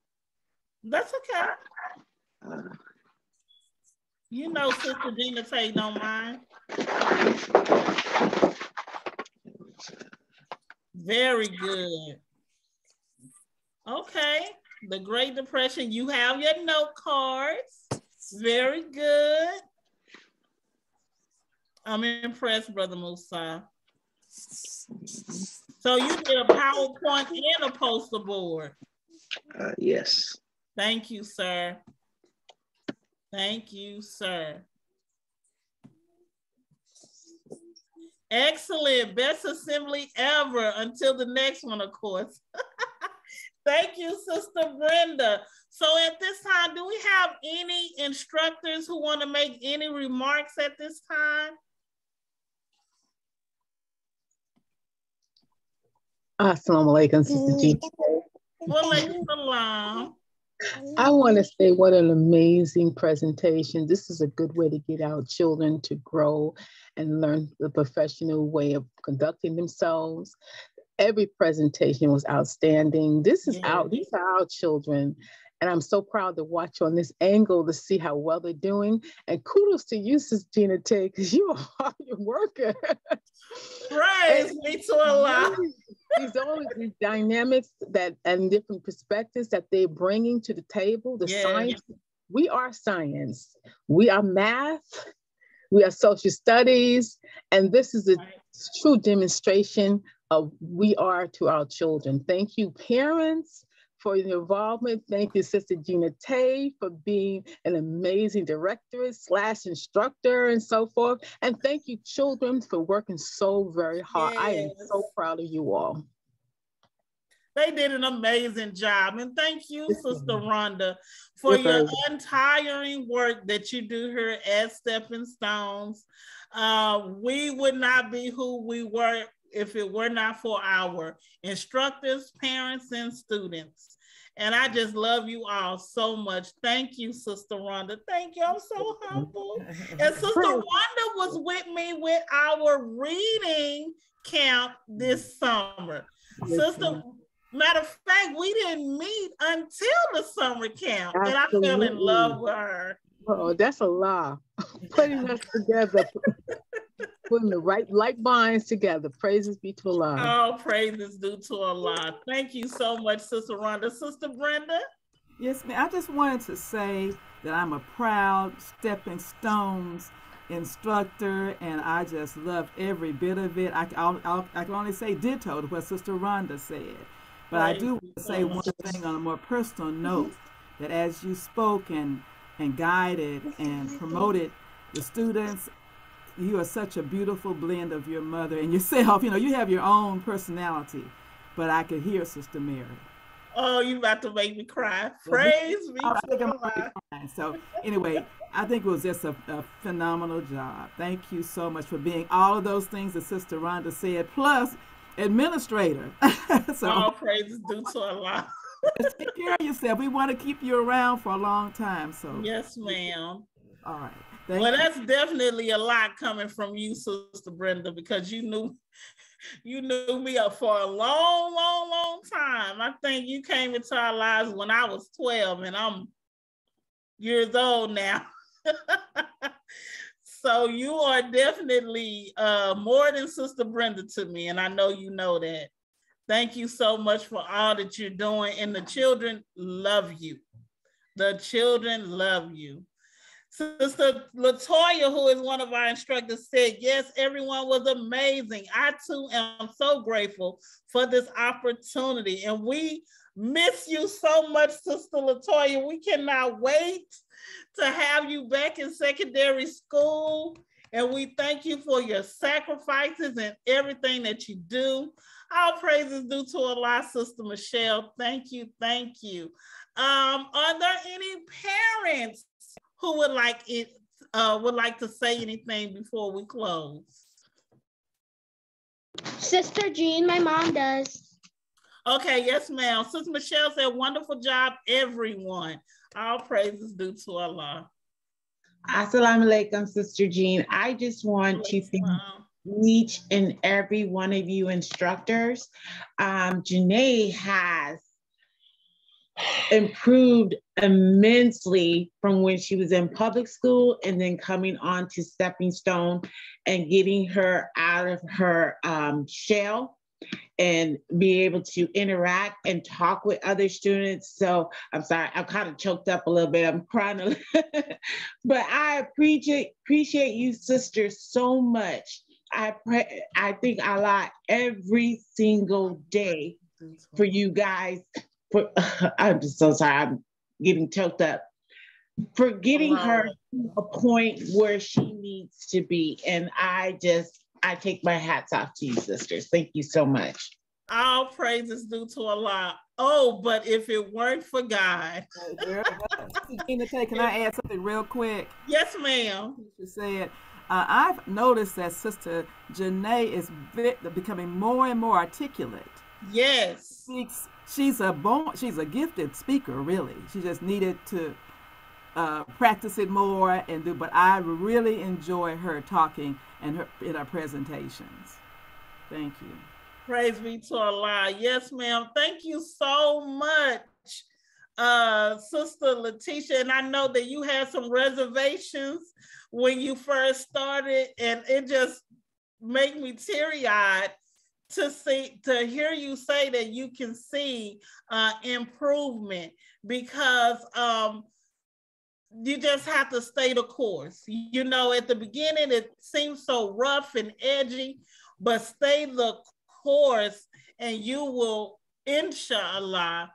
S1: That's okay. You know, Sister Gina Tate don't mind. Very good. Okay. The Great Depression, you have your note cards. Very good. I'm impressed, Brother Musa. So you did a PowerPoint and a poster board.
S9: Yes.
S1: Thank you, sir. Thank you, sir. Excellent. Best assembly ever until the next one, of course. Thank you, Sister Brenda. So at this time, do we have any instructors who want to make any remarks at this time?
S16: Assalamu alaikum, Sister G.
S1: Walaikum salam.
S16: I want to say what an amazing presentation. This is a good way to get our children to grow and learn the professional way of conducting themselves. Every presentation was outstanding. These are our children. And I'm so proud to watch on this angle to see how well they're doing. And kudos to you, Sis Gina Tate, because you are a hard worker.
S1: Praise me to Allah.
S16: These dynamics and different perspectives that they're bringing to the table, the science. We are science. We are math. We are social studies. And this is a true demonstration of we are to our children. Thank you, parents, for your involvement. Thank you, Sister Gina Tay, for being an amazing director / instructor and so forth. And thank you, children, for working so very hard. Yes. I am so proud of you all.
S1: They did an amazing job. And thank you, Sister Rhonda, for your untiring work that you do here at Stepping Stones. We would not be who we were if it were not for our instructors, parents, and students. And I just love you all so much. Thank you, Sister Rhonda. Thank you. I'm so humble. And Sister Rhonda was with me with our reading camp this summer. Sister, matter of fact, we didn't meet until the summer camp. Absolutely. And I fell in love with her.
S16: Oh, that's a lie. Putting us together. Putting the right like minds together. Praises be to Allah.
S1: All praises due to Allah. Thank you so much, Sister Rhonda. Sister Brenda?
S17: Yes, ma'am. I just wanted to say that I'm a proud Stepping Stones instructor, and I just loved every bit of it. I can only say ditto to what Sister Rhonda said. But I do want to say one thing on a more personal note, that as you spoke and guided and promoted the students, you are such a beautiful blend of your mother and yourself. You know, you have your own personality, but I could hear Sister Mary.
S1: Oh, you about to make me cry. Praise be
S17: I
S1: to
S17: think I'm
S1: Allah.
S17: already fine. So anyway, I think it was just a phenomenal job. Thank you so much for being all of those things that Sister Rhonda said, plus administrator. So
S1: All praises due to Allah.
S17: take care of yourself. We want to keep you around for a long time. So
S1: Yes, ma'am.
S17: all right.
S1: Well, that's definitely a lot coming from you, Sister Brenda, because you knew me up for a long, long, long time. I think you came into our lives when I was 12 and I'm years old now. So you are definitely more than Sister Brenda to me, and I know you know that. Thank you so much for all that you're doing, and the children love you. The children love you. Sister Latoya, who is one of our instructors, said, yes, everyone was amazing. I too am so grateful for this opportunity. And we miss you so much, Sister Latoya. We cannot wait to have you back in secondary school. And we thank you for your sacrifices and everything that you do. All praises due to Allah, Sister Michelle. Thank you, thank you. Are there any parents who would like to say anything before we close?
S11: Sister Jean, my mom does.
S1: Okay, yes, ma'am. Sister Michelle said, wonderful job, everyone. All praises due to Allah.
S7: Assalamu alaikum, Sister Jean. I just want to thank each and every one of you instructors. Janae has improved immensely from when she was in public school and then coming on to Stepping Stone and getting her out of her shell and be able to interact and talk with other students. So I'm sorry, I'm kind of choked up a little bit. I'm crying but I appreciate you sisters so much. I think Allah every single day for you guys. I'm just so sorry, I'm getting choked up. For getting her to a point where she needs to be. And I take my hats off to you, sisters. Thank you so much.
S1: All praises due to Allah. Oh, but if it weren't for God.
S17: Can I add something real quick?
S1: Yes, ma'am.
S17: She said, I've noticed that Sister Janae is becoming more and more articulate.
S1: Yes.
S17: She's a gifted speaker, really. She just needed to practice it more but I really enjoy her talking and in her presentations. Thank you.
S1: Praise be to Allah. Yes, ma'am. Thank you so much, Sister Letitia. And I know that you had some reservations when you first started, and it just made me teary-eyed to hear you say that you can see improvement, because you just have to stay the course. You know, at the beginning, it seems so rough and edgy, but stay the course and you will, inshallah,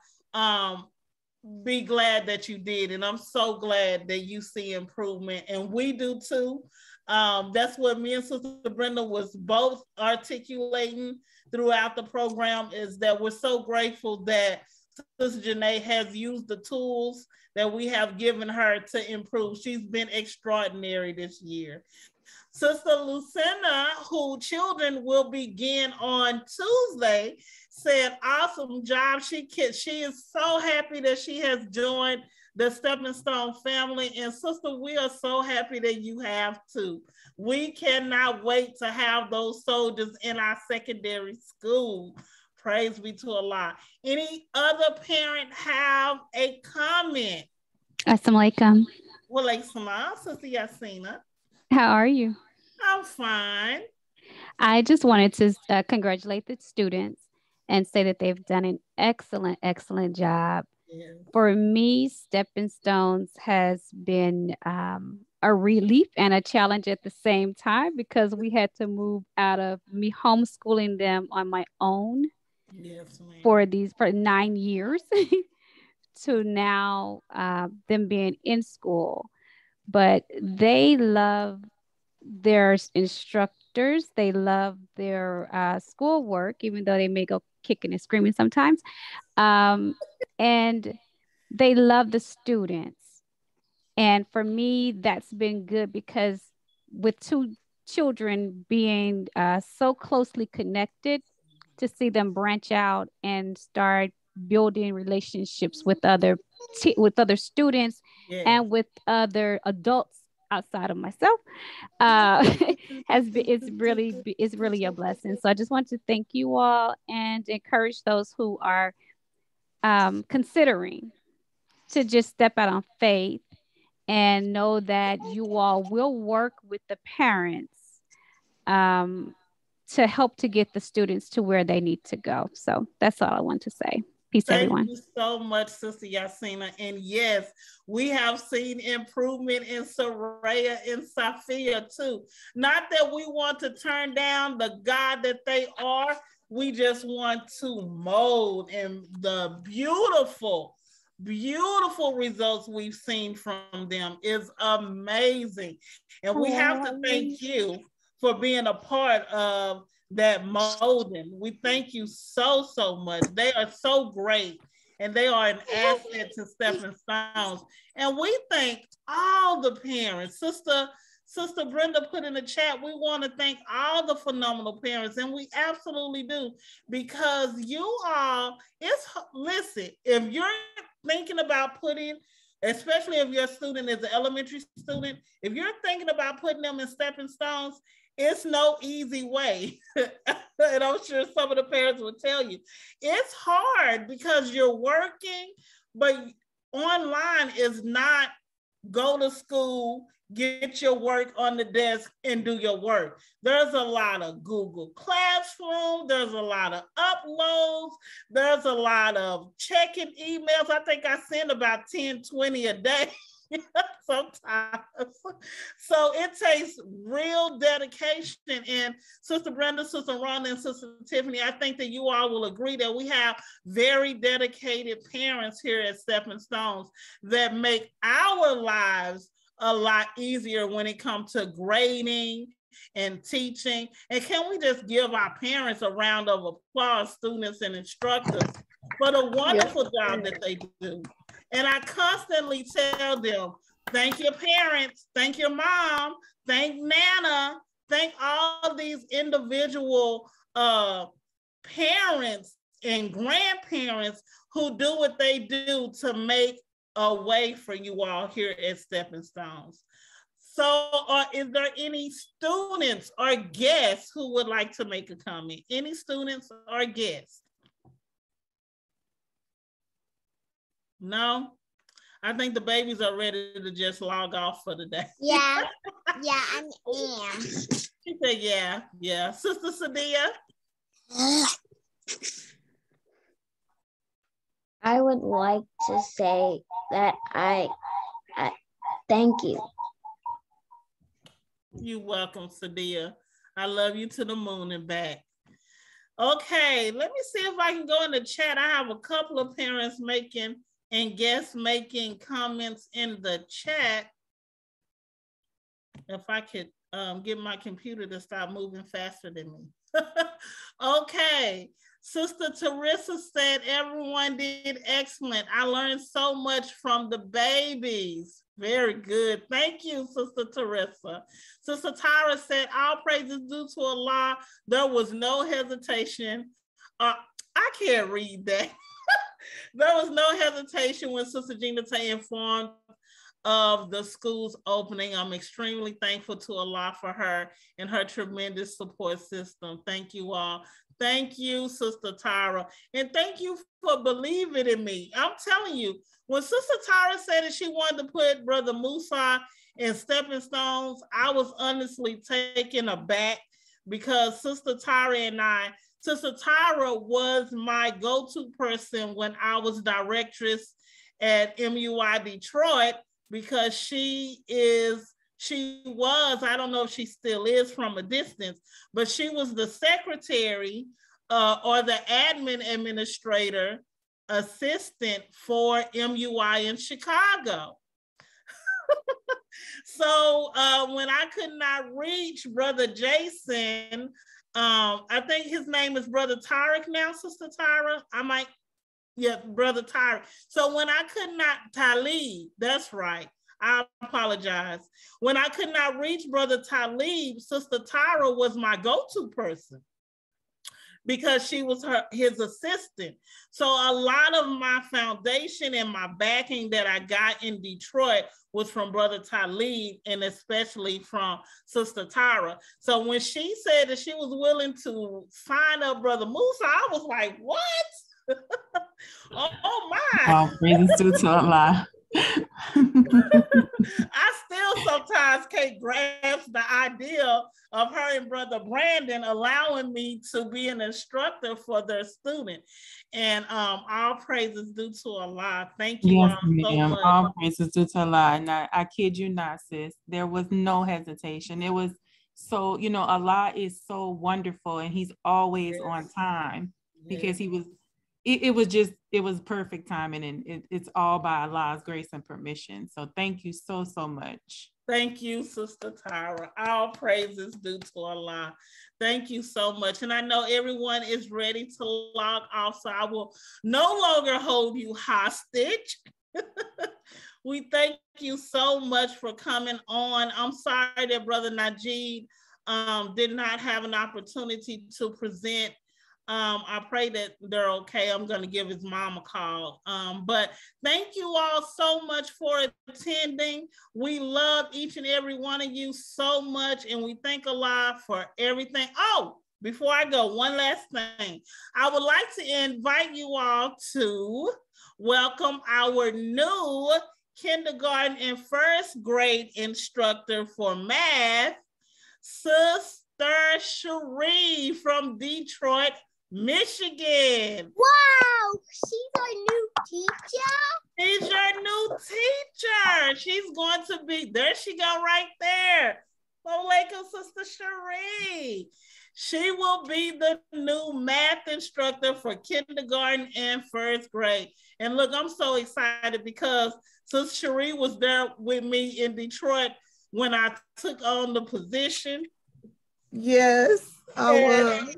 S1: be glad that you did. And I'm so glad that you see improvement, and we do too. That's what me and Sister Brenda was both articulating throughout the program, is that we're so grateful that Sister Janae has used the tools that we have given her to improve. She's been extraordinary this year. Sister Lucinda, who children will begin on Tuesday, said, awesome job. She is so happy that she has joined the Stepping Stone family. And sister, we are so happy that you have too. We cannot wait to have those soldiers in our secondary school. Praise be to Allah. Any other parent have a comment?
S18: Assalamu alaikum.
S1: Wa alaikum salam, Sister Yasina.
S18: How are you?
S1: I'm fine.
S18: I just wanted to congratulate the students and say that they've done an excellent, excellent job.
S1: Yeah.
S18: For me, Stepping Stones has been a relief and a challenge at the same time, because we had to move out of me homeschooling them on my own for 9 years to now them being in school. But they love their instructors. They love their schoolwork, even though they may go kicking and screaming sometimes. And they love the students. And for me, that's been good because with two children being so closely connected, to see them branch out and start building relationships with other students and with other adults outside of myself is really a blessing. So I just want to thank you all and encourage those who are considering to just step out on faith and know that you all will work with the parents to help to get the students to where they need to go. So that's all I want to say. Peace, everyone.
S1: Thank you so much, Sister Yasina. And yes, we have seen improvement in Soraya and Sophia too. Not that we want to turn down the God that they are. We just want to mold, and the beautiful results we've seen from them is amazing. And we have to thank you for being a part of that molding. We thank you so much. They are so great, and they are an asset to Stepping Stones. And we thank all the parents. Sister Brenda put in the chat, we want to thank all the phenomenal parents, and we absolutely do, because you all, listen, if you're thinking about putting, especially if your student is an elementary student, if you're thinking about putting them in Stepping Stones, it's no easy way. And I'm sure some of the parents will tell you. It's hard because you're working, but online is not go to school, get your work on the desk and do your work. There's a lot of Google Classroom. There's a lot of uploads. There's a lot of checking emails. I think I send about 10, 20 a day. Sometimes. So it takes real dedication. And Sister Brenda, Sister Rhonda, and Sister Tiffany, I think that you all will agree that we have very dedicated parents here at Stepping Stones that make our lives a lot easier when it comes to grading and teaching. And can we just give our parents a round of applause, students and instructors, for the wonderful job that they do. And I constantly tell them, thank your parents, thank your mom, thank Nana, thank all these individual parents and grandparents who do what they do to make a way for you all here at Stepping Stones. So is there any students or guests who would like to make a comment? Any students or guests? No? I think the babies are ready to just log off for the day.
S4: Yeah, I am.
S1: She said, yeah. Sister Sadia?
S10: I would like to say that I thank you.
S1: You're welcome, Sadia. I love you to the moon and back. Okay, let me see if I can go in the chat. I have a couple of parents making and guests making comments in the chat. If I could get my computer to stop moving faster than me. Okay, Sister Teresa said, everyone did excellent. I learned so much from the babies. Very good. Thank you, Sister Teresa. Sister Tyra said, all praises due to Allah. There was no hesitation. I can't read that. There was no hesitation when Sister Gina Tay informed of the school's opening. I'm extremely thankful to Allah for her and her tremendous support system. Thank you all. Thank you, Sister Tyra. And thank you for believing in me. I'm telling you, when Sister Tyra said that she wanted to put Brother Musa in Stepping Stones, I was honestly taken aback because Sister Tyra was my go-to person when I was directress at MUI Detroit, because she was, I don't know if she still is from a distance, but she was the secretary or the admin administrator assistant for MUI in Chicago. So when I could not reach Brother Jason, I think his name is Brother Tarek now, Sister Tyra. Brother Tyra. So when I could not, Talib, that's right. I apologize. When I could not reach Brother Talib, Sister Tyra was my go-to person because she was his assistant. So a lot of my foundation and my backing that I got in Detroit was from Brother Talib and especially from Sister Tyra. So when she said that she was willing to sign up Brother Musa, I was like, what? oh my.
S6: All praises to Allah.
S1: I still sometimes can't grasp the idea of her and Brother Brandon allowing me to be an instructor for their student. And all praises due to Allah. Thank you all so much.
S6: All praises due to Allah. And I kid you not, sis. There was no hesitation. It was so, Allah is so wonderful and he's always on time because he was, it was perfect timing and it's all by Allah's grace and permission. So thank you so much.
S1: Thank you, Sister Tyra. All praises due to Allah. Thank you so much. And I know everyone is ready to log off, so I will no longer hold you hostage. We thank you so much for coming on. I'm sorry that Brother Najee did not have an opportunity to present. I pray that they're okay. I'm going to give his mom a call. But thank you all so much for attending. We love each and every one of you so much, and we thank Allah for everything. Oh, before I go, one last thing. I would like to invite you all to welcome our new kindergarten and first grade instructor for math, Sister Cherie from Detroit, Michigan.
S4: Wow, she's our new teacher.
S1: She's your new teacher. She's going to be, there she go right there. Walaikum, Sister Cherie. She will be the new math instructor for kindergarten and first grade. And look, I'm so excited because Sister Cherie was there with me in Detroit when I took on the position.
S19: Yes, I was.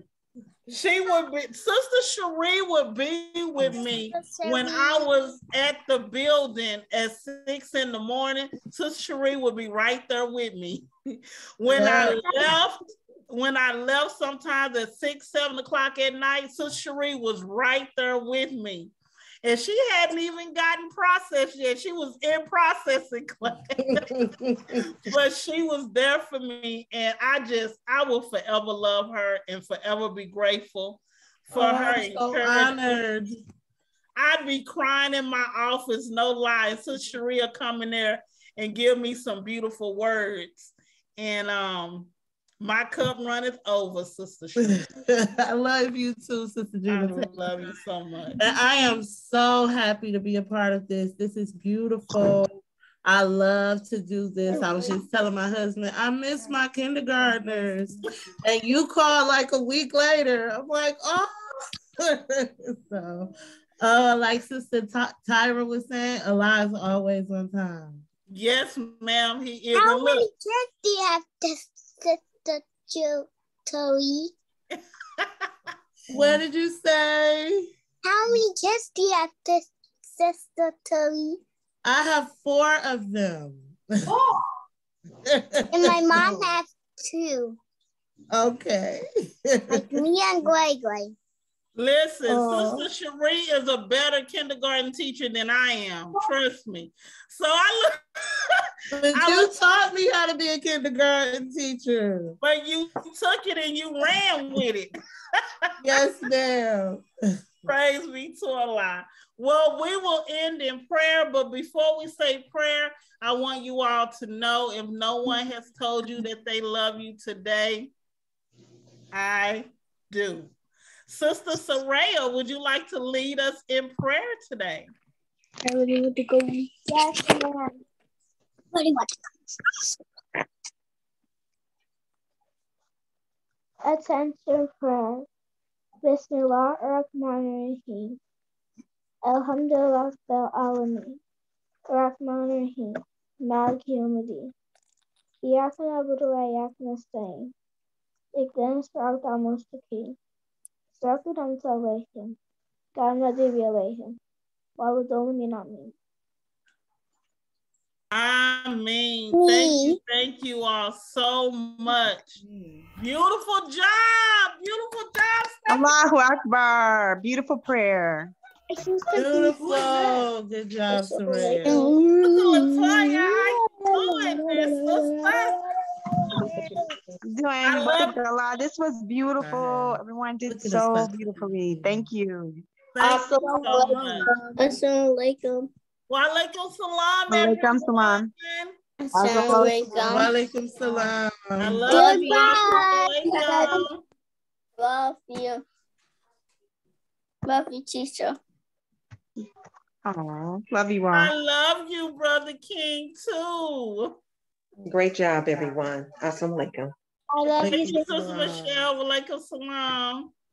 S1: She would be, Sister Cherie would be with me when I was at the building at 6 in the morning. Sister Cherie would be right there with me. When I left sometimes at 6, 7 o'clock at night, Sister Cherie was right there with me. And she hadn't even gotten processed yet. She was in processing class. But she was there for me. And I will forever love her and forever be grateful for her encouragement. So honored. I'd be crying in my office, no lie. Sister Cherie will come in there and give me some beautiful words. And my cup runneth over, Sister Cherie.
S19: I love you too, Sister Gina.
S1: I love you so much.
S19: And I am so happy to be a part of this. This is beautiful. I love to do this. I was just telling my husband, I miss my kindergartners. And you called like a week later. I'm like, oh. So, like Sister Tyra was saying, Allah is always on time.
S1: Yes, ma'am, he is.
S4: How many kids do you have to Toey?
S19: What did you say?
S4: How many kids do you have to Sister Toey?
S19: I have 4 of them.
S4: Oh. And my mom has 2.
S19: Okay.
S4: Like me and Gregory.
S1: Listen, Sister Cherie is a better kindergarten teacher than I am. Trust me. So
S19: you taught me how to be a kindergarten teacher.
S1: But you took it and you ran with it.
S19: Yes, ma'am.
S1: Praise be to Allah. Well, we will end in prayer, but before we say prayer, I want you all to know, if no one has told you that they love you today, I do. Sister Soraya, would you like to lead us in prayer today?
S4: I really want to go. Yes, ma'am. What do you want to go? Attention prayer. Bismillah ar-Rahman ar-Rahim. Alhamdulillah Rabbil Alameen. Ar-Rahman ar-Rahim. Malik Yawmiddin.
S11: İyâken abudular, iyâken nasta'in. İklerini sağlıktan mustaqim. Sarkıdan salvation. Karma deviation. While dominant on me.
S1: Amen. Thank you all so much. Beautiful job. Beautiful job.
S20: Allahu Akbar. Beautiful prayer.
S19: Beautiful. Good job, Soraya.
S1: Latoya, how you doing, sister?
S20: Doing, this was beautiful. Everyone did so beautifully. Thank you.
S1: Thank you so much.
S4: Assalamualaikum.
S1: Walaikum salam.
S20: Walaikum salam.
S19: Walaikum salam.
S1: I love you.
S4: Love you. Love you, teacher.
S20: Oh, love you all.
S1: I love you, Brother King, too.
S21: Great job, everyone. Assalamu alaikum.
S4: I love you,
S1: Sister Michelle. Walaikum salam.